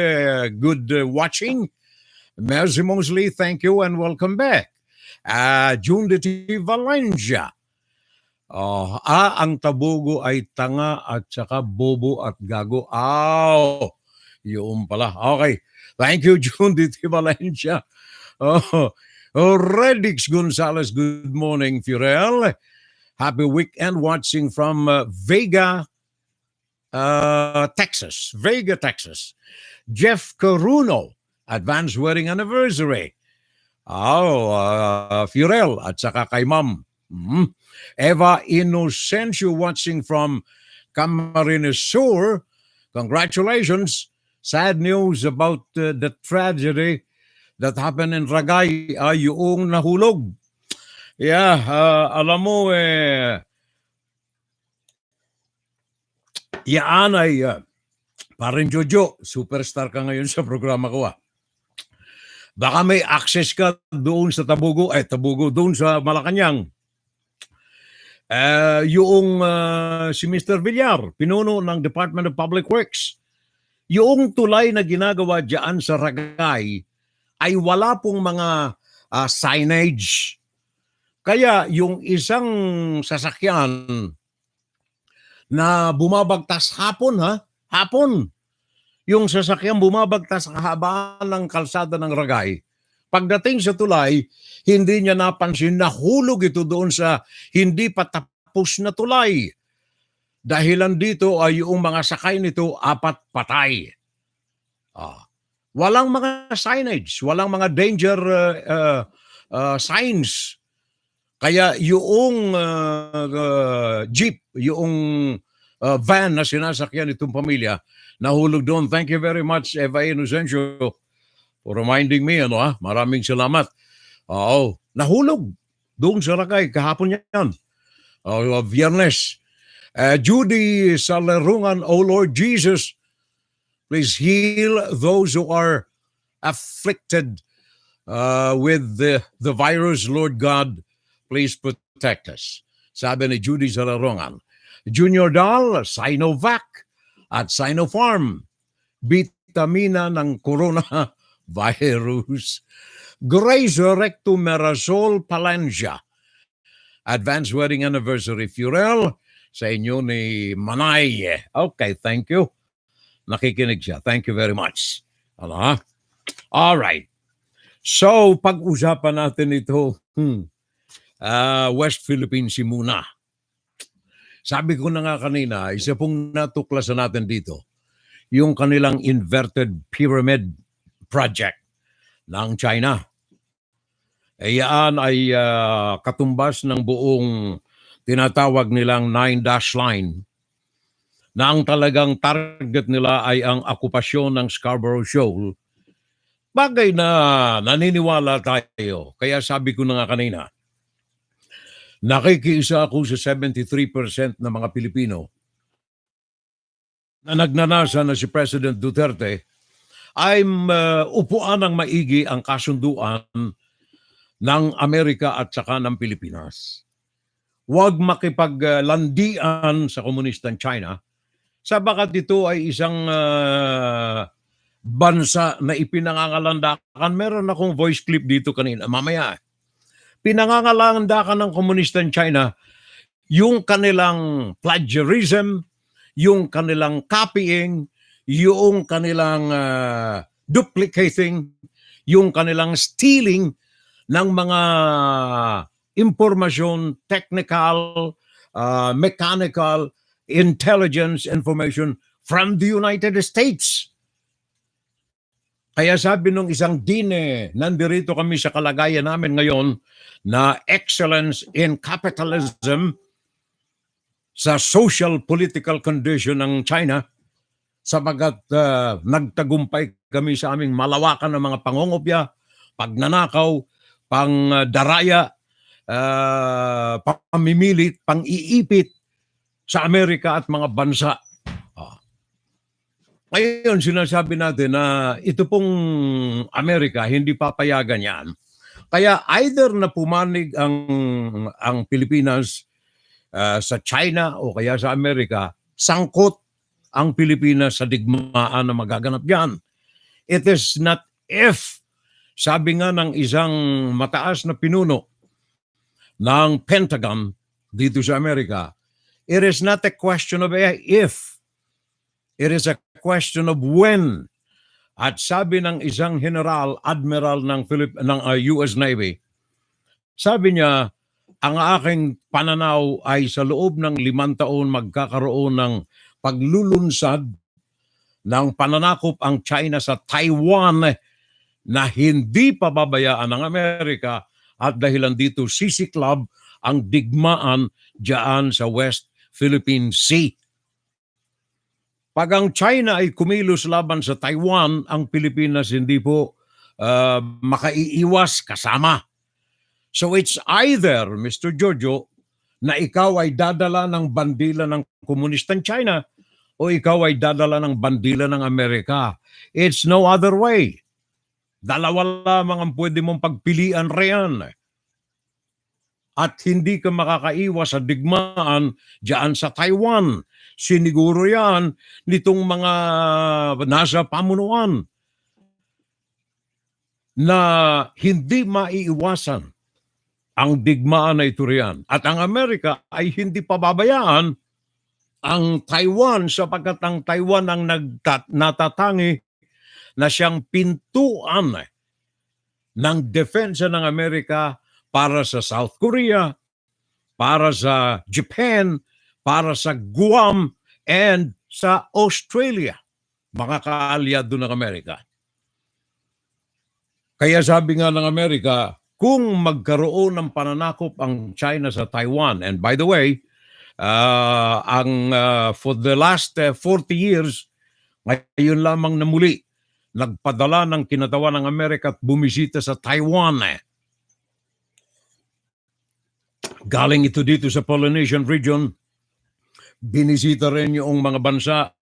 Good watching. Mercy Mosley, thank you and welcome back. June de Valencia. Ang tabugo ay tanga at saka bobo at gago. Yun pala. Okay. Thank you, June de Valencia. Redix Gonzalez, good morning, Fiorel. Happy weekend watching from Vega, Texas. Vega, Texas. Jeff Caruno, advanced wedding anniversary. Fiorel at saka kay Ma'am. Eva Inocencio watching from Camarines Sur. Congratulations. Sad news about the tragedy that happened in Ragay, yung nahulog. Yeah, alam mo, yaan ay parang Jojo, superstar ka ngayon sa programa ko. Baka may access ka doon sa Tabugo doon sa Malacanang. Yung si Mr. Villar, pinuno ng Department of Public Works, yung tulay na ginagawa dyan sa Ragay ay wala pong mga signage. Kaya yung isang sasakyan na bumabagtas hapon, yung sasakyan bumabagtas sa habaan ng kalsada ng Ragay. Pagdating sa tulay, hindi niya napansin na hulog ito doon sa hindi pa tapos na tulay. Dahilan dito ay yung mga sakay nito 4 patay. Walang mga signage, walang mga danger signs. Kaya yung jeep, yung van na sinasakyan itong pamilya, nahulog doon. Thank you very much, Eva Inocencio, for reminding me. Maraming salamat. Nahulog doon sa Ragay. Kahapon yan. Viernes. Judy Salarungan, O Lord Jesus, please heal those who are afflicted with the virus, Lord God. Please protect us. Sabi ni Judy Salarungan. Junior Dal, Sinovac at Sinopharm. Vitamina ng coronavirus. Grace Recto Merasol Palancia. Advanced wedding anniversary, Fiorel. Sa inyo ni Manay. Okay, thank you. Nakikinig siya. Thank you very much. All right. So, pag-usapan natin ito, West Philippine Sea muna. Sabi ko na nga kanina, isa pong natuklasan natin dito, yung kanilang inverted pyramid project ng China. Yan ay katumbas ng buong tinatawag nilang 9-dash line na ang talagang target nila ay ang okupasyon ng Scarborough Shoal. Bagay na naniniwala tayo. Kaya sabi ko na nga kanina, nakikiisa ako sa 73% ng mga Pilipino na nagnanasa na si President Duterte ay upuan ng maigi ang kasunduan ng Amerika at saka ng Pilipinas. Huwag makipaglandian sa komunistang China sabagat ito ay isang bansa na ipinangangalandakan. Meron akong voice clip dito kanina, mamaya. pinangangalandakan ng komunistang China yung kanilang plagiarism, yung kanilang copying, yung kanilang duplicating, yung kanilang stealing ng mga impormasyon, technical, mechanical, intelligence information from the United States. Kaya sabi nung isang dine, nandirito kami sa kalagayan namin ngayon na excellence in capitalism sa social political condition ng China, sapagat nagtagumpay kami sa aming malawakan ng mga pangungopya, pagnanakaw, pangdaraya, pamimilit, pang-iipit sa Amerika at mga bansa. Ngayon, sinasabi natin na ito pong Amerika, hindi papayagan yan. Kaya either na pumanig ang Pilipinas sa China o kaya sa Amerika, sangkot ang Pilipinas sa digmaan na magaganap yan. It is not if, sabi nga ng isang mataas na pinuno ng Pentagon dito sa Amerika, it is not a question of if, it is a question of when. At sabi ng isang general, admiral ng US Navy, sabi niya, ang aking pananaw ay sa loob ng 5 taon magkakaroon ng paglulunsad ng pananakop ang China sa Taiwan na hindi pababayaan ng Amerika at dahilan dito sisiklab ang digmaan diyan sa West Philippine Sea. Pag ang China ay kumilos laban sa Taiwan, ang Pilipinas hindi po makaiiwas kasama. So it's either, Mr. Jojo, na ikaw ay dadala ng bandila ng komunistang China o ikaw ay dadala ng bandila ng Amerika. It's no other way. Dalawa lamang ang pwede mong pagpilian riyan. At hindi ka makakaiwas sa digmaan diyan sa Taiwan. Siniguro yan nitong mga nasa pamunuan na hindi maiiwasan ang digmaan na ito riyan. At ang Amerika ay hindi pababayaan ang Taiwan sapagkat ang Taiwan ang natatangi na siyang pintuan ng depensa ng Amerika para sa South Korea, para sa Japan, para sa Guam, and sa Australia, mga kaalyado ng Amerika. Kaya sabi nga ng Amerika, kung magkaroon ng pananakop ang China sa Taiwan, and by the way, for the last 40 years, ngayon lamang na muli, nagpadala ng kinatawan ng Amerika at bumisita sa Taiwan. Galing ito dito sa Polynesian region, binisita rin yung mga bansa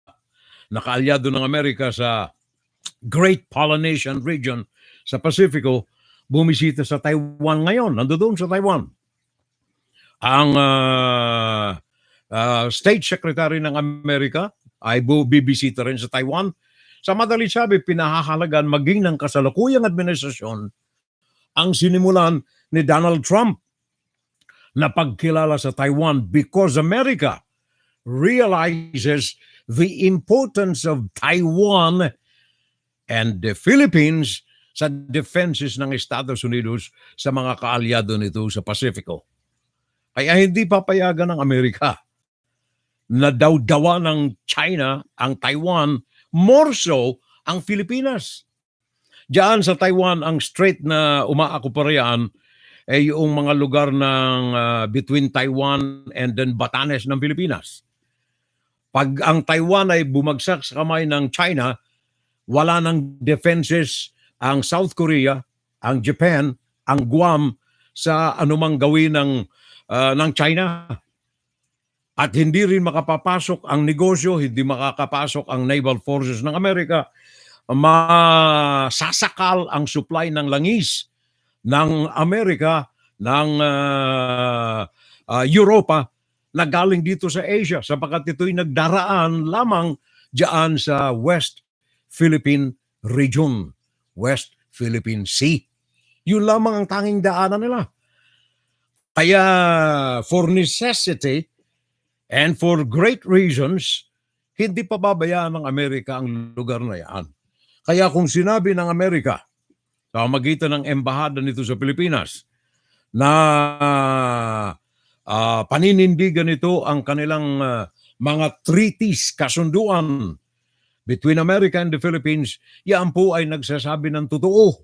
na kaalyado ng Amerika sa Great Polynesian region sa Pasifiko, bumisita sa Taiwan ngayon. Nandoon sa Taiwan. Ang State Secretary ng Amerika ay bibisita rin sa Taiwan. Sa madali sabi, pinahahalagan maging ng kasalukuyang administrasyon ang sinimulan ni Donald Trump na pagkilala sa Taiwan because America realizes the importance of Taiwan and the Philippines sa defenses ng Estados Unidos sa mga kaalyado nito sa Pasifiko. Kaya hindi papayagan ng Amerika na daw-dawa ng China ang Taiwan, more so ang Pilipinas. Diyan sa Taiwan, ang strait na umaakuparian ay yung mga lugar ng between Taiwan and then Batanes ng Pilipinas. Pag ang Taiwan ay bumagsak sa kamay ng China, wala ng defenses ang South Korea, ang Japan, ang Guam sa anumang gawin ng China. At hindi rin makapapasok ang negosyo, hindi makakapasok ang naval forces ng Amerika. Masasakal ang supply ng langis ng Amerika, ng Europa, na galing dito sa Asia sapagkat ito'y nagdaraan lamang diyan sa West Philippine region, West Philippine Sea. Yun lamang ang tanging daanan nila. Kaya for necessity and for great reasons, hindi pa babayaan ng Amerika ang lugar na yan. Kaya kung sinabi ng Amerika sa magitan ng embahada nito sa Pilipinas na paninindigan nito ang kanilang mga treaties, kasunduan between America and the Philippines, yan po ay nagsasabi ng totoo.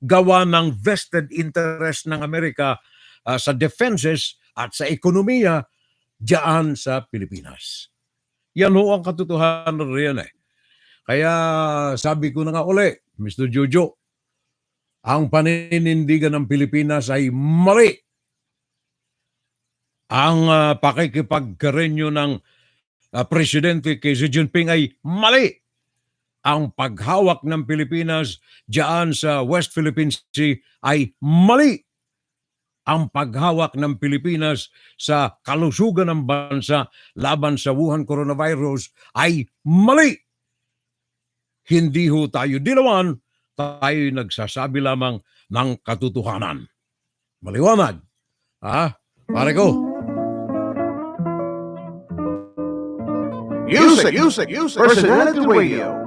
Gawa ng vested interest ng Amerika sa defenses at sa ekonomiya diyan sa Pilipinas. Yan ho ang katotohanan riyan eh. Kaya sabi ko na nga uli, Mr. Jojo, ang paninindigan ng Pilipinas ay mali. Ang pakikipagkarenyo ng Presidente kay Xi Jinping ay mali. Ang paghawak ng Pilipinas diyan sa West Philippine Sea ay mali. Ang paghawak ng Pilipinas sa kalusugan ng bansa laban sa Wuhan coronavirus ay mali. Hindi ho tayo dilawan, tayo nagsasabi lamang ng katotohanan. Maliwanag. Pare ko. Music, Personality Radio.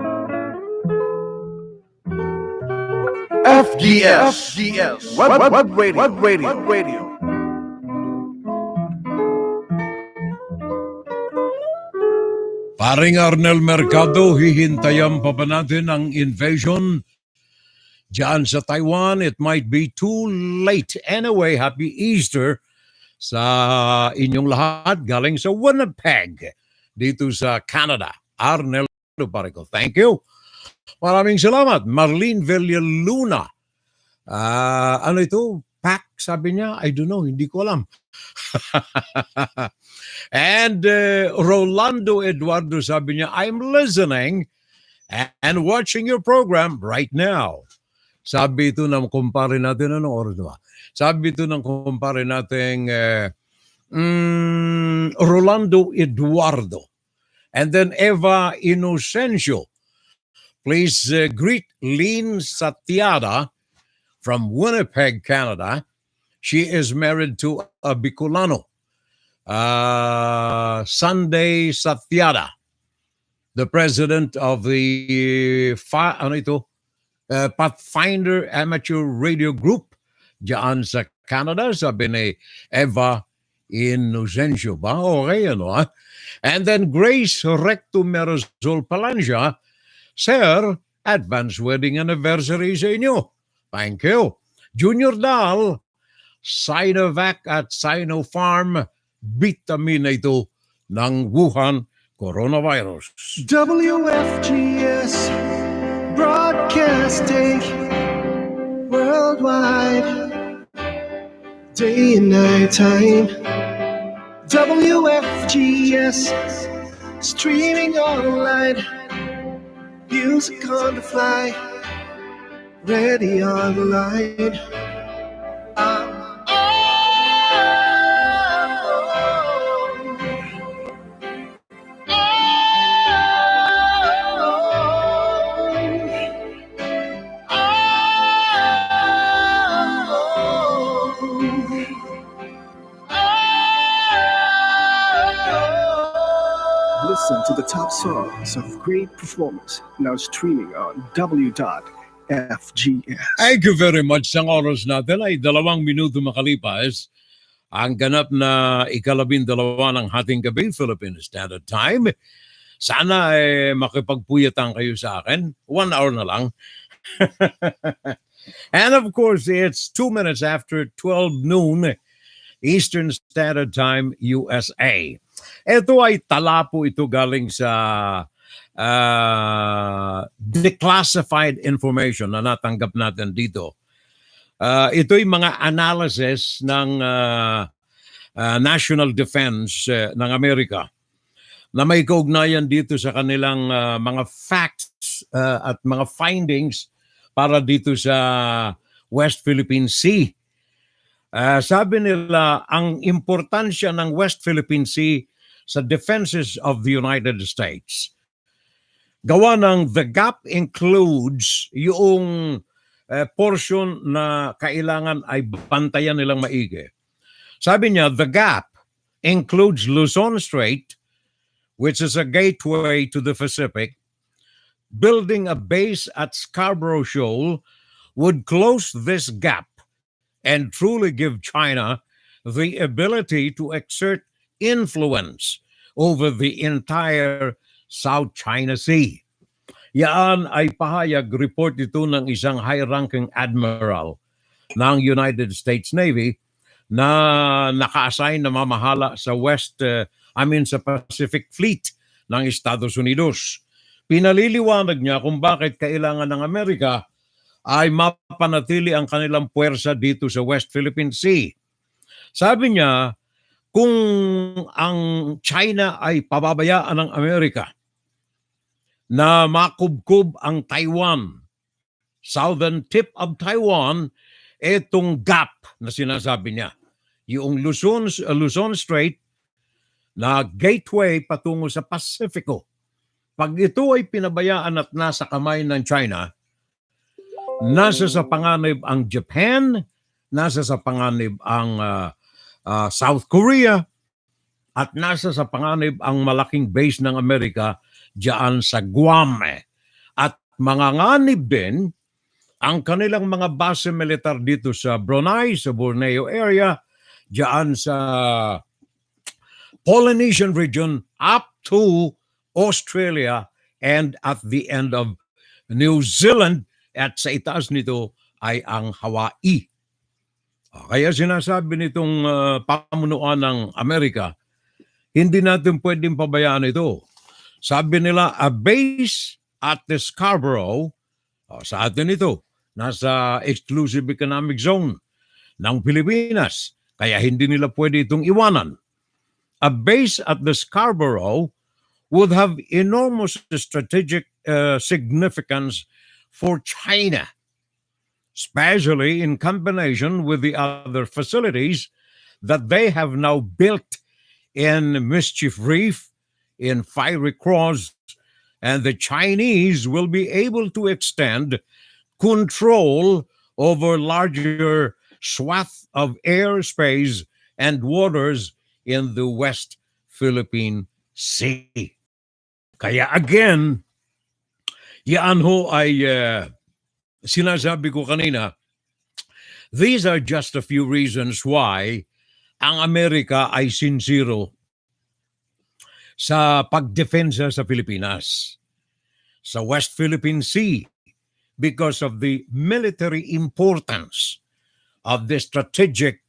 FGS, Web Radio. Paring Arnel Mercado, hihintayan pa ba natin ang invasion diyan sa Taiwan? It might be too late. Anyway, happy Easter sa inyong lahat galing sa Winnipeg dito sa Canada. Arnel pare ko. Thank you. Maraming salamat. Marlene Villaluna. Ano ito? Pack, sabi niya? I don't know. Hindi ko alam. And Rolando Eduardo, sabi niya, I'm listening and watching your program right now. Sabi ito ng kumpare natin, anong oras na ba? Sabi ito ng kumpare natin, Rolando Eduardo. And then Eva Inocencio. Please greet Lynn Satyada from Winnipeg, Canada. She is married to a Bicolano, Sunday Satyada, the president of the Pathfinder Amateur Radio Group diyan sa Canada. Sabi ni Eva Inocencio ba? Okay, ano ha? And then Grace Recto Merazol Palancia, Sir, advance wedding anniversary sa inyo. Thank you. Junior Dal, Sinovac at Sinopharm, vitamin na ito ng Wuhan coronavirus. WFGS Broadcasting worldwide, day and night time. WFGS streaming online, music on the fly, ready on the line. Listen to the top songs of great performers now streaming on W.FGS. Thank you very much. Ang oras natin ay 2 minuto makalipas. Ang ganap na 12 ng hating gabi, Philippine Standard Time. Sana makipagpuyatan kayo sa akin. 1 hour na lang. And of course, it's 2 minutes after 12 noon Eastern Standard Time, USA. Ito ay tala po ito galing sa declassified information na natanggap natin dito. Ito'y mga analysis ng National Defense ng Amerika na may kaugnayan dito sa kanilang mga facts at mga findings para dito sa West Philippine Sea. Sabi nila, ang importansya ng West Philippine Sea sa defenses of the United States. Gawa ng the gap includes yung portion na kailangan ay bantayan nilang maigi. Sabi niya, the gap includes Luzon Strait, which is a gateway to the Pacific. Building a base at Scarborough Shoal would close this gap and truly give China the ability to exert influence over the entire South China Sea. Yan ay pahayag report ito ng isang high-ranking admiral ng United States Navy na naka-assign na mamahala sa sa Pacific Fleet ng Estados Unidos. Pinaliliwanag niya kung bakit kailangan ng Amerika ay mapanatili ang kanilang puwersa dito sa West Philippine Sea. Sabi niya, kung ang China ay pababayaan ng Amerika na makubkob ang Taiwan, southern tip of Taiwan, itong gap na sinasabi niya, yung Luzon Strait na gateway patungo sa Pasifiko. Pag ito ay pinabayaan at nasa kamay ng China, nasa sa panganib ang Japan, nasa sa panganib ang South Korea, at nasa sa panganib ang malaking base ng Amerika diyan sa Guam. At manganganib din ang kanilang mga base militar dito sa Brunei, sa Borneo area, diyan sa Polynesian region up to Australia and at the end of New Zealand, at sa itaas nito ay ang Hawaii. Kaya sinasabi nitong pamunuan ng Amerika, hindi natin pwedeng pabayaan ito. Sabi nila, a base at the Scarborough, sa atin ito, nasa exclusive economic zone ng Pilipinas, kaya hindi nila pwede itong iwanan. A base at the Scarborough would have enormous strategic significance for China, especially in combination with the other facilities that they have now built in Mischief Reef, in Fiery Cross, and the Chinese will be able to extend control over larger swath of airspace and waters in the West Philippine Sea. Kaya again, yan ho ay sinasabi ko kanina, these are just a few reasons why ang Amerika ay sincero sa pagdefensa sa Pilipinas, sa West Philippine Sea, because of the military importance of the strategic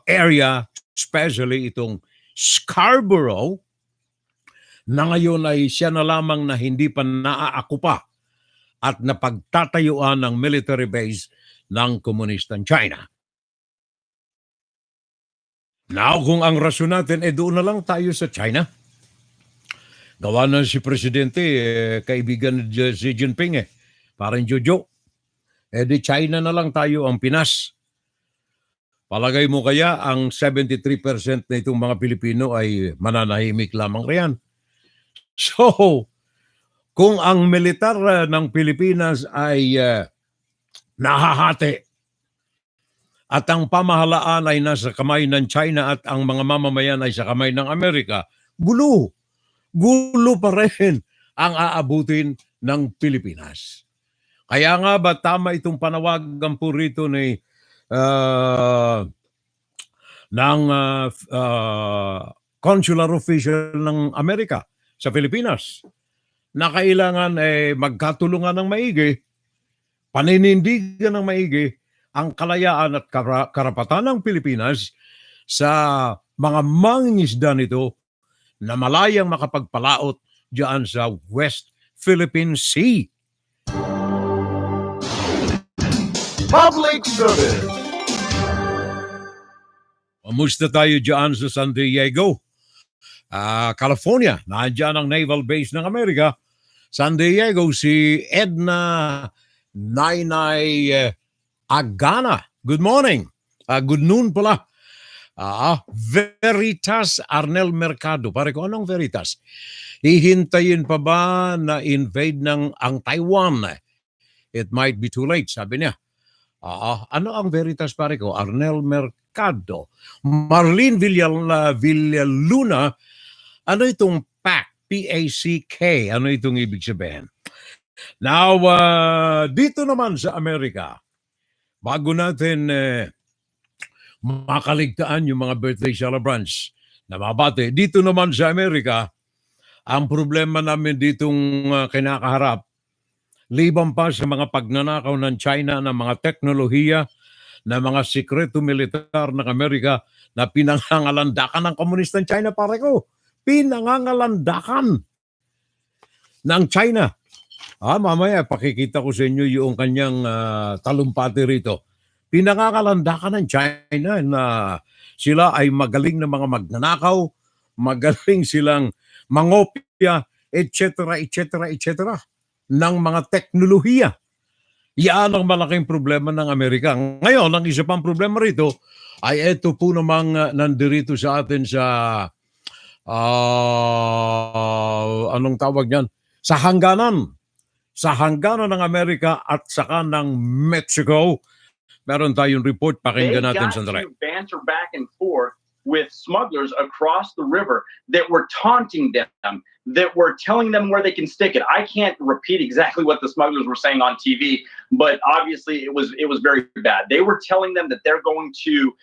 area, especially itong Scarborough, na ngayon ay siya na lamang na hindi pa naaakupa at napagtatayuan ng military base ng komunistang China. Now, kung ang rason natin, doon na lang tayo sa China. Gawa na si Presidente, kaibigan ni Xi Jinping, parang Jojo. Di China na lang tayo ang Pinas. Palagay mo kaya ang 73% na itong mga Pilipino ay mananahimik lamang riyan. So, kung ang militar ng Pilipinas ay nahahati at ang pamahalaan ay nasa kamay ng China at ang mga mamamayan ay sa kamay ng Amerika, gulo pa rin ang aabutin ng Pilipinas. Kaya nga ba tama itong panawagan po rito ni consular official ng Amerika sa Pilipinas na kailangan magkatulungan ng maigi, paninindigan ng maigi ang kalayaan at karapatan ng Pilipinas sa mga mangingisda nito na malayang makapagpalaot diyan sa West Philippine Sea. Public Service. Kamusta tayo diyan sa San Diego? California, nandiyan ang naval base ng Amerika. San Diego, si Edna Nainay Agana. Good morning. Good noon pala. Veritas Arnel Mercado. Pare ko, anong Veritas? Hihintayin pa ba na invade ng ang Taiwan? It might be too late, sabi niya. Ano ang veritas pare ko? Arnel Mercado. Marlene Villaluna. Ano itong PAC? P-A-C-K. Ano itong ibig sabihin? Now, dito naman sa Amerika, bago natin makaligtaan yung mga birthday celebrants na mabate, dito naman sa Amerika, ang problema namin ditong kinakaharap, liban pa sa mga pagnanakaw ng China ng mga teknolohiya, na mga sikreto militar ng Amerika na pinangangalandakan ng komunistang China, pare ko. Pinangangalandakan ng China. Mamaya, pakikita ko sa inyo yung kanyang talumpati rito. Pinangangalandakan ng China na sila ay magaling na mga magnanakaw, magaling silang mangopya, etc., etc., etc., ng mga teknolohiya. Yan ang malaking problema ng Amerika. Ngayon, ang isa pang problema rito ay ito po namang nandirito sa atin sa anong tawag niyan? Sa hangganan. Sa hangganan ng Amerika at saka ng Mexico. Meron tayong report, pakinggan natin sandali. They got to banter back and forth with smugglers across the river that were taunting them, that were telling them where they can stick it. I can't repeat exactly what the smugglers were saying on TV, but obviously it was very bad. They were telling them that they're going to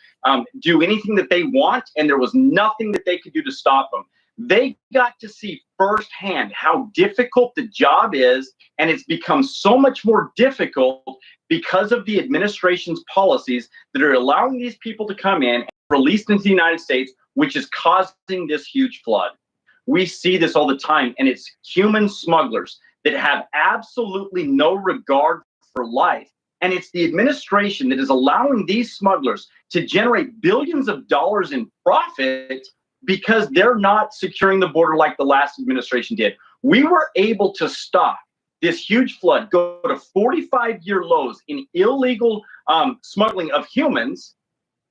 do anything that they want, and there was nothing that they could do to stop them. They got to see firsthand how difficult the job is, and it's become so much more difficult because of the administration's policies that are allowing these people to come in and released into the United States, which is causing this huge flood. We see this all the time, and it's human smugglers that have absolutely no regard for life. And it's the administration that is allowing these smugglers to generate billions of dollars in profit because they're not securing the border like the last administration did. We were able to stop this huge flood, go to 45-year lows in illegal smuggling of humans,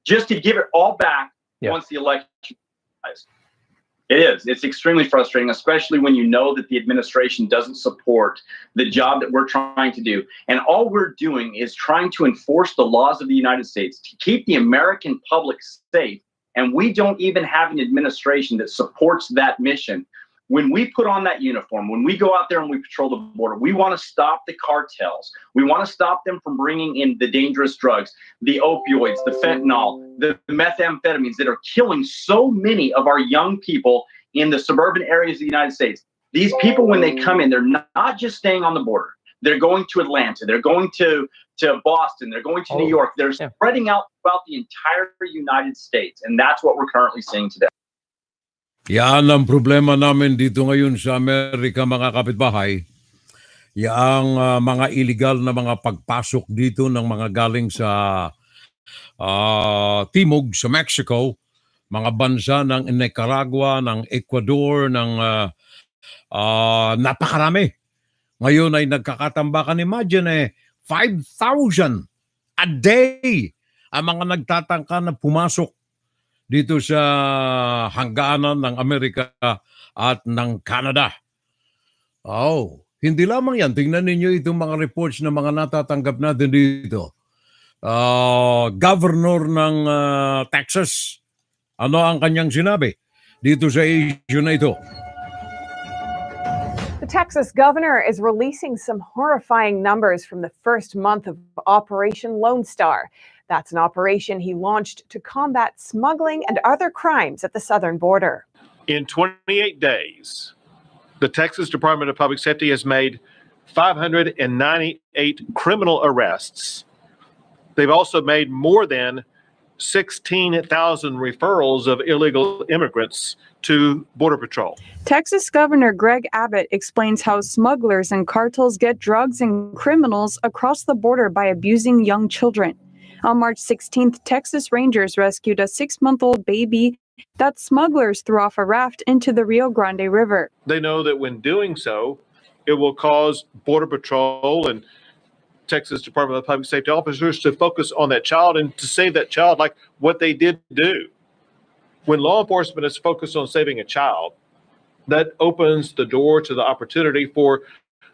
just to give it all back once the election is. It is. It's extremely frustrating, especially when you know that the administration doesn't support the job that we're trying to do. And all we're doing is trying to enforce the laws of the United States to keep the American public safe. And we don't even have an administration that supports that mission. When we put on that uniform, when we go out there and we patrol the border, we want to stop the cartels. We want to stop them from bringing in the dangerous drugs, the opioids, the fentanyl, the methamphetamines that are killing so many of our young people in the suburban areas of the United States. These people, when they come in, they're not just staying on the border. They're going to Atlanta. They're going to Boston. They're going to New York. They're spreading out throughout the entire United States. And that's what we're currently seeing today. Yan ang problema namin dito ngayon sa Amerika, mga kapitbahay. Yang mga illegal na mga pagpasok dito ng mga galing sa Timog, sa Mexico, mga bansa ng Nicaragua, ng Ecuador, ng napakarami. Ngayon ay nagkakatambakan, imagine 5,000 a day ang mga nagtatangka na pumasok dito sa hangganan ng Amerika at ng Canada. Hindi lamang yan. Tingnan ninyo itong mga reports na mga natatanggap natin dito. Governor ng Texas, ano ang kanyang sinabi dito sa issue na ito? The Texas governor is releasing some horrifying numbers from the first month of Operation Lone Star. That's an operation he launched to combat smuggling and other crimes at the southern border. In 28 days, the Texas Department of Public Safety has made 598 criminal arrests. They've also made more than 16,000 referrals of illegal immigrants to Border Patrol. Texas Governor Greg Abbott explains how smugglers and cartels get drugs and criminals across the border by abusing young children. On March 16th, Texas Rangers rescued a 6-month-old baby that smugglers threw off a raft into the Rio Grande River. They know that when doing so, it will cause Border Patrol and Texas Department of Public Safety officers to focus on that child and to save that child like what they did do. When law enforcement is focused on saving a child, that opens the door to the opportunity for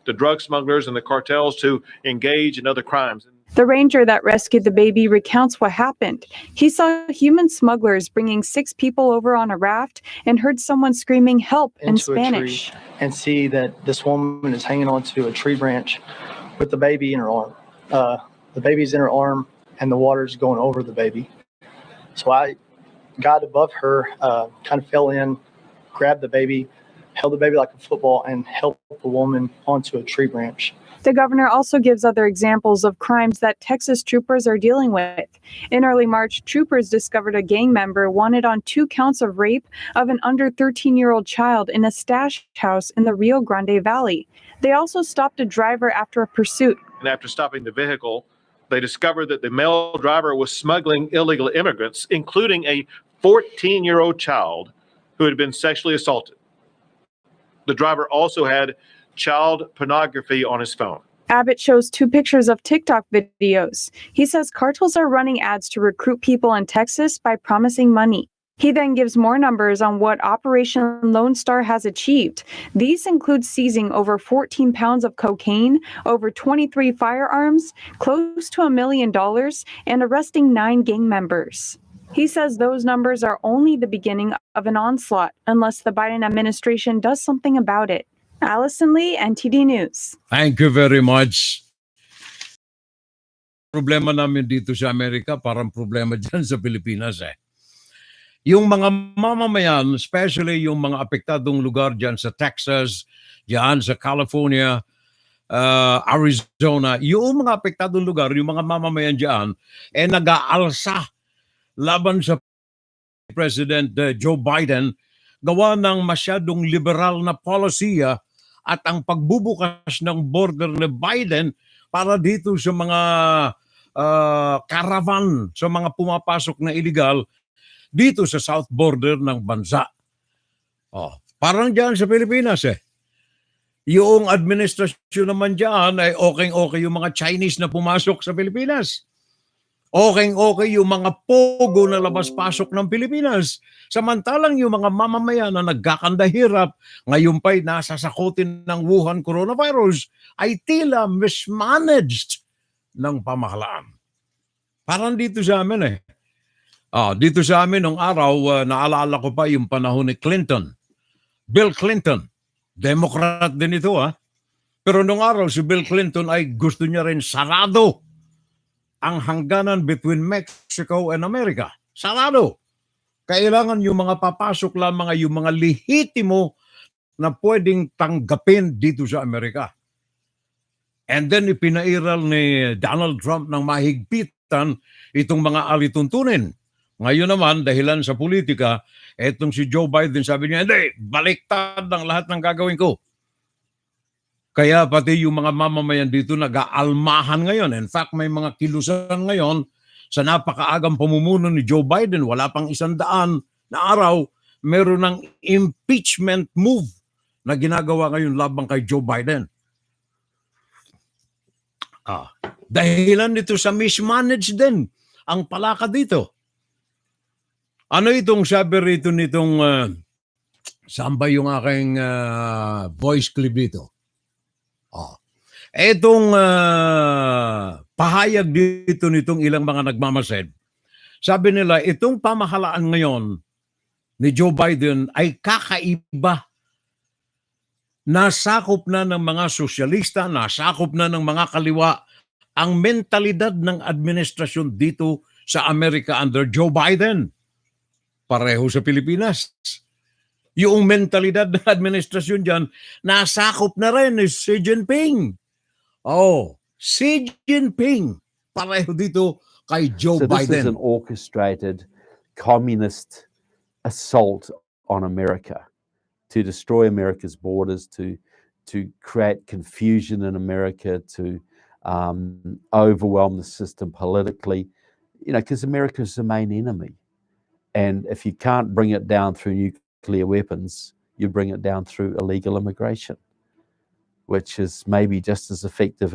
the drug smugglers and the cartels to engage in other crimes. The ranger that rescued the baby recounts what happened. He saw human smugglers bringing 6 people over on a raft and heard someone screaming help in into a Spanish. tree and see that this woman is hanging onto a tree branch with the baby in her arm. The baby's in her arm and the water's going over the baby. So I got above her, kind of fell in, grabbed the baby, held the baby like a football, and helped the woman onto a tree branch. The governor also gives other examples of crimes that Texas troopers are dealing with. In early March, troopers discovered a gang member wanted on 2 counts of rape of an under 13-year-old child in a stash house in the Rio Grande Valley. They also stopped a driver after a pursuit. And after stopping the vehicle, they discovered that the male driver was smuggling illegal immigrants, including a 14-year-old child who had been sexually assaulted. The driver also had child pornography on his phone. Abbott shows 2 pictures of TikTok videos. He says cartels are running ads to recruit people in Texas by promising money. He then gives more numbers on what Operation Lone Star has achieved. These include seizing over 14 pounds of cocaine, over 23 firearms, close to $1 million, and arresting 9 gang members. He says those numbers are only the beginning of an onslaught unless the Biden administration does something about it. Allison Lee, NTD News. Thank you very much. Problema namin dito sa Amerika, parang problema dyan sa Pilipinas eh. Yung mga mamamayan, especially yung mga apektadong lugar dyan sa Texas, dyan sa California, Arizona, yung mga apektadong lugar, yung mga mamamayan dyan, nag-aalsa laban sa President Joe Biden, gawa ng masyadong liberal na polisiya at ang pagbubukas ng border ni Biden para dito sa mga caravan, sa mga pumapasok na illegal dito sa south border ng bansa. Parang dyan sa Pilipinas eh. Yung administrasyon naman dyan ay okay yung mga Chinese na pumasok sa Pilipinas. Okay yung mga pogo na labas-pasok ng Pilipinas. Samantalang yung mga mamamayan na nagkakandahirap, ngayon pa'y nasasakutin ng Wuhan coronavirus, ay tila mismanaged ng pamahalaan. Parang dito sa amin eh. Dito sa amin nung araw, naalala ko pa yung panahon ni Clinton. Bill Clinton. Democrat din ito Pero nung araw si Bill Clinton ay gusto niya rin sarado ang hangganan between Mexico and America. Sarado. Kailangan yung mga papasok lamang ay yung mga lehitimo na pwedeng tanggapin dito sa Amerika. And then ipinairal ni Donald Trump ng mahigpitan itong mga alituntunin. Ngayon naman, dahilan sa politika, etong si Joe Biden sabi niya, hindi, baliktad ang lahat ng gagawin ko. Kaya pati yung mga mamamayan dito nag-aalmahan ngayon. In fact, may mga kilusan ngayon sa napakaagang pamumuno ni Joe Biden. Wala pang 100 na araw, meron ng impeachment move na ginagawa ngayon labang kay Joe Biden. Dahilan nito sa mismanage din ang palaka dito. Ano itong sabi rito nitong, saan ba yung aking voice clip dito? Etong pahayag dito nitong ilang mga nagmamasid, sabi nila, itong pamahalaan ngayon ni Joe Biden ay kakaiba. Nasakop na ng mga sosyalista, nasakop na ng mga kaliwa ang mentalidad ng administrasyon dito sa Amerika under Joe Biden. Pareho sa Pilipinas. Yung mentalidad ng administrasyon dyan, nasakop na rin ni Xi Jinping. Xi Jinping. Pareho dito kay Joe Biden. This is an orchestrated communist assault on America to destroy America's borders, to create confusion in America, to overwhelm the system politically, because America is the main enemy. And if you can't bring it down through nuclear weapons, you bring it down through illegal immigration, which is maybe just as effective.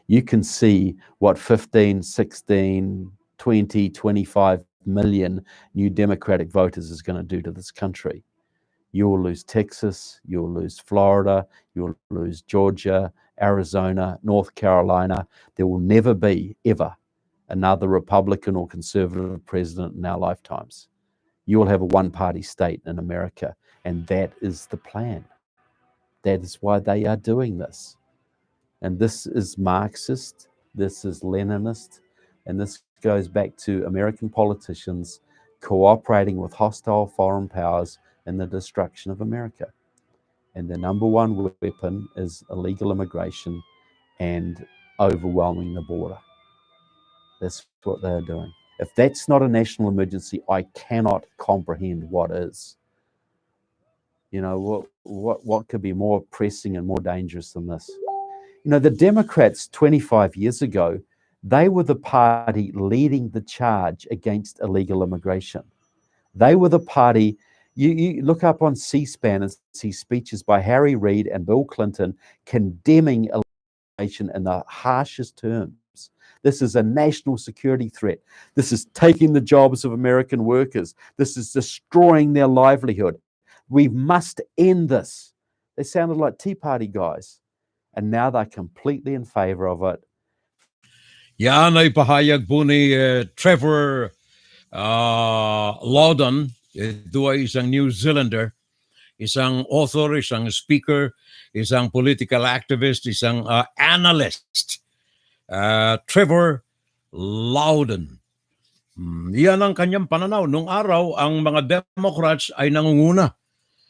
You can see what 15, 16, 20, 25 million new Democratic voters is going to do to this country. You'll lose Texas, you'll lose Florida, you'll lose Georgia, Arizona, North Carolina. There will never be, ever, another Republican or conservative president in our lifetimes. You will have a one-party state in America, and that is the plan. That is why they are doing this. And this is Marxist, this is Leninist, and this goes back to American politicians cooperating with hostile foreign powers in the destruction of America. And the number one weapon is illegal immigration and overwhelming the border. That's what they are doing. If that's not a national emergency, I cannot comprehend what is. You know, what could be more pressing and more dangerous than this? You know, the Democrats 25 years ago, they were the party leading the charge against illegal immigration. They were the party, you look up on C-SPAN and see speeches by Harry Reid and Bill Clinton condemning immigration in the harshest terms. This is a national security threat. This is taking the jobs of American workers. This is destroying their livelihood. We must end this. They sounded like Tea Party guys. And now they're completely in favor of it. Yan ay pahayag po ni Trevor Loudon. Ito ay isang New Zealander, isang author, isang speaker, isang political activist, isang analyst. Trevor Loudon. Yan ang kanyang pananaw. Nung araw, ang mga Democrats ay nangunguna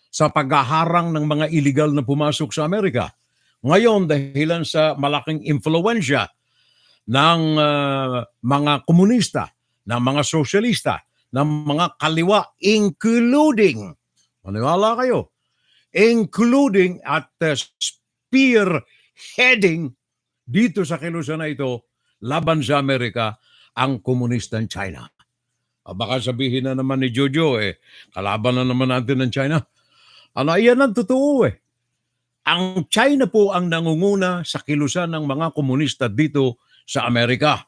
sa paghaharang ng mga illegal na pumasok sa Amerika. Ngayon, dahilan sa malaking impluwensya ng mga komunista, ng mga sosyalista, ng mga kaliwa, including, maniwala kayo, including at spearheading dito sa kilusan na ito, laban sa Amerika, ang komunistang China. Baka sabihin na naman ni Jojo, kalaban na naman natin ng China. Yan ang totoo Ang China po ang nangunguna sa kilusan ng mga komunista dito sa Amerika.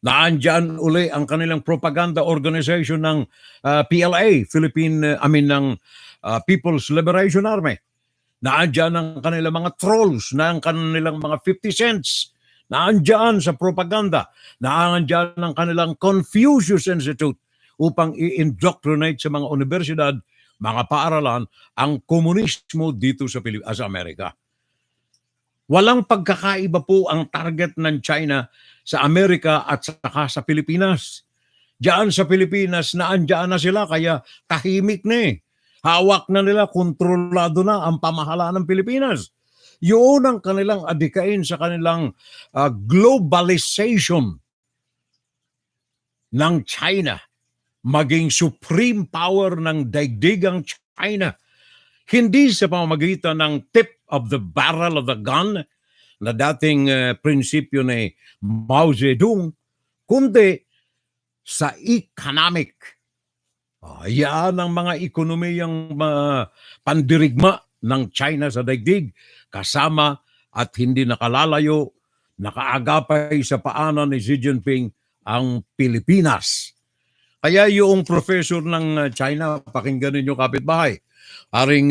Naandyan uli ang kanilang propaganda organization ng PLA, ng People's Liberation Army. Naandyan ang kanilang mga trolls, ng kanilang mga 50 cents. Naandyan sa propaganda. Naandyan ang kanilang Confucius Institute upang i-indoctrinate sa mga universidad, mga paaralan, ang komunismo dito sa Amerika. Walang pagkakaiba po ang target ng China sa Amerika at saka sa Pilipinas. Diyan sa Pilipinas, naandyan na sila, kaya tahimik na Hawak na nila, kontrolado na ang pamahalaan ng Pilipinas. Yun ang kanilang adikain sa kanilang globalization ng China. Maging supreme power ng daigdigang China. Hindi sa pamamagitan ng tip of the barrel of the gun na dating prinsipyo ni Mao Zedong, kundi sa economic. Yan ang mga ekonomiyang pandirigma ng China sa daigdig, kasama at hindi nakalalayo, nakaagapay sa paanan ni Xi Jinping ang Pilipinas. Kaya yung professor ng China, pakinggan ninyo kapitbahay, Haring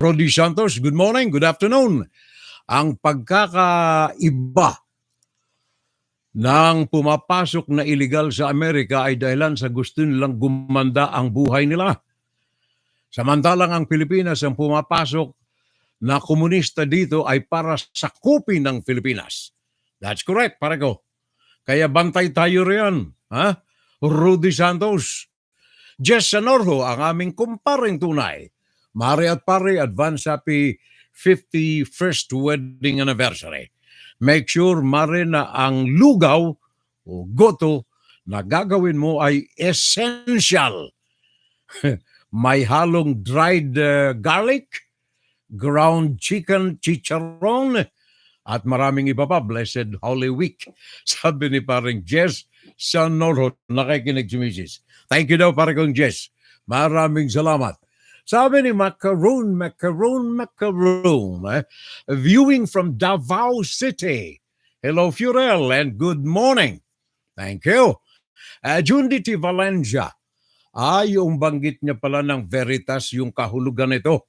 Rodi Santos, good morning, good afternoon. Ang pagkakaiba ng pumapasok na illegal sa Amerika ay dahilan sa gusto nilang gumanda ang buhay nila. Samantalang ang Pilipinas, ang pumapasok na komunista dito ay para sakupin ng Pilipinas. That's correct, parego. Kaya bantay tayo riyan. Rudy Santos. Jess Sanorho, ang aming kumparing tunay. Mari at pare, advance happy 51st wedding anniversary. Make sure, mare, na ang lugaw o goto na gagawin mo ay essential. May halong dried garlic, ground chicken, chicharron, at maraming iba pa. Blessed Holy Week. Sabi ni parang Jess Sanorho, nakikinig si Mrs. Thank you daw, parang Jess. Maraming salamat. Sabi ni Macaroon, viewing from Davao City. Hello, Furel, and good morning. Thank you. Jundity Valencia. Yung banggit niya pala ng Veritas, yung kahulugan nito.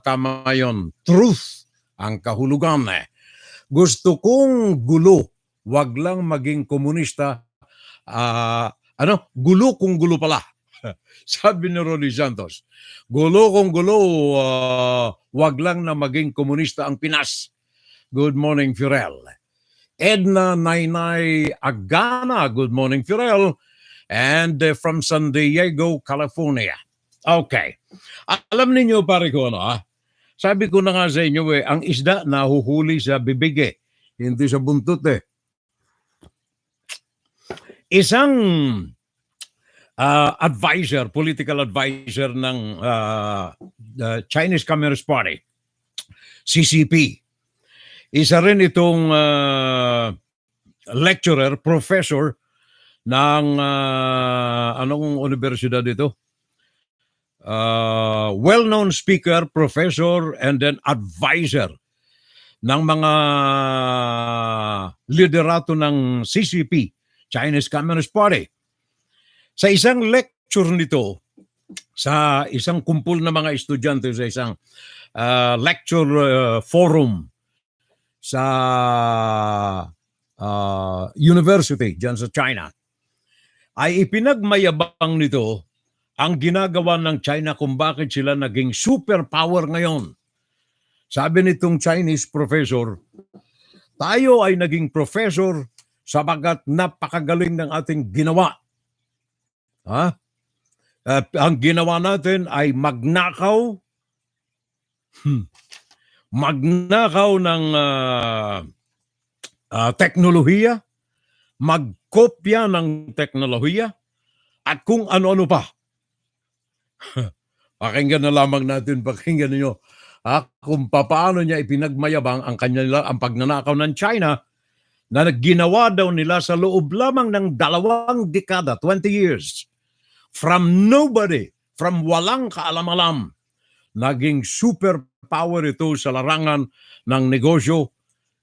Tama yon. Truth ang kahulugan. Gusto kong gulo, wag lang maging komunista. Gulo kung gulo pala. Sabi ni Ronnie Santos, gulo kung gulo, wag lang na maging komunista ang Pinas. Good morning, Firel. Edna Nainay Agana, good morning, Firel. And from San Diego, California. Okay. Alam ninyo, pare ko, sabi ko na nga sa inyo, ang isda nahuhuli sa bibig, hindi sa buntot. Isang political advisor ng Chinese Communist Party, CCP. Isa rin itong lecturer, professor ng anong universidad ito? Well-known speaker, professor, and then advisor ng mga liderato ng CCP, Chinese Communist Party. Sa isang lecture nito, sa isang kumpul na mga estudyante, sa isang lecture forum sa university dyan sa China, ay ipinagmayabang nito ang ginagawa ng China kung bakit sila naging superpower ngayon. Sabi nitong Chinese professor, tayo ay naging professor sapagat napakagaling ng ating ginawa. Ang ginawa natin ay magnakaw ng teknolohiya, magkopya ng teknolohiya, at kung ano-ano pa. Pakinggan na lamang natin, pakinggan niyo kung paano niya ipinagmayabang ang pagnanakaw ng China na ginawa daw nila sa loob lamang ng 2 dekada, 20 years. From nobody, from walang kaalam-alam, naging superpower ito sa larangan ng negosyo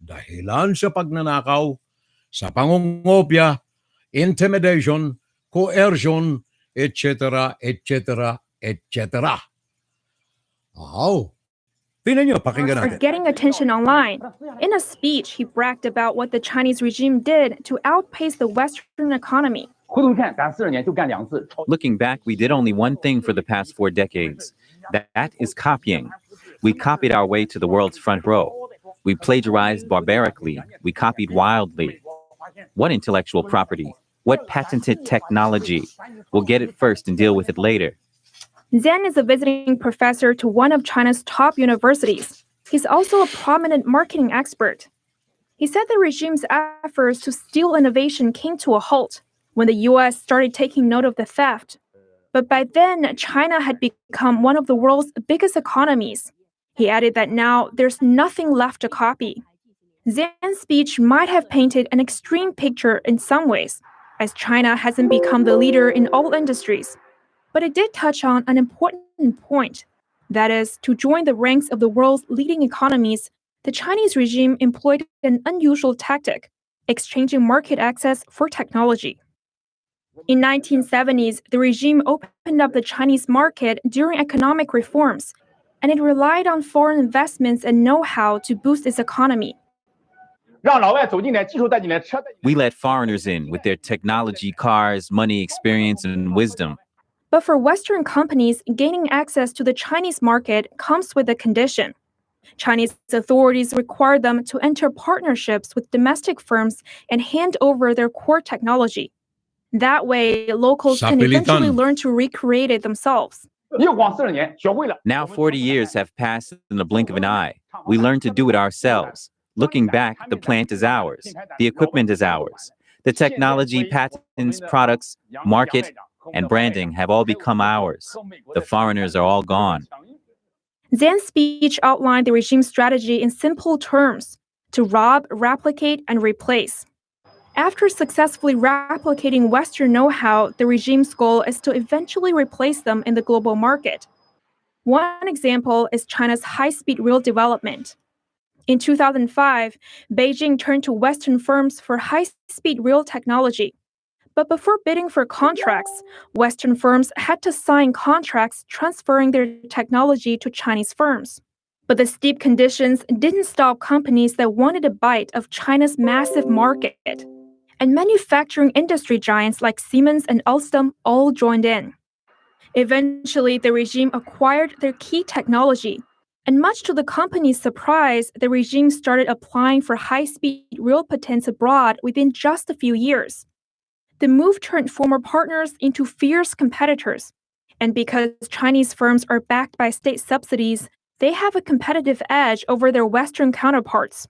dahilan sa pagnanakaw, sa pangungopya, intimidation, coercion, etc., etc., etc. Wow. Tingnan nyo, pakinggan natin. Are getting attention online. In a speech, he bragged about what the Chinese regime did to outpace the Western economy. Looking back, we did only one thing for the past 4 decades. That is copying. We copied our way to the world's front row. We plagiarized barbarically. We copied wildly. What intellectual property? What patented technology? We'll get it first and deal with it later. Zhang is a visiting professor to one of China's top universities. He's also a prominent marketing expert. He said the regime's efforts to steal innovation came to a halt when the U.S. started taking note of the theft. But by then, China had become one of the world's biggest economies. He added that now there's nothing left to copy. Zhang's speech might have painted an extreme picture in some ways, as China hasn't become the leader in all industries. But it did touch on an important point. That is, to join the ranks of the world's leading economies, the Chinese regime employed an unusual tactic, exchanging market access for technology. In 1970s, the regime opened up the Chinese market during economic reforms, and it relied on foreign investments and know-how to boost its economy. We let foreigners in with their technology, cars, money, experience, and wisdom. But for Western companies, gaining access to the Chinese market comes with a condition. Chinese authorities require them to enter partnerships with domestic firms and hand over their core technology. That way, locals can eventually learn to recreate it themselves. Now 40 years have passed in the blink of an eye. We learned to do it ourselves. Looking back, the plant is ours. The equipment is ours. The technology, patents, products, market, and branding have all become ours. The foreigners are all gone. Zhang's speech outlined the regime's strategy in simple terms: to rob, replicate, and replace. After successfully replicating Western know-how, the regime's goal is to eventually replace them in the global market. One example is China's high-speed rail development. In 2005, Beijing turned to Western firms for high-speed rail technology. But before bidding for contracts, Western firms had to sign contracts transferring their technology to Chinese firms. But the steep conditions didn't stop companies that wanted a bite of China's massive market. And manufacturing industry giants like Siemens and Alstom all joined in. Eventually, the regime acquired their key technology. And much to the company's surprise, the regime started applying for high-speed rail patents abroad within just a few years. The move turned former partners into fierce competitors. And because Chinese firms are backed by state subsidies, they have a competitive edge over their Western counterparts.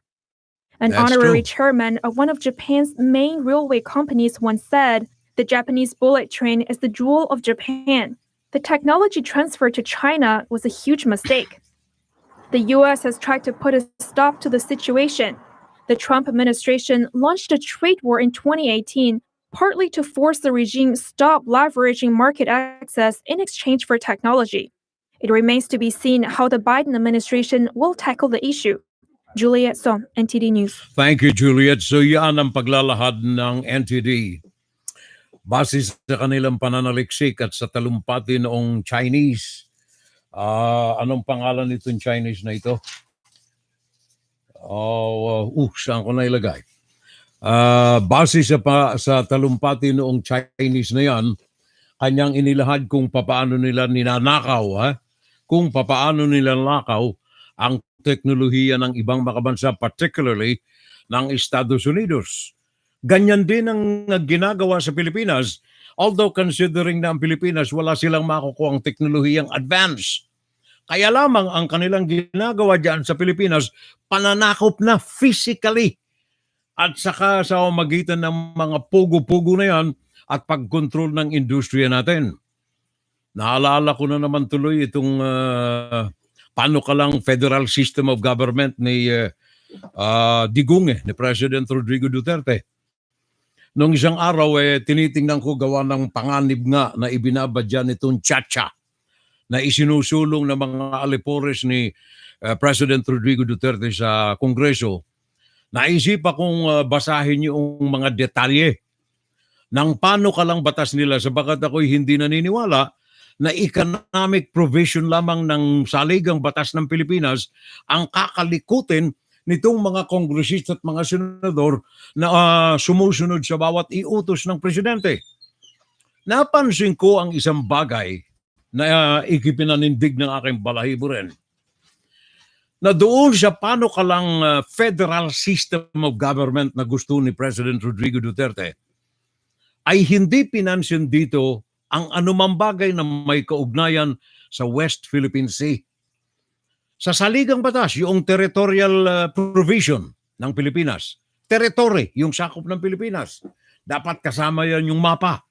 An That's honorary true. chairman of one of Japan's main railway companies once said, "The Japanese bullet train is the jewel of Japan. The technology transfer to China was a huge mistake." The US has tried to put a stop to the situation. The Trump administration launched a trade war in 2018, partly to force the regime stop leveraging market access in exchange for technology. It remains to be seen how the Biden administration will tackle the issue. Juliet Som, NTD News. Thank you, Juliet. So yan ang paglalahad ng NTD. Base sa kanilang pananaliksik at sa talumpati noong Chinese. Anong pangalan nitong Chinese na ito? Saan ko na ilagay? Base sa talumpati noong Chinese na yan, kanyang inilahad kung papaano nila ninanakaw, kung papaano nila nakaw ang teknolohiya ng ibang mga bansa, particularly ng Estados Unidos. Ganyan din ang ginagawa sa Pilipinas, although considering na ang Pilipinas wala silang makukuha ang teknolohiyang advance. Kaya lamang ang kanilang ginagawa dyan sa Pilipinas, pananakop na physically. At saka sa magitan ng mga pugo-pugo na yan at pagkontrol ng industriya natin. Naalala ko na naman tuloy itong panukalang federal system of government ni Digong, ni President Rodrigo Duterte. Noong isang araw, tinitingnan ko gawa ng panganib nga na ibinabadya nitong Chacha na isinusulong ng mga alipores ni President Rodrigo Duterte sa Kongreso. Naisip akong basahin yung mga detalye ng panukalang batas nila sabagat ako'y hindi naniniwala na economic provision lamang ng saligang batas ng Pilipinas ang kakalikutin nitong mga kongresista at mga senador na sumusunod sa bawat iutos ng presidente. Napansin ko ang isang bagay na ikipinanindig ng aking balahibo rin. Na doon sa panukalang federal system of government na gusto ni President Rodrigo Duterte, ay hindi pinansin dito ang anumang bagay na may kaugnayan sa West Philippine Sea. Sa saligang batas, yung territorial provision ng Pilipinas, territory, yung sakop ng Pilipinas, dapat kasama yan yung mapa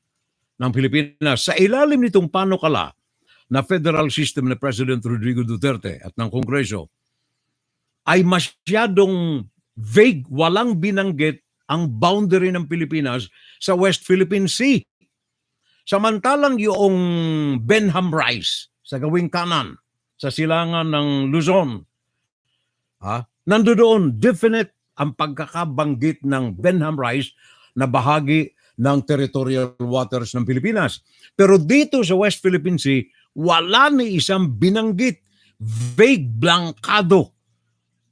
ng Pilipinas. Sa ilalim nitong panukala na federal system ni President Rodrigo Duterte at ng Kongreso, ay masyadong vague, walang binanggit ang boundary ng Pilipinas sa West Philippine Sea. Samantalang yung Benham Rice sa gawing kanan, sa silangan ng Luzon, nandoon definite ang pagkakabanggit ng Benham Rice na bahagi ng territorial waters ng Pilipinas. Pero dito sa West Philippine Sea, wala ni isang binanggit, vague, blankado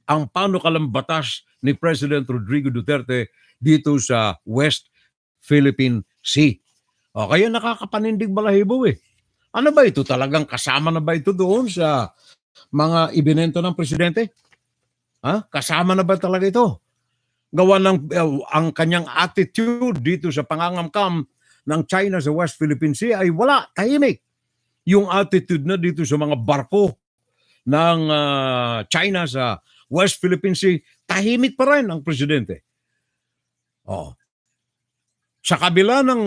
ang panukalang batas ni President Rodrigo Duterte dito sa West Philippine Sea. Kaya nakakapanindig balahibo eh. Ano ba ito? Talagang kasama na ba ito doon sa mga ibinento ng presidente? Kasama na ba talaga ito? Gawa ng ang kanyang attitude dito sa pangangamkam ng China sa West Philippine Sea ay wala, tahimik. Yung attitude na dito sa mga barko ng China sa West Philippine Sea, tahimik pa rin ang presidente. Sa kabila ng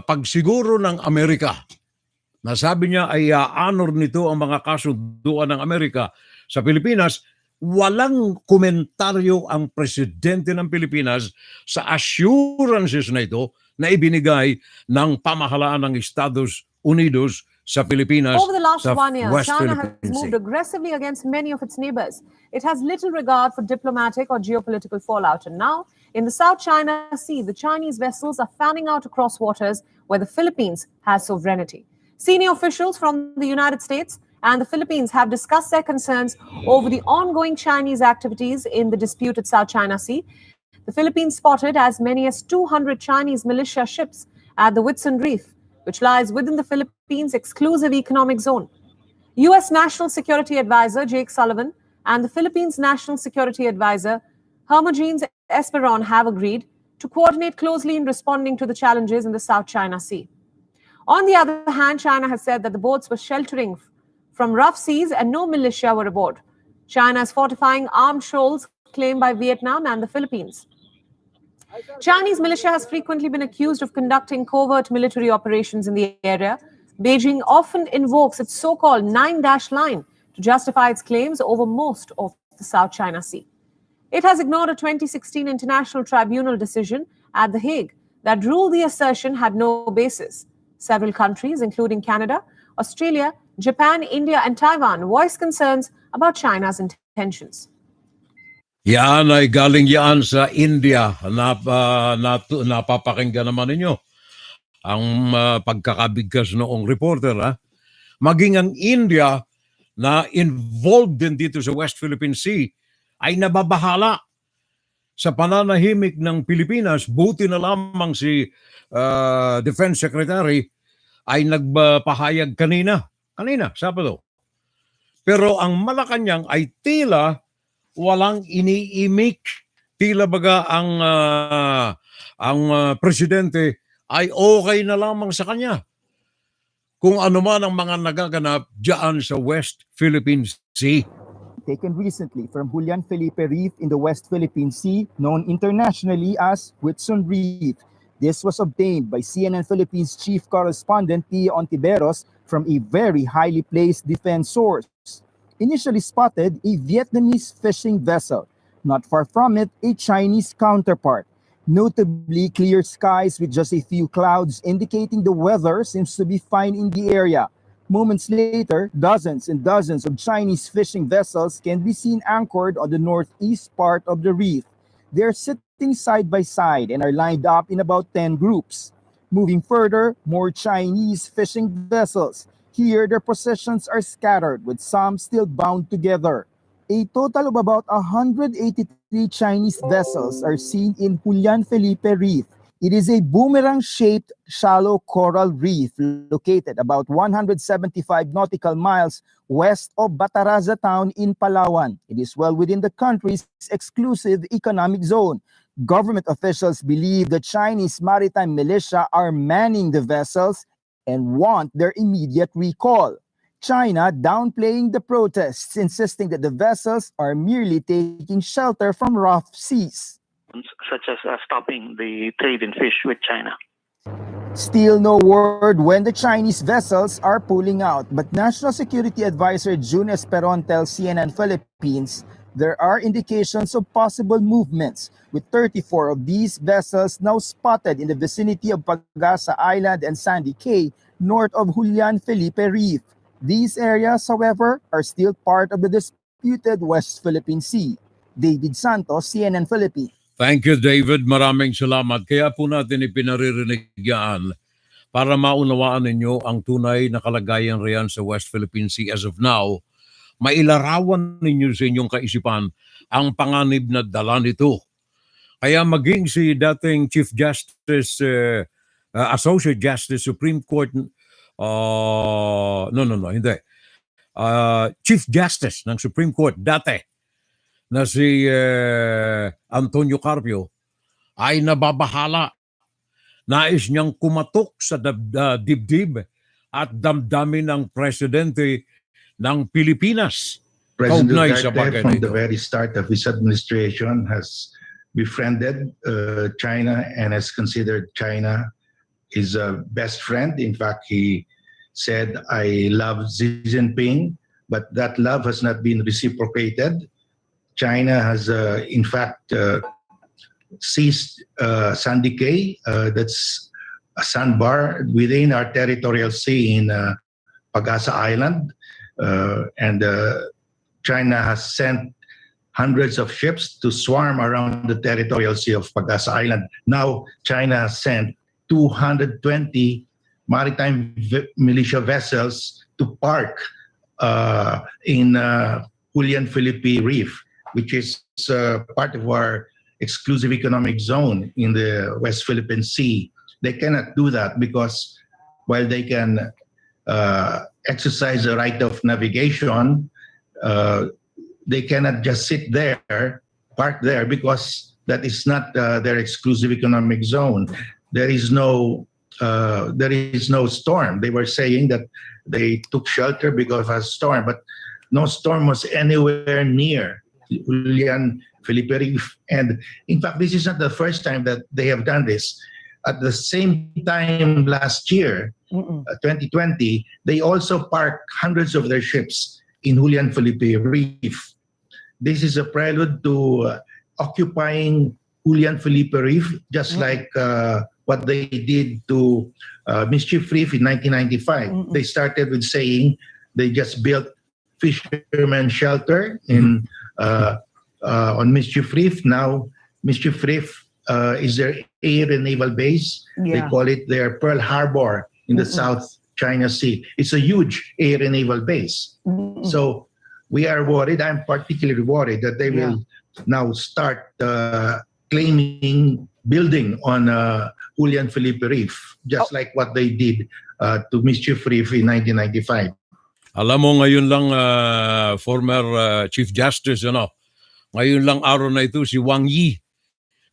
pagsiguro ng Amerika, nasabi niya ay honor nito ang mga kasunduan ng Amerika sa Pilipinas, walang komentaryo ang presidente ng Pilipinas sa assurances na ito na ibinigay ng pamahalaan ng Estados Unidos sa Pilipinas. Over the last sa 1 year, West China Philippine has moved Sea. aggressively against many of its neighbors. It has little regard for diplomatic or geopolitical fallout. And now, in the South China Sea, the Chinese vessels are fanning out across waters where the Philippines has sovereignty. Senior officials from the United States and the Philippines have discussed their concerns over the ongoing Chinese activities in the disputed South China Sea. The Philippines spotted as many as 200 Chinese militia ships at the Whitsun Reef, which lies within the Philippines' exclusive economic zone. U.S. National Security Advisor Jake Sullivan and the Philippines National Security Advisor Hermogenes Esperon have agreed to coordinate closely in responding to the challenges in the South China Sea. On the other hand, China has said that the boats were sheltering from rough seas and no militia were aboard. China is fortifying armed shoals claimed by Vietnam and the Philippines. Chinese militia has frequently been accused of conducting covert military operations in the area. Beijing often invokes its so-called 9-dash line to justify its claims over most of the South China Sea. It has ignored a 2016 International Tribunal decision at The Hague that ruled the assertion had no basis. Several countries, including Canada, Australia, Japan, India, and Taiwan, voiced concerns about China's intentions. Yan ay galing yan sa India. Napapakinggan naman ninyo ang pagkakabigkas noong reporter. Maging ang India na involved din dito sa West Philippine Sea ay nababahala sa pananahimik ng Pilipinas. Buti na lamang si Defense Secretary ay nagpahayag kanina, Sabado. Pero ang Malacanang ay tila walang iniimik. Tila baga ang presidente ay okay na lamang sa kanya kung ano man ang mga nagaganap diyan sa West Philippine Sea. Taken recently from Julian Felipe Reef in the West Philippine Sea, known internationally as Whitsun Reef. This was obtained by CNN Philippines chief correspondent P. Ontiveros from a very highly placed defense source. Initially spotted a Vietnamese fishing vessel. Not far from it, a Chinese counterpart. Notably clear skies with just a few clouds indicating the weather seems to be fine in the area. Moments later, dozens and dozens of Chinese fishing vessels can be seen anchored on the northeast part of the reef. They're sitting side by side and are lined up in about 10 groups. Moving further, more Chinese fishing vessels. Here, their possessions are scattered with some still bound together. A total of about 183 Chinese vessels are seen in Julian Felipe Reef. It is a boomerang-shaped shallow coral reef located about 175 nautical miles west of Bataraza town in Palawan. It is well within the country's exclusive economic zone. Government officials believe the Chinese maritime militia are manning the vessels and want their immediate recall. China downplaying the protests, insisting that the vessels are merely taking shelter from rough seas, such as stopping the trade in fish with China. Still no word when the Chinese vessels are pulling out, but National Security Advisor June Esperon tells CNN Philippines there are indications of possible movements, with 34 of these vessels now spotted in the vicinity of Pagasa Island and Sandy Cay, north of Julian Felipe Reef. These areas, however, are still part of the disputed West Philippine Sea. David Santos, CNN Philippines. Thank you, David. Maraming salamat. Kaya po natin ipinaririnig yan para maunawaan ninyo ang tunay na kalagayan riyan sa West Philippine Sea as of now. Mailarawan ninyo sa inyong kaisipan ang panganib na dala nito. Kaya maging si dating Chief Justice, Associate Justice, Supreme Court, hindi. Chief Justice ng Supreme Court dati na si Antonio Carpio ay nababahala. Nais niyang kumatok sa dibdib at damdamin ng presidente ng Pilipinas. President Kaugnay sa Duterte bagay from nito. the very start of his administration has befriended China and has considered China his best friend. In fact, he said, I love Xi Jinping, but that love has not been reciprocated. China has, in fact, seized Sandy Cay, that's a sandbar within our territorial sea in Pagasa Island. And China has sent hundreds of ships to swarm around the territorial sea of Pagasa Island. Now, China has sent 220 maritime militia vessels to park in Julian Felipe Reef, which is part of our exclusive economic zone in the West Philippine Sea. They cannot do that because while they can exercise the right of navigation, they cannot just sit there, park there, because that is not their exclusive economic zone. There is no storm. They were saying that they took shelter because of a storm, but no storm was anywhere near Julian Felipe Reef. And in fact, this is not the first time that they have done this. At the same time last year, 2020, they also parked hundreds of their ships in Julian Felipe Reef. This is a prelude to occupying Julian Felipe Reef, just like what they did to Mischief Reef in 1995. They started with saying they just built fishermen shelter in on Mischief Reef. Now Mischief Reef is their air and naval base. They call it their Pearl Harbor in the South China Sea. It's a huge air and naval base. So we are worried. I'm particularly worried that they will now start claiming building on Julian Felipe Reef, just like what they did to Mischief Reef in 1995. Alam mo, ngayon lang, former Chief Justice, ngayon lang araw na ito, si Wang Yi,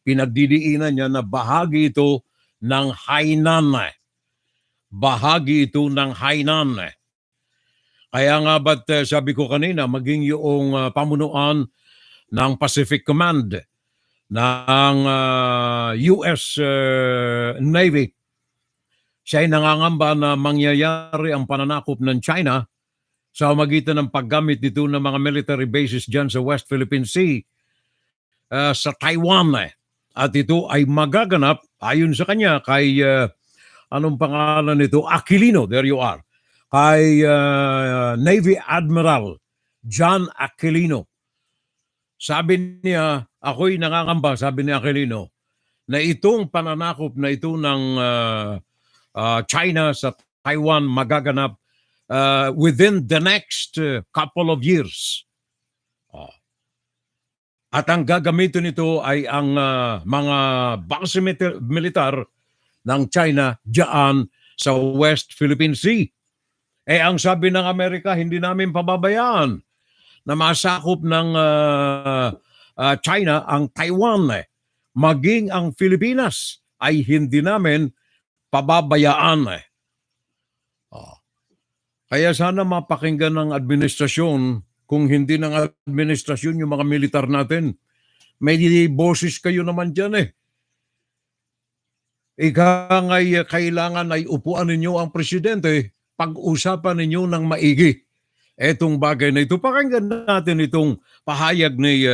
pinagdidiinan niya na bahagi ito ng Hainan. Bahagi ito ng Hainan. Kaya nga ba't sabi ko kanina, maging yung pamunuan ng Pacific Command ng US Navy, siya ay nangangamba na mangyayari ang pananakop ng China sa magitan ng paggamit dito ng mga military bases dyan sa West Philippine Sea, sa Taiwan. At ito ay magaganap ayon sa kanya kay, anong pangalan nito? Aquilino, there you are. Kay Navy Admiral John Aquilino. Sabi niya, ako'y nangangamba, sabi ni Aquilino, na itong pananakop na ito ng China sa Taiwan magaganap within the next couple of years. At ang gagamitin nito ay ang mga base militar ng China diyan sa West Philippine Sea. Ang sabi ng Amerika, hindi namin pababayaan na masakop ng China ang Taiwan. Maging ang Pilipinas ay hindi namin pababayaan. Kaya sana mapakinggan ng administrasyon, kung hindi ng administrasyon yung mga militar natin. May boses kayo naman dyan kailangan ay upuan ninyo ang presidente, pag-usapan ninyo ng maigi etong bagay na ito. Pakinggan natin itong pahayag ni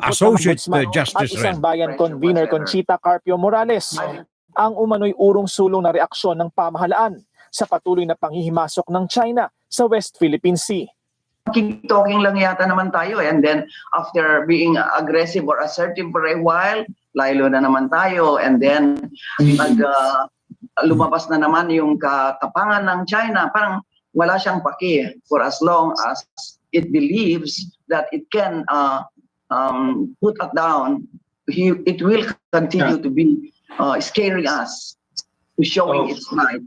Associate Justice at isang Ren. bayan convener Conchita Carpio Morales ang umano'y urong-sulong na reaksyon ng pamahalaan sa patuloy na panghihimasok ng China sa West Philippine Sea. Keep talking lang yata naman tayo, and then after being aggressive or assertive for a while, laylo na naman tayo, and then lumabas na naman yung katapangan ng China. Parang wala siyang paki for as long as it believes that it can put us down. It will continue to be scaring us, to showing its might.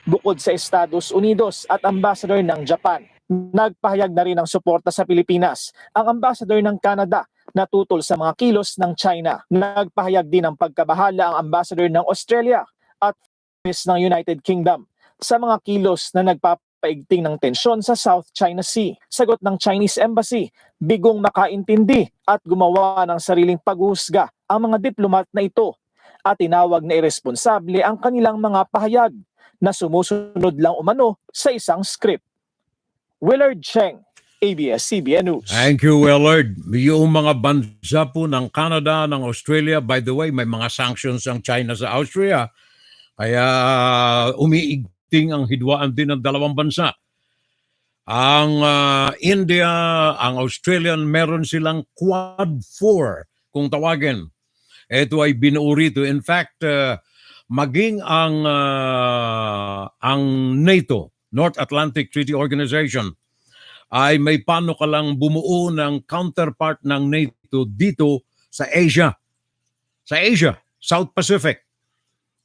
Bukod sa Estados Unidos at ambassador ng Japan, nagpahayag na rin ng suporta sa Pilipinas ang ambassador ng Canada na tutol sa mga kilos ng China. Nagpahayag din ng pagkabahala ang ambassador ng Australia at ng United Kingdom sa mga kilos na nagpapaigting ng tensyon sa South China Sea. Sagot ng Chinese Embassy, bigong makaintindi at gumawa ng sariling paghuhusga ang mga diplomat na ito at tinawag na irresponsable ang kanilang mga pahayag na sumusunod lang umano sa isang script. Willard Cheng, ABS-CBN News. Thank you, Willard. Yung mga bansa po ng Canada, ng Australia, by the way, may mga sanctions ang China sa Austria. Kaya umiigting ang hidwaan din ng dalawang bansa. Ang India, ang Australian, meron silang Quad 4, kung tawagin. Ito ay binuo rito. In fact, maging ang NATO North Atlantic Treaty Organization, ay may panukalang bumuo ng counterpart ng NATO dito sa Asia. Sa Asia, South Pacific.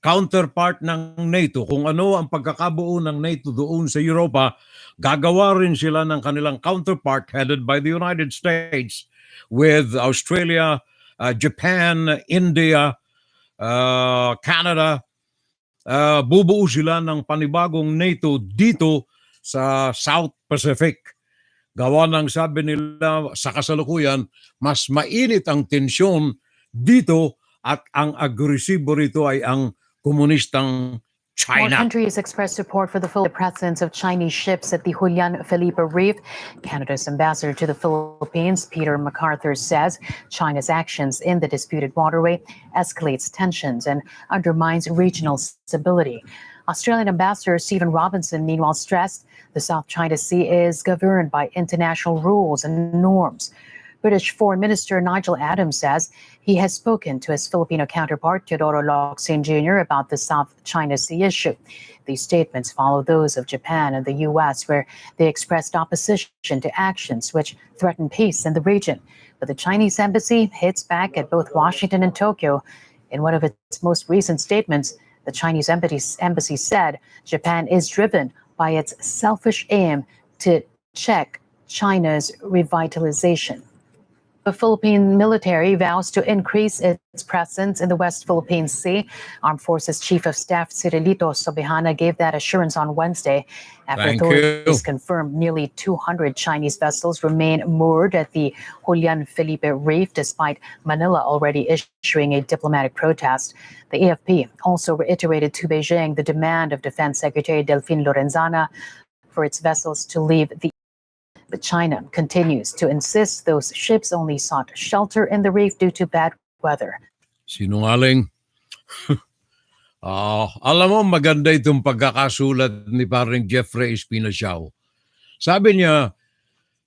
Counterpart ng NATO. Kung ano ang pagkakabuo ng NATO doon sa Europa, gagawa rin sila ng kanilang counterpart headed by the United States with Australia, Japan, India, Canada. Bubuo sila ng panibagong NATO dito sa South Pacific. Gawa ng sabi nila sa kasalukuyan, mas mainit ang tensyon dito at ang agresibo rito ay ang komunistang More China. countries expressed support for the presence of Chinese ships at the Julian Felipe Reef. Canada's ambassador to the Philippines, Peter MacArthur, says China's actions in the disputed waterway escalates tensions and undermines regional stability. Australian Ambassador Stephen Robinson, meanwhile, stressed the South China Sea is governed by international rules and norms. British Foreign Minister Nigel Adams says he has spoken to his Filipino counterpart, Teodoro Locsin Jr., about the South China Sea issue. These statements follow those of Japan and the U.S., where they expressed opposition to actions which threaten peace in the region. But the Chinese embassy hits back at both Washington and Tokyo. In one of its most recent statements, the Chinese embassy said Japan is driven by its selfish aim to check China's revitalization. The Philippine military vows to increase its presence in the West Philippine Sea. Armed Forces Chief of Staff Cirilito Sobihana gave that assurance on Wednesday after Thank authorities you. confirmed nearly 200 Chinese vessels remain moored at the Julian Felipe Reef, despite Manila already issuing a diplomatic protest. The AFP also reiterated to Beijing the demand of Defense Secretary Delfin Lorenzana for its vessels to leave the. But China continues to insist those ships only sought shelter in the reef due to bad weather. Sinungaling. Alam mo, maganda itong pagkakasulat ni paring Jeffrey Espinasiao. Sabi niya,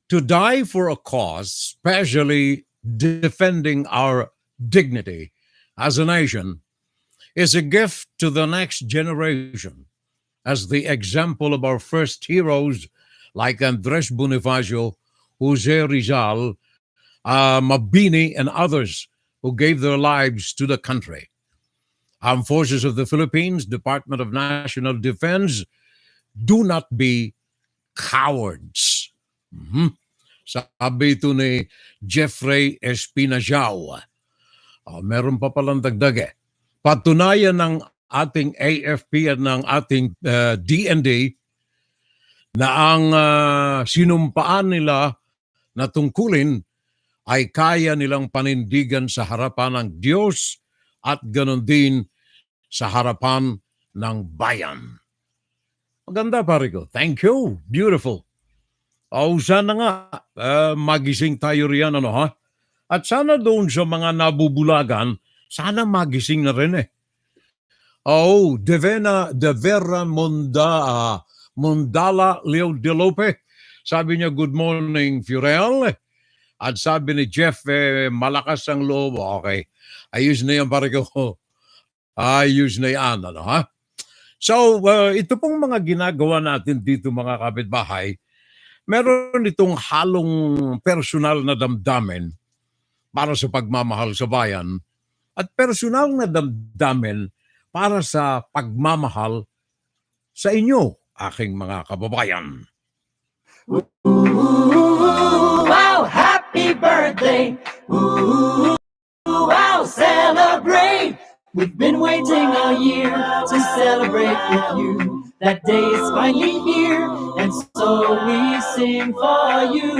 to die for a cause, especially defending our dignity as a nation, is a gift to the next generation. As the example of our first heroes like Andres Bonifacio, Jose Rizal, Mabini, and others who gave their lives to the country. Armed Forces of the Philippines, Department of National Defense, do not be cowards. Sabi ito ni Jeffrey Espinasiao. Meron pa palang dagdag. Patunayan ng ating AFP at ng ating DND na ang sinumpaan nila na tungkulin ay kaya nilang panindigan sa harapan ng Diyos at ganon din sa harapan ng bayan. Maganda, pare ko. Thank you. Beautiful. Sana nga magising tayo riyan, ano ha? At sana doon sa mga nabubulagan, sana magising na rin eh. De Vera Mondala Leo de Lope. Sabi niya, good morning, Furel. At sabi ni Jeff, malakas ang loob. Okay. Ayos na yan, pare ko. Ayos na yan, ano ha? So, ito pong mga ginagawa natin dito, mga kapitbahay, meron itong halong personal na damdamin para sa pagmamahal sa bayan at personal na damdamin para sa pagmamahal sa inyo, aking mga kababayan. Wow, happy birthday. Ooh, wow, celebrate. We've been waiting all year to celebrate with you. That day is finally here, and so we sing for you.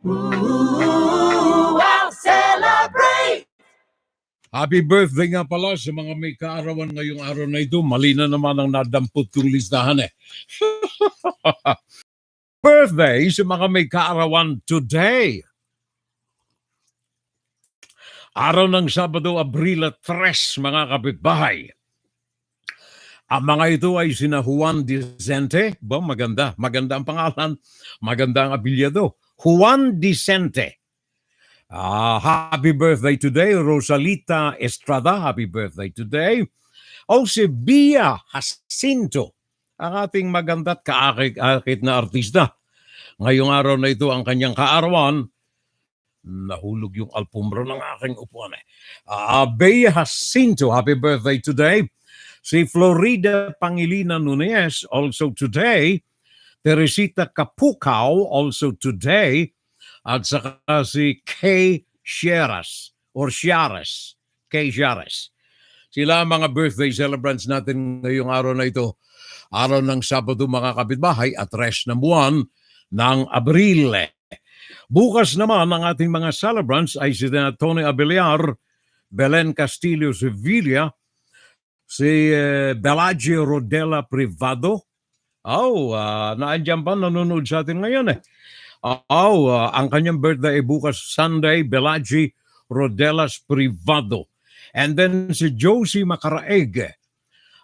Ooh, wow, celebrate. Happy birthday nga pala sa mga may kaarawan ngayong araw na ito. Mali na naman ang nadampot kong listahan eh. Birthday sa mga may kaarawan today. Araw ng Sabado, Abril 3, mga kapitbahay. Ang mga ito ay sina Juan Dicente. Maganda. Maganda ang pangalan. Maganda ang abilyado. Juan Dicente. Happy birthday today, Rosalita Estrada. Happy birthday today. Si Bia Jacinto. ang ating maganda't kaakit-akit na artista. Ngayong araw na ito ang kanyang kaarawan, nahulog yung alpumbro ng aking upuan eh. Bea Jacinto, happy birthday today. Si Florida Pangilinan Nunez, also today. Teresita Capucao, also today. At saka si Kay Sierras, or Sierras. Kay Sierras. Sila ang mga birthday celebrants natin ngayong araw na ito. Araw ng Sabado mga kapitbahay at rest ng buwan ng Abril. Bukas naman ang ating mga celebrants ay si Tony Abeliar, Belen Castillo Sevilla, si Bellagio Rodela Privado. Naandyan pa, nanonood sa atin ngayon eh. Ang kanyang birthday ay bukas Sunday, Bellagio Rodelas Privado. And then si Josie Macaraeg,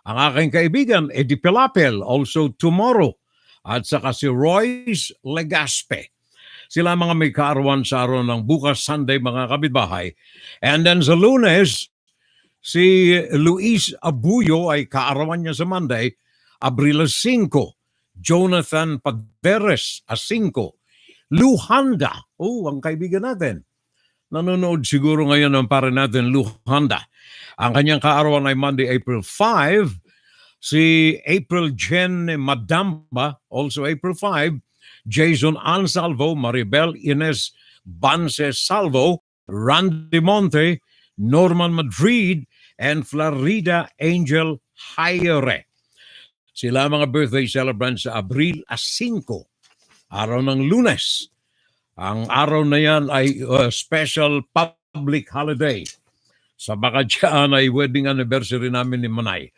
ang aking kaibigan, Eddie Pilapel, also tomorrow. At saka si Royce Legaspe. Sila mga may kaarawan sa araw ng bukas Sunday mga kapitbahay. And then sa Lunes, si Luis Abuyo ay kaarawan niya sa Monday, Abril 5. Jonathan Paderes, 5. Luhanda, ang kaibigan natin. Nanonood siguro ngayon ng pare natin, Luhanda. Ang kanyang kaarawan ay Monday, April 5. Si April Jen Madamba, also April 5. Jason Ansalvo, Maribel Ines Banses Salvo, Randy Monte, Norman Madrid, and Florida Angel Hayere. Sila mga birthday celebrants sa Abril 5, araw ng Lunes. Ang araw na yan ay special public holiday. Sa baka dyan ay wedding anniversary namin ni Manay.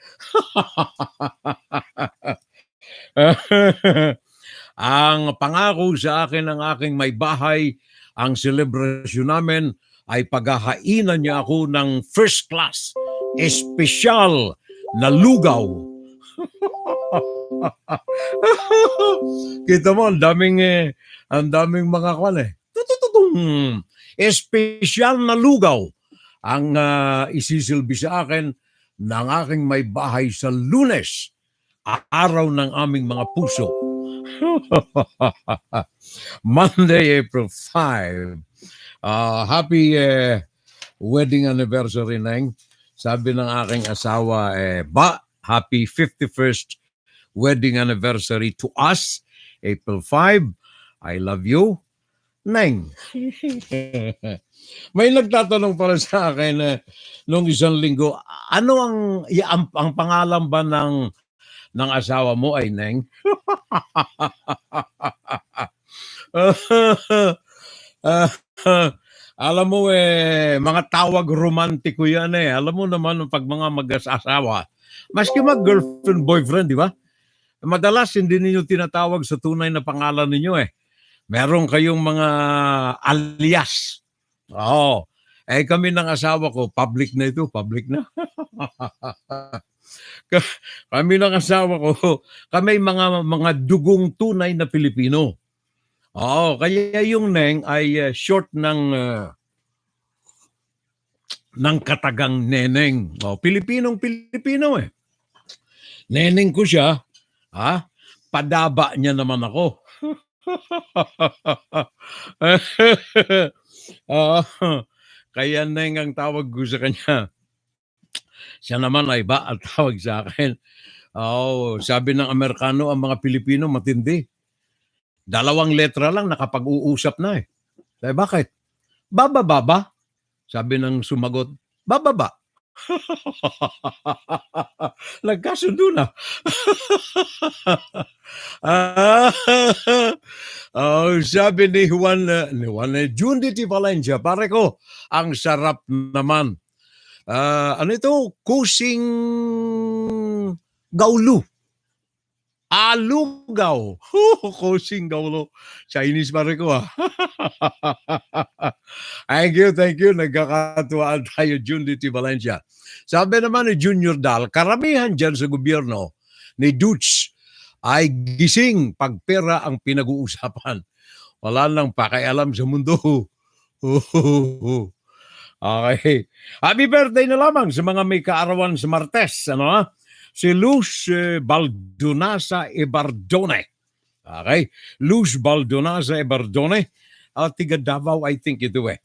Ang pangako sa akin ng aking may bahay, ang selebrasyon namin ay paghahainan niya ako ng first class, espesyal na lugaw. Kita mo, ang daming mga kwan eh. Espesyal na lugaw ang isisilbi sa akin ng aking may bahay sa Lunes, araw ng aming mga puso. Monday, April 5. Happy wedding anniversary, Neng. Sabi ng aking asawa, happy 51st wedding anniversary to us. April 5. I love you, Neng. May nagtatanong pala sa akin nung isang linggo, ano ang pangalan ba ng asawa mo ay Neng? Alam mo mga tawag romantiko yan eh. Alam mo naman pag mga mag-asawa, maski mag-girlfriend, boyfriend, di ba? Madalas hindi ninyo tinatawag sa tunay na pangalan ninyo eh. Meron kayong mga alias. Kami ng asawa ko, public na ito, public na. Kami ng asawa ko, kami mga dugong tunay na Pilipino. Kaya yung Neng ay short ng katagang Neneng. Pilipinong-Pilipino eh. Neneng ko siya, padaba niya naman ako. Kaya Neng ang tawag ko sa kanya. Siya naman ay ba at tawag sa akin. Sabi ng Amerikano, ang mga Pilipino matindi. 2 letra lang nakapag-uusap na eh. Sabi, bakit? Baba. Sabi ng sumagot, bababa. Nagkasundo na. Sabi ni Juan Jundity Valencia, pare ko, ang sarap naman. Ano ito? Kusing Gaulu. Lugaw. Kusing Gaulu. Chinese pare ko Thank you. Nagkakatuwaan tayo, Jundity Valencia. Sabi naman ni Junior Dal, karamihan dyan sa gobyerno ni Dutch ay gising pag pera ang pinag-uusapan. Wala nang pakialam sa mundo. Okay. Happy birthday na lamang sa mga may kaarawan sa Martes. si Luz Baldonaza Ibardone. Okay? Luz Baldonaza Ibardone. Tiga Davao, I think ito eh.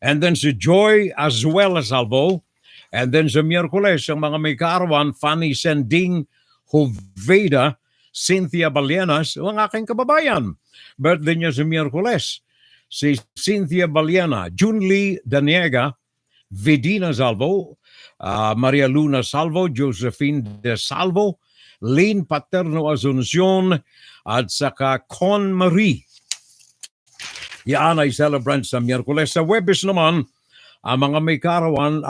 And then si Joy as well as Salvo. And then sa Miyerkules, ang mga may kaarawan, Fanny Sending Hoveda, Cynthia Balianas, ang aking kababayan. Birthday niya sa Miyerkules. Si Cynthia Baliana, Junli Daniega, Vedina Salvo, Maria Luna Salvo, Josephine De Salvo, Lynn Paterno Asuncion, at saka Con Marie. Yan ay celebrant sa Miyerkules. Sa Webes naman, ang mga may karawan,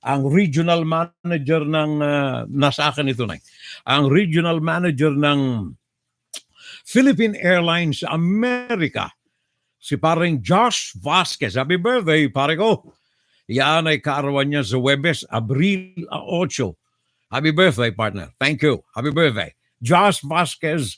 ang regional manager ng, nasa akin ito na, ang regional manager ng Philippine Airlines America, si paring Josh Vasquez. Happy birthday, pare ko. Yan ay kaarawan niya sa Webes, Abril 8. Happy birthday, partner. Thank you. Happy birthday. Josh Vasquez,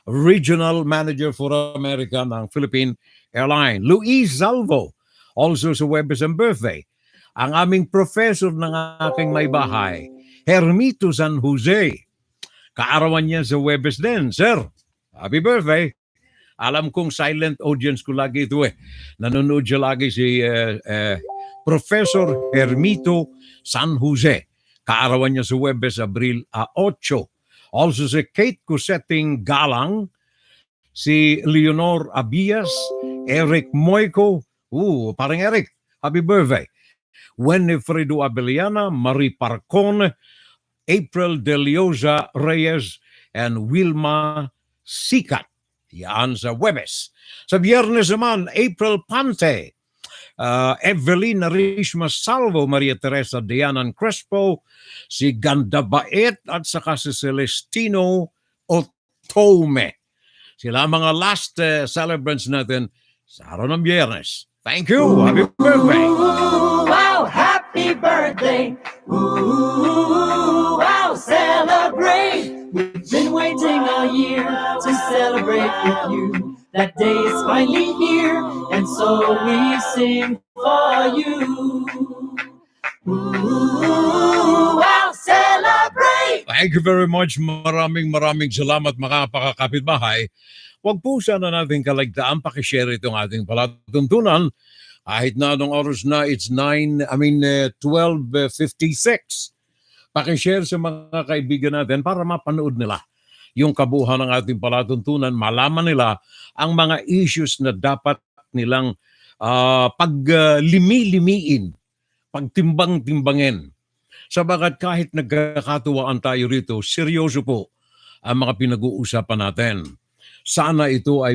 Regional Manager for America ng Philippine Airlines. Luis Salvo, also sa Webes ang birthday. Ang aming professor ng aking may bahay, Hermito San Jose. Kaarawan niya sa Webes din. Sir, happy birthday. Alam kong silent audience ko lagi ito eh. Nanonood siya lagi si Professor Hermito San Jose. Kaarawan niya sa Webes, Abril 8. Also si Kate Cusetting Galang, si Leonor Abias, Eric Moico. Parang Eric, happy birthday. Winifredo Abeliana, Marie Parcon, April Deliosa Reyes, and Wilma Sikat. Yan sa Webes. Sa Biyernes naman, April Pante, Evelyn Narishma Salvo, Maria Teresa Dianan Crespo, si Ganda Baet at saka si Celestino Otome. Sila mga last celebrants natin sa araw ng Biyernes. Thank you. Happy birthday. Wow, happy birthday. Wow, celebrate. We've been waiting all year to celebrate with you. That day is finally here, and so we sing for you. Wow, celebrate. Thank you very much. Maraming salamat mga pakakapitbahay. Huwag po sana natin kalagdaan pakishare itong ating palatuntunan. Kahit na anong oras na, it's 12:56. Pakishare sa mga kaibigan natin para mapanood nila yung kabuuan ng ating palatuntunan, malaman nila ang mga issues na dapat nilang paglimi-limiin, pagtimbang-timbangin. Sabagat kahit nagkakatuwaan tayo rito, seryoso po ang mga pinag-uusapan natin. Sana ito ay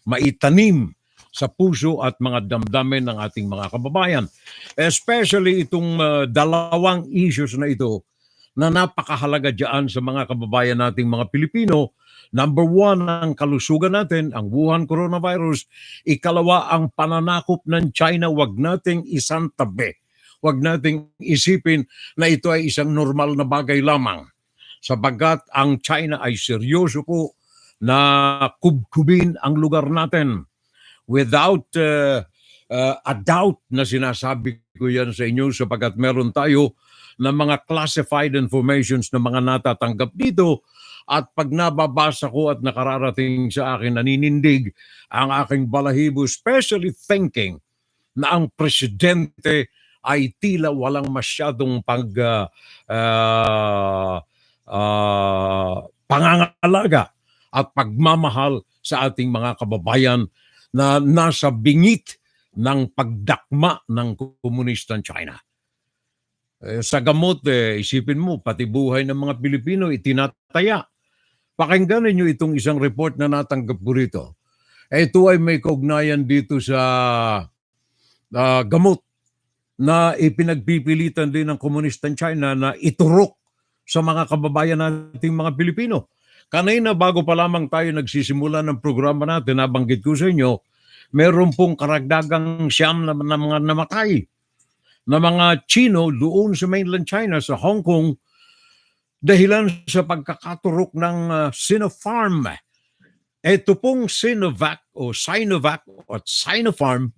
maitanim sa puso at mga damdamin ng ating mga kababayan. Especially itong dalawang issues na ito na napakahalaga dyan sa mga kababayan nating mga Pilipino. Number 1, ang kalusugan natin, ang Wuhan coronavirus. Ikalawa, ang pananakop ng China. Huwag nating isantabi. Huwag nating isipin na ito ay isang normal na bagay lamang. Sabagat ang China ay seryoso po na kubkubin ang lugar natin. Without a doubt na sinasabi ko yan sa inyo sapagat meron tayo na mga classified informations na mga natatanggap dito at pag nababasa ko at nakararating sa akin, naninindig ang aking balahibo, especially thinking na ang presidente ay tila walang masyadong pangangalaga at pagmamahal sa ating mga kababayan na nasa bingit ng pagdakma ng komunistang China. Sa gamot, isipin mo, pati buhay ng mga Pilipino itinataya. Pakinggan ninyo itong isang report na natanggap ko rito. Ito ay may kaugnayan dito sa gamot na ipinagpipilitan din ng komunistang China na iturok sa mga kababayan nating mga Pilipino. Kanina bago pa lamang tayo nagsisimula ng programa natin, nabanggit ko sa inyo, meron pong karagdagang 9 na mga namatay na mga Chino doon sa mainland China, sa Hong Kong, dahilan sa pagkakaturok ng Sinopharm. Ito pong Sinovac o Sinovac at Sinopharm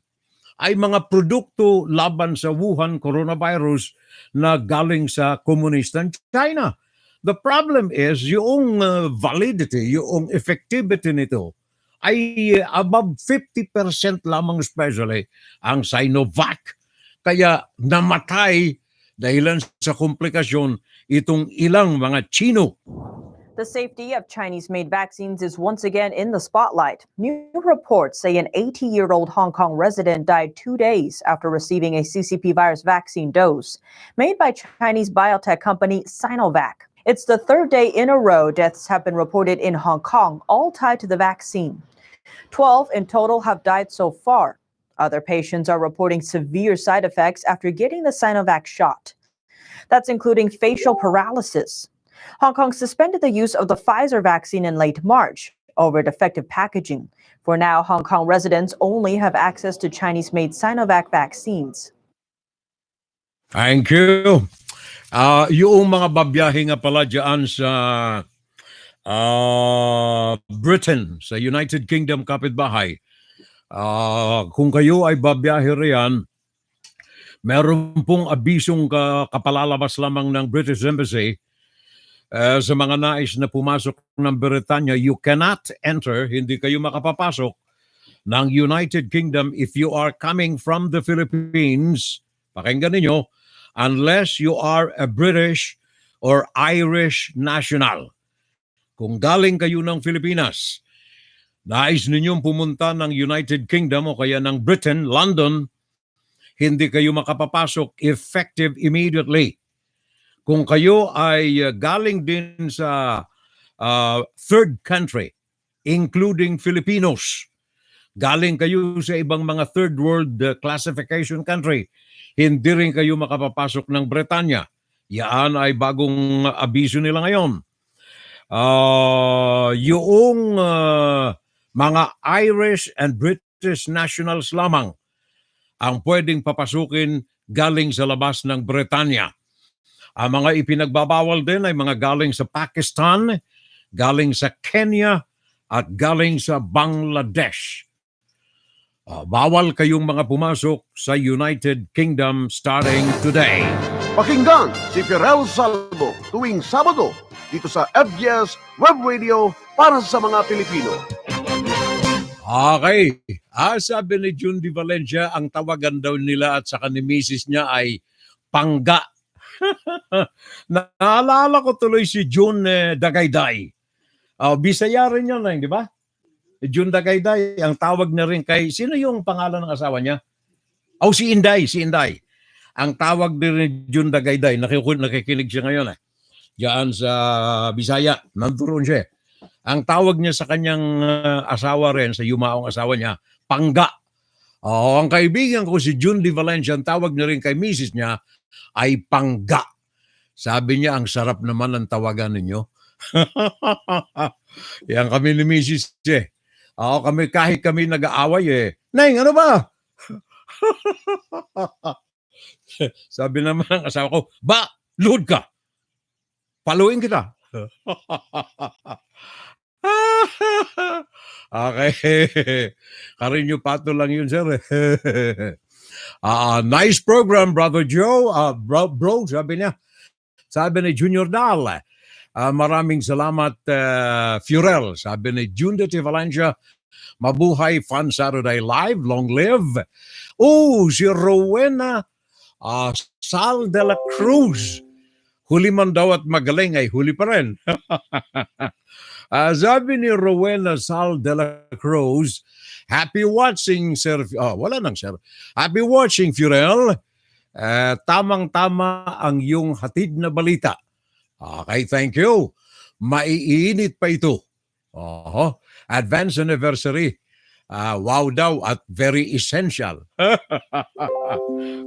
ay mga produkto laban sa Wuhan coronavirus na galing sa komunistang China. The problem is yung validity, yung effectivity nito ay above 50% lamang, especially ang Sinovac. Kaya namatay dahilan sa komplikasyon itong ilang mga Chino. The safety of Chinese-made vaccines is once again in the spotlight. New reports say an 80-year-old Hong Kong resident died 2 days after receiving a CCP virus vaccine dose made by Chinese biotech company Sinovac. It's the third day in a row deaths have been reported in Hong Kong, all tied to the vaccine. 12 in total have died so far. Other patients are reporting severe side effects after getting the Sinovac shot. That's including facial paralysis. Hong Kong suspended the use of the Pfizer vaccine in late March over defective packaging. For now, Hong Kong residents only have access to Chinese-made Sinovac vaccines. Thank you. Yung mga babiyahe nga pala dyan sa Britain, sa United Kingdom kapitbahay, kung kayo ay babiyahe riyan, meron pong abisong kapalalabas lamang ng British Embassy sa mga nais na pumasok ng Britanya. You cannot enter, hindi kayo makapapasok ng United Kingdom if you are coming from the Philippines, pakinggan ninyo, unless you are a British or Irish national. Kung galing kayo ng Pilipinas, nais ninyong pumunta ng United Kingdom o kaya ng Britain, London, hindi kayo makapapasok effective immediately. Kung kayo ay galing din sa third country, including Filipinos, galing kayo sa ibang mga third world classification country, hindi rin kayo makapapasok ng Bretanya. Yan ay bagong abiso nila ngayon. Yung mga Irish and British nationals lamang ang pwedeng papasukin galing sa labas ng Bretanya. Ang mga ipinagbabawal din ay mga galing sa Pakistan, galing sa Kenya, at galing sa Bangladesh. Bawal kayong mga pumasok sa United Kingdom starting today. Pakinggan si Pirel Salvo tuwing Sabado dito sa FGS Web Radio para sa mga Pilipino. Okay. Sabi ni June de Valencia, ang tawagan daw nila at saka ni Mrs. niya ay pangga. Naalala ko tuloy si June Dagayday. Bisaya rin yun, di ba? June Dagayday, ang tawag na rin kay, sino yung pangalan ng asawa niya? Si Inday, si Inday. Ang tawag din ni June Dagayday, nakikinig siya ngayon diyan sa Bisaya, nandoon siya. Ang tawag niya sa kanyang asawa rin, sa yumaong asawa niya, pangga. Ang kaibigan ko si June de Valencia, ang tawag na rin kay Mrs. niya ay pangga. Sabi niya, ang sarap naman ang tawagan ninyo. Yan kami ni Mrs. Kahit kami nag-aaway Neng, ano ba? Sabi naman ng asawa ko, load ka. Paluin kita. Okay. Karinyo Pato lang yun, sir. Nice program, Brother Joe. Bro, sabi niya. Sabi ni Junior Dal. Maraming salamat, Furel. Sabi ni June de Valencia. Mabuhay, Fun Saturday Live. Long live. Si Rowena Sal de la Cruz. Huli man daw at magaling ay huli pa rin. Sabi ni Rowena Sal de la Cruz, happy watching, sir. Wala nang sir. Happy watching, Furel. Tamang-tama ang iyong hatid na balita. Okay, thank you. Maiinit pa ito. Advance anniversary. Wow daw at very essential.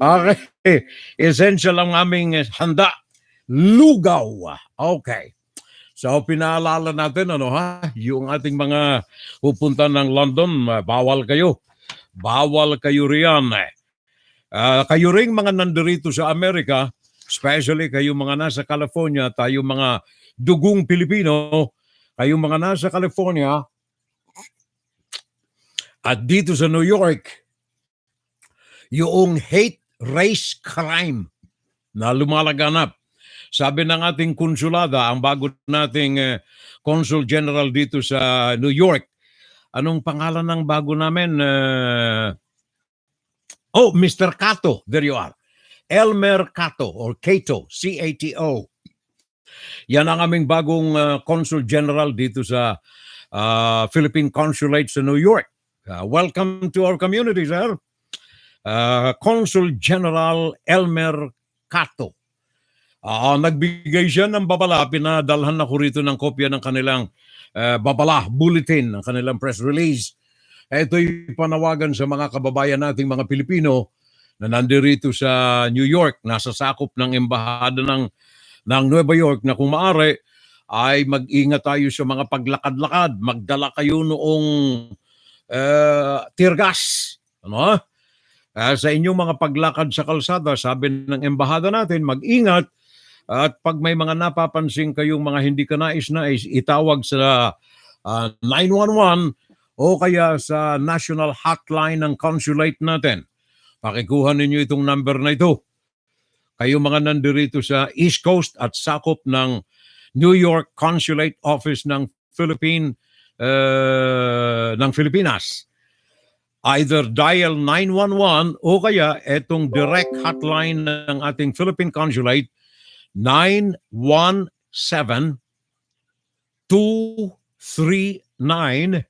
Okay. Essential ang aming handa. Lugaw. Okay. So, pinaalala natin, yung ating mga pupunta ng London, bawal kayo. Bawal kayo riyan. Kayo ring mga nandirito sa Amerika, especially kayo mga nasa California, tayo mga dugong Pilipino, kayo mga nasa California, at dito sa New York, yung hate race crime na lumalaganap. Sabi ng ating konsulada, ang bago nating Consul General dito sa New York, anong pangalan ng bago namin? Mr. Cato, there you are. Elmer Cato or Cato, C-A-T-O. Yan ang aming bagong Consul General dito sa Philippine Consulate sa New York. Welcome to our community, sir. Consul General Elmer Cato. Nagbigay siya ng babala. Pinadalhan ako rito ng kopya ng kanilang babala, bulletin, ng kanilang press release. Ito'y panawagan sa mga kababayan nating mga Pilipino na nandirito sa New York, nasa sakop ng embahada ng Nueva York, na kung maaari ay mag-ingat tayo sa mga paglakad-lakad. Magdala kayo noong tear gas. Ano? Sa inyong mga paglakad sa kalsada, sabi ng embahada natin, mag-ingat. At pag may mga napapansin kayong mga hindi kanais-nais, itawag sa 911 o kaya sa national hotline ng consulate natin. Pakikuha ninyo itong number na ito. Kayo mga nandirito sa East Coast at sakop ng New York Consulate Office ng Pilipinas. Either dial 911 o kaya itong direct hotline ng ating Philippine Consulate, 917-239-4118.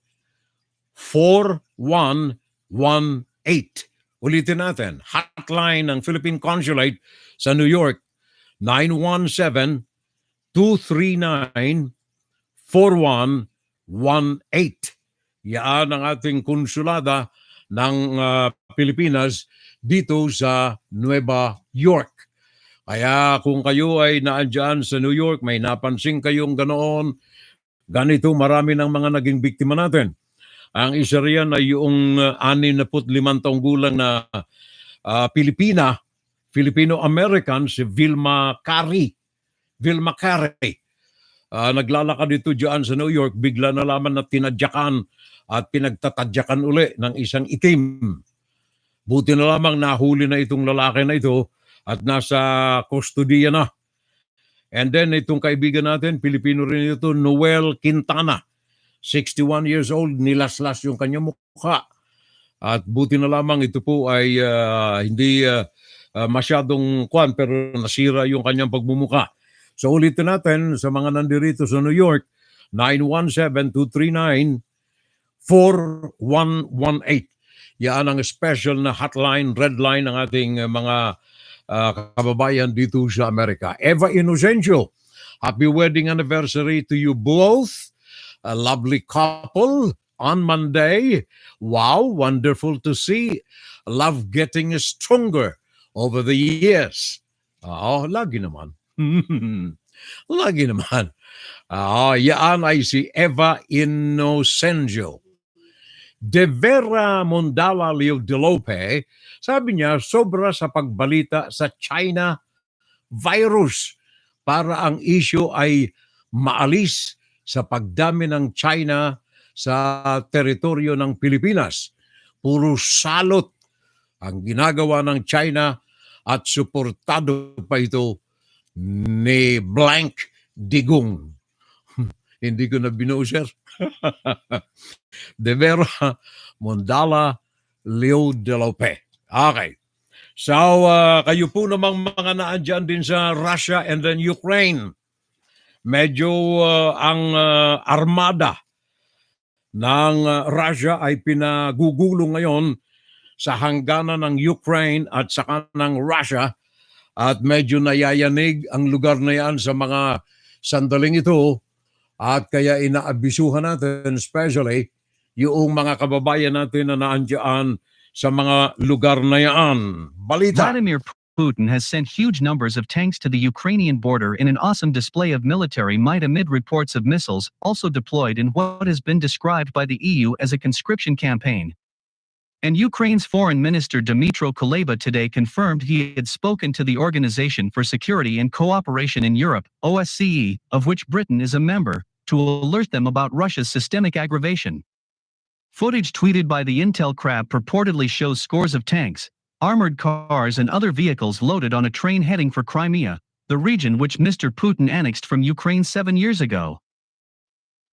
Ulitin natin, hotline ng Philippine Consulate sa New York, 917-239-4118. Yan ang ating konsulada ng Pilipinas dito sa Nueva York. Kaya kung kayo ay naandyan sa New York, may napansin kayong ganoon, ganito marami ng mga naging biktima natin. Ang isa riyan ay yung 65 taong gulang na Filipino-American, si Vilma Carey. Naglalakad dito dyan sa New York, bigla na lamang na tinadyakan at pinagtatadyakan uli ng isang itim. Buti na lamang nahuli na itong lalaki na ito at nasa kustodiya na. And then itong kaibigan natin, Pilipino rin ito, Noel Quintana, 61 years old, nilaslas yung kanyang mukha. At buti na lamang ito po ay hindi masyadong pero nasira yung kanyang pagmumuka. So ulitin natin sa mga nandirito sa New York, 917-239-4118. Yan ang special na hotline, red line ng ating mga kababayan dito sa Amerika. Eva Inocencio, happy wedding anniversary to you both. A lovely couple on Monday. Wow, wonderful to see. Love getting stronger over the years. Lagi naman. Lagi naman. Yan ay si Eva Inocencio. De Vera Mondala Leo de Lope, sabi niya, sobra sa pagbalita sa China virus para ang issue ay maalis sa pagdami ng China sa teritoryo ng Pilipinas. Puro salot ang ginagawa ng China at suportado pa ito ni Blank Digong. Hindi ko na binuo, sir. De Vera Mondala Leo de Lope. Okay. So, kayo po namang mga naandyan din sa Russia and then Ukraine. Medyo ang armada ng Russia ay pinagugulong ngayon sa hangganan ng Ukraine at saka ng Russia at medyo nayayanig ang lugar na yan sa mga sandaling ito at kaya inaabisuhan natin especially yung mga kababayan natin na naandyan sa mga lugar na yan. Balita. Vladimir Putin has sent huge numbers of tanks to the Ukrainian border in an awesome display of military might amid reports of missiles also deployed in what has been described by the EU as a conscription campaign. And Ukraine's Foreign Minister Dmytro Kuleba today confirmed he had spoken to the Organization for Security and Cooperation in Europe, OSCE, of which Britain is a member, to alert them about Russia's systemic aggravation. Footage tweeted by the Intel Crab purportedly shows scores of tanks, armored cars and other vehicles loaded on a train heading for Crimea, the region which Mr. Putin annexed from Ukraine 7 years ago.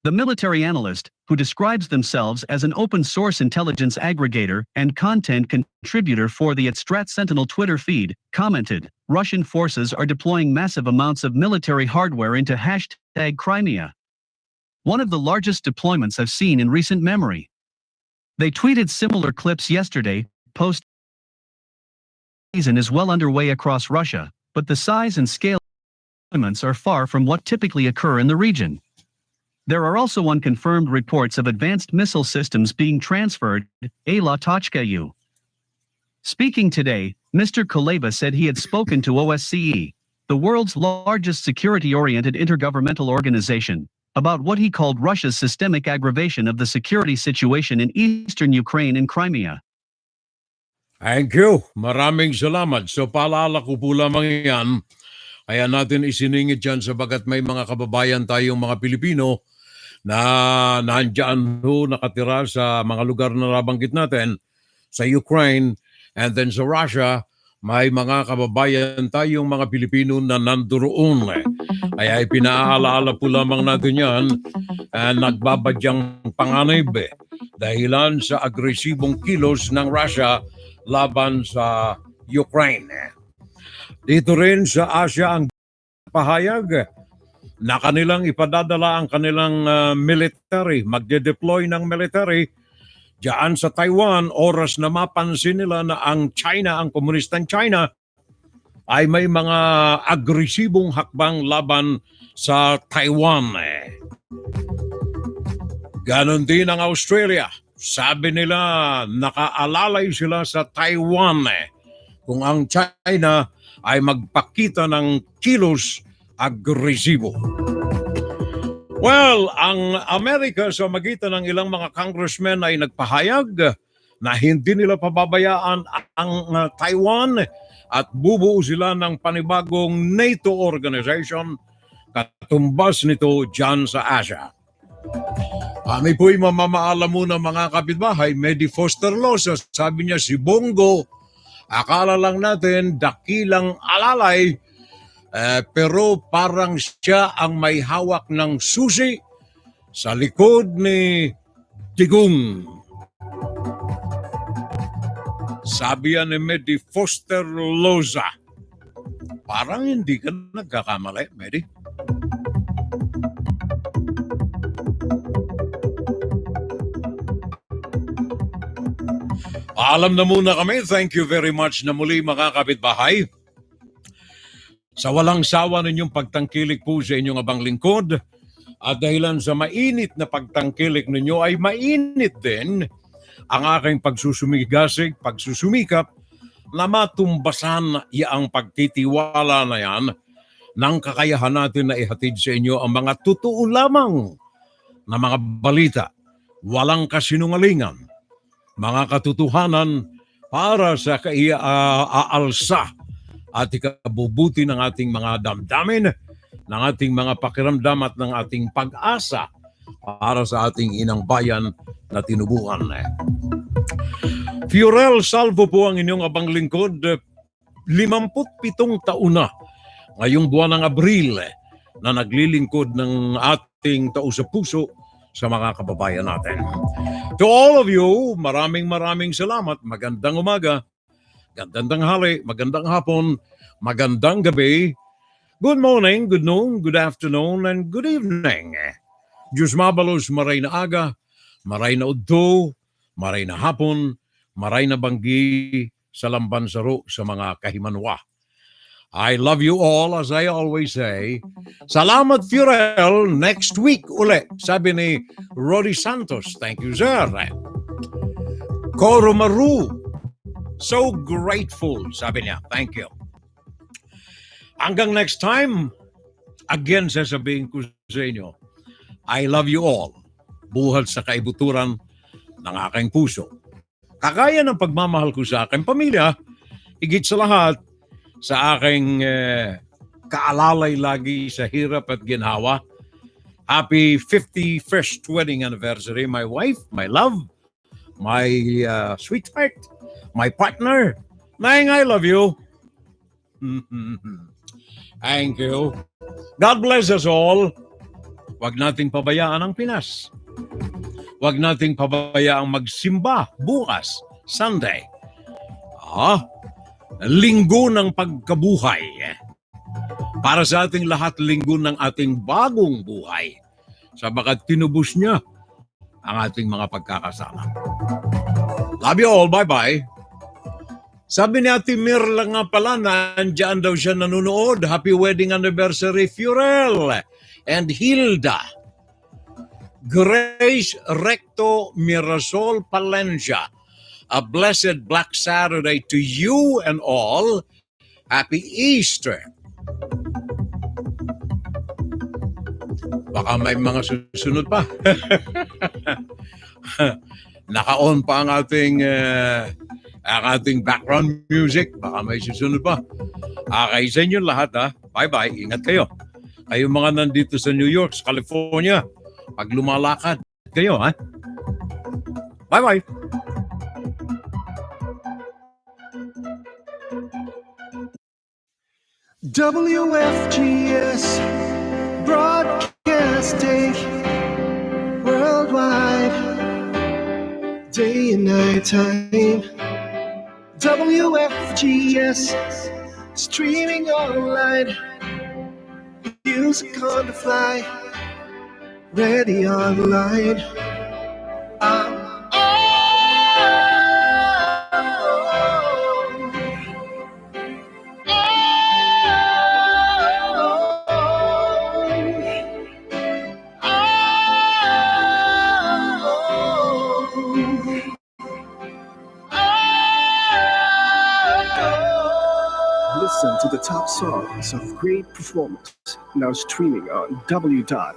The military analyst, who describes themselves as an open-source intelligence aggregator and content contributor for the @Strat Sentinel Twitter feed, commented, Russian forces are deploying massive amounts of military hardware into #Crimea. One of the largest deployments I've seen in recent memory. They tweeted similar clips yesterday, post season is well underway across Russia, but the size and scale of deployments are far from what typically occur in the region. There are also unconfirmed reports of advanced missile systems being transferred, a.la.u. Speaking today, Mr. Kuleba said he had spoken to OSCE, the world's largest security-oriented intergovernmental organization, about what he called Russia's systemic aggravation of the security situation in eastern Ukraine and Crimea. Thank you. Maraming salamat. So paalala ko po lamang yan, kaya natin isiningit dyan sabagat may mga kababayan tayong mga Pilipino na nandyan ho nakatira sa mga lugar na nabanggit natin, sa Ukraine and then sa Russia, may mga kababayan tayong mga Pilipino na nandoon. Kaya ipinaalaala po lamang natin yan, nagbabadyang panganib dahilan sa agresibong kilos ng Russia laban sa Ukraine. Dito rin sa Asia ang pahayag na kanilang ipadadala ang kanilang military, magde-deploy ng military diyan sa Taiwan, oras na mapansin nila na ang China, ang komunistang China, ay may mga agresibong hakbang laban sa Taiwan. Ganon din ang Australia. Sabi nila, nakaalalay sila sa Taiwan kung ang China ay magpakita ng kilos agresibo. Well, ang Amerika sa magitan ng ilang mga congressmen ay nagpahayag na hindi nila pababayaan ang Taiwan at bubuo sila ng panibagong NATO organization katumbas nito dyan sa Asia. Kami po'y mamamaalam muna mga kapitbahay, Medi Foster Losa, sabi niya si Bongo, akala lang natin dakilang alalay, pero parang siya ang may hawak ng susi sa likod ni Digong. Sabi yan ni Medi Foster Loza. Parang hindi ka nagkakamali, Medi. Alam na muna kami. Thank you very much na muli mga kapitbahay. Sa walang sawa ninyong pagtangkilik po sa inyong abang lingkod at dahilan sa mainit na pagtangkilik ninyo ay mainit din ang aking pagsusumigasig, pagsusumikap na matumbasan ang pagtitiwala na yan ng kakayahan natin na ihatid sa inyo ang mga totoo lamang na mga balita, walang kasinungalingan, mga katotohanan para sa aalsa at ikabubuti ng ating mga damdamin, ng ating mga pakiramdam at ng ating pag-asa para sa ating inang bayan na tinubuhan. Fiorel Salvo po ang inyong abang lingkod, 57 taon na ngayong buwan ng Abril na naglilingkod ng ating tausa-puso sa mga kababayan natin. To all of you, maraming salamat. Magandang umaga. Magandang tanghali, magandang hapon, magandang gabi, good morning, good noon, good afternoon, and good evening. Diyos mabalos, maray na aga, maray na udto, maray na hapon, maray na banggi sa lambansaro sa mga kahimanwa. I love you all, as I always say. Salamat, Fiorel. Next week uli, sabi ni Roddy Santos. Thank you, sir. Coro Maru. So grateful, sabi niya. Thank you. Hanggang next time, again sasabihin ko sa inyo, I love you all. Buhat sa kaibuturan ng aking puso. Kakaya ng pagmamahal ko sa aking pamilya, higit sa lahat, sa aking kaalalay lagi sa hirap at ginhawa. Happy 51st wedding anniversary, my wife, my love, my sweetheart, my partner, Naing, I love you. Thank you. God bless us all. Huwag nating pabayaan ang Pinas. Huwag nating pabayaang magsimba bukas, Sunday. Linggo ng pagkabuhay. Para sa ating lahat, linggo ng ating bagong buhay. Sabagat tinubos niya ang ating mga pagkakasama. Love you all. Bye-bye. Sabi ni Ate Mir lang nga pala na andyan daw siya nanonood. Happy wedding anniversary, Furel and Hilda. Grace Recto Mirasol Palencia. A blessed Black Saturday to you and all. Happy Easter. Baka may mga susunod pa. Naka-on pa ang ating background music. Baka may susunod pa. Okay, sa inyo lahat ha. Bye-bye. Ingat kayo. Kayo mga nandito sa New York, sa California. Pag lumalakad kayo ha. Bye-bye. WFGS Broadcasting worldwide, day and night time. WFGS streaming online, music on the fly, ready online. Listen to the top songs of great performance now streaming on W.FGS.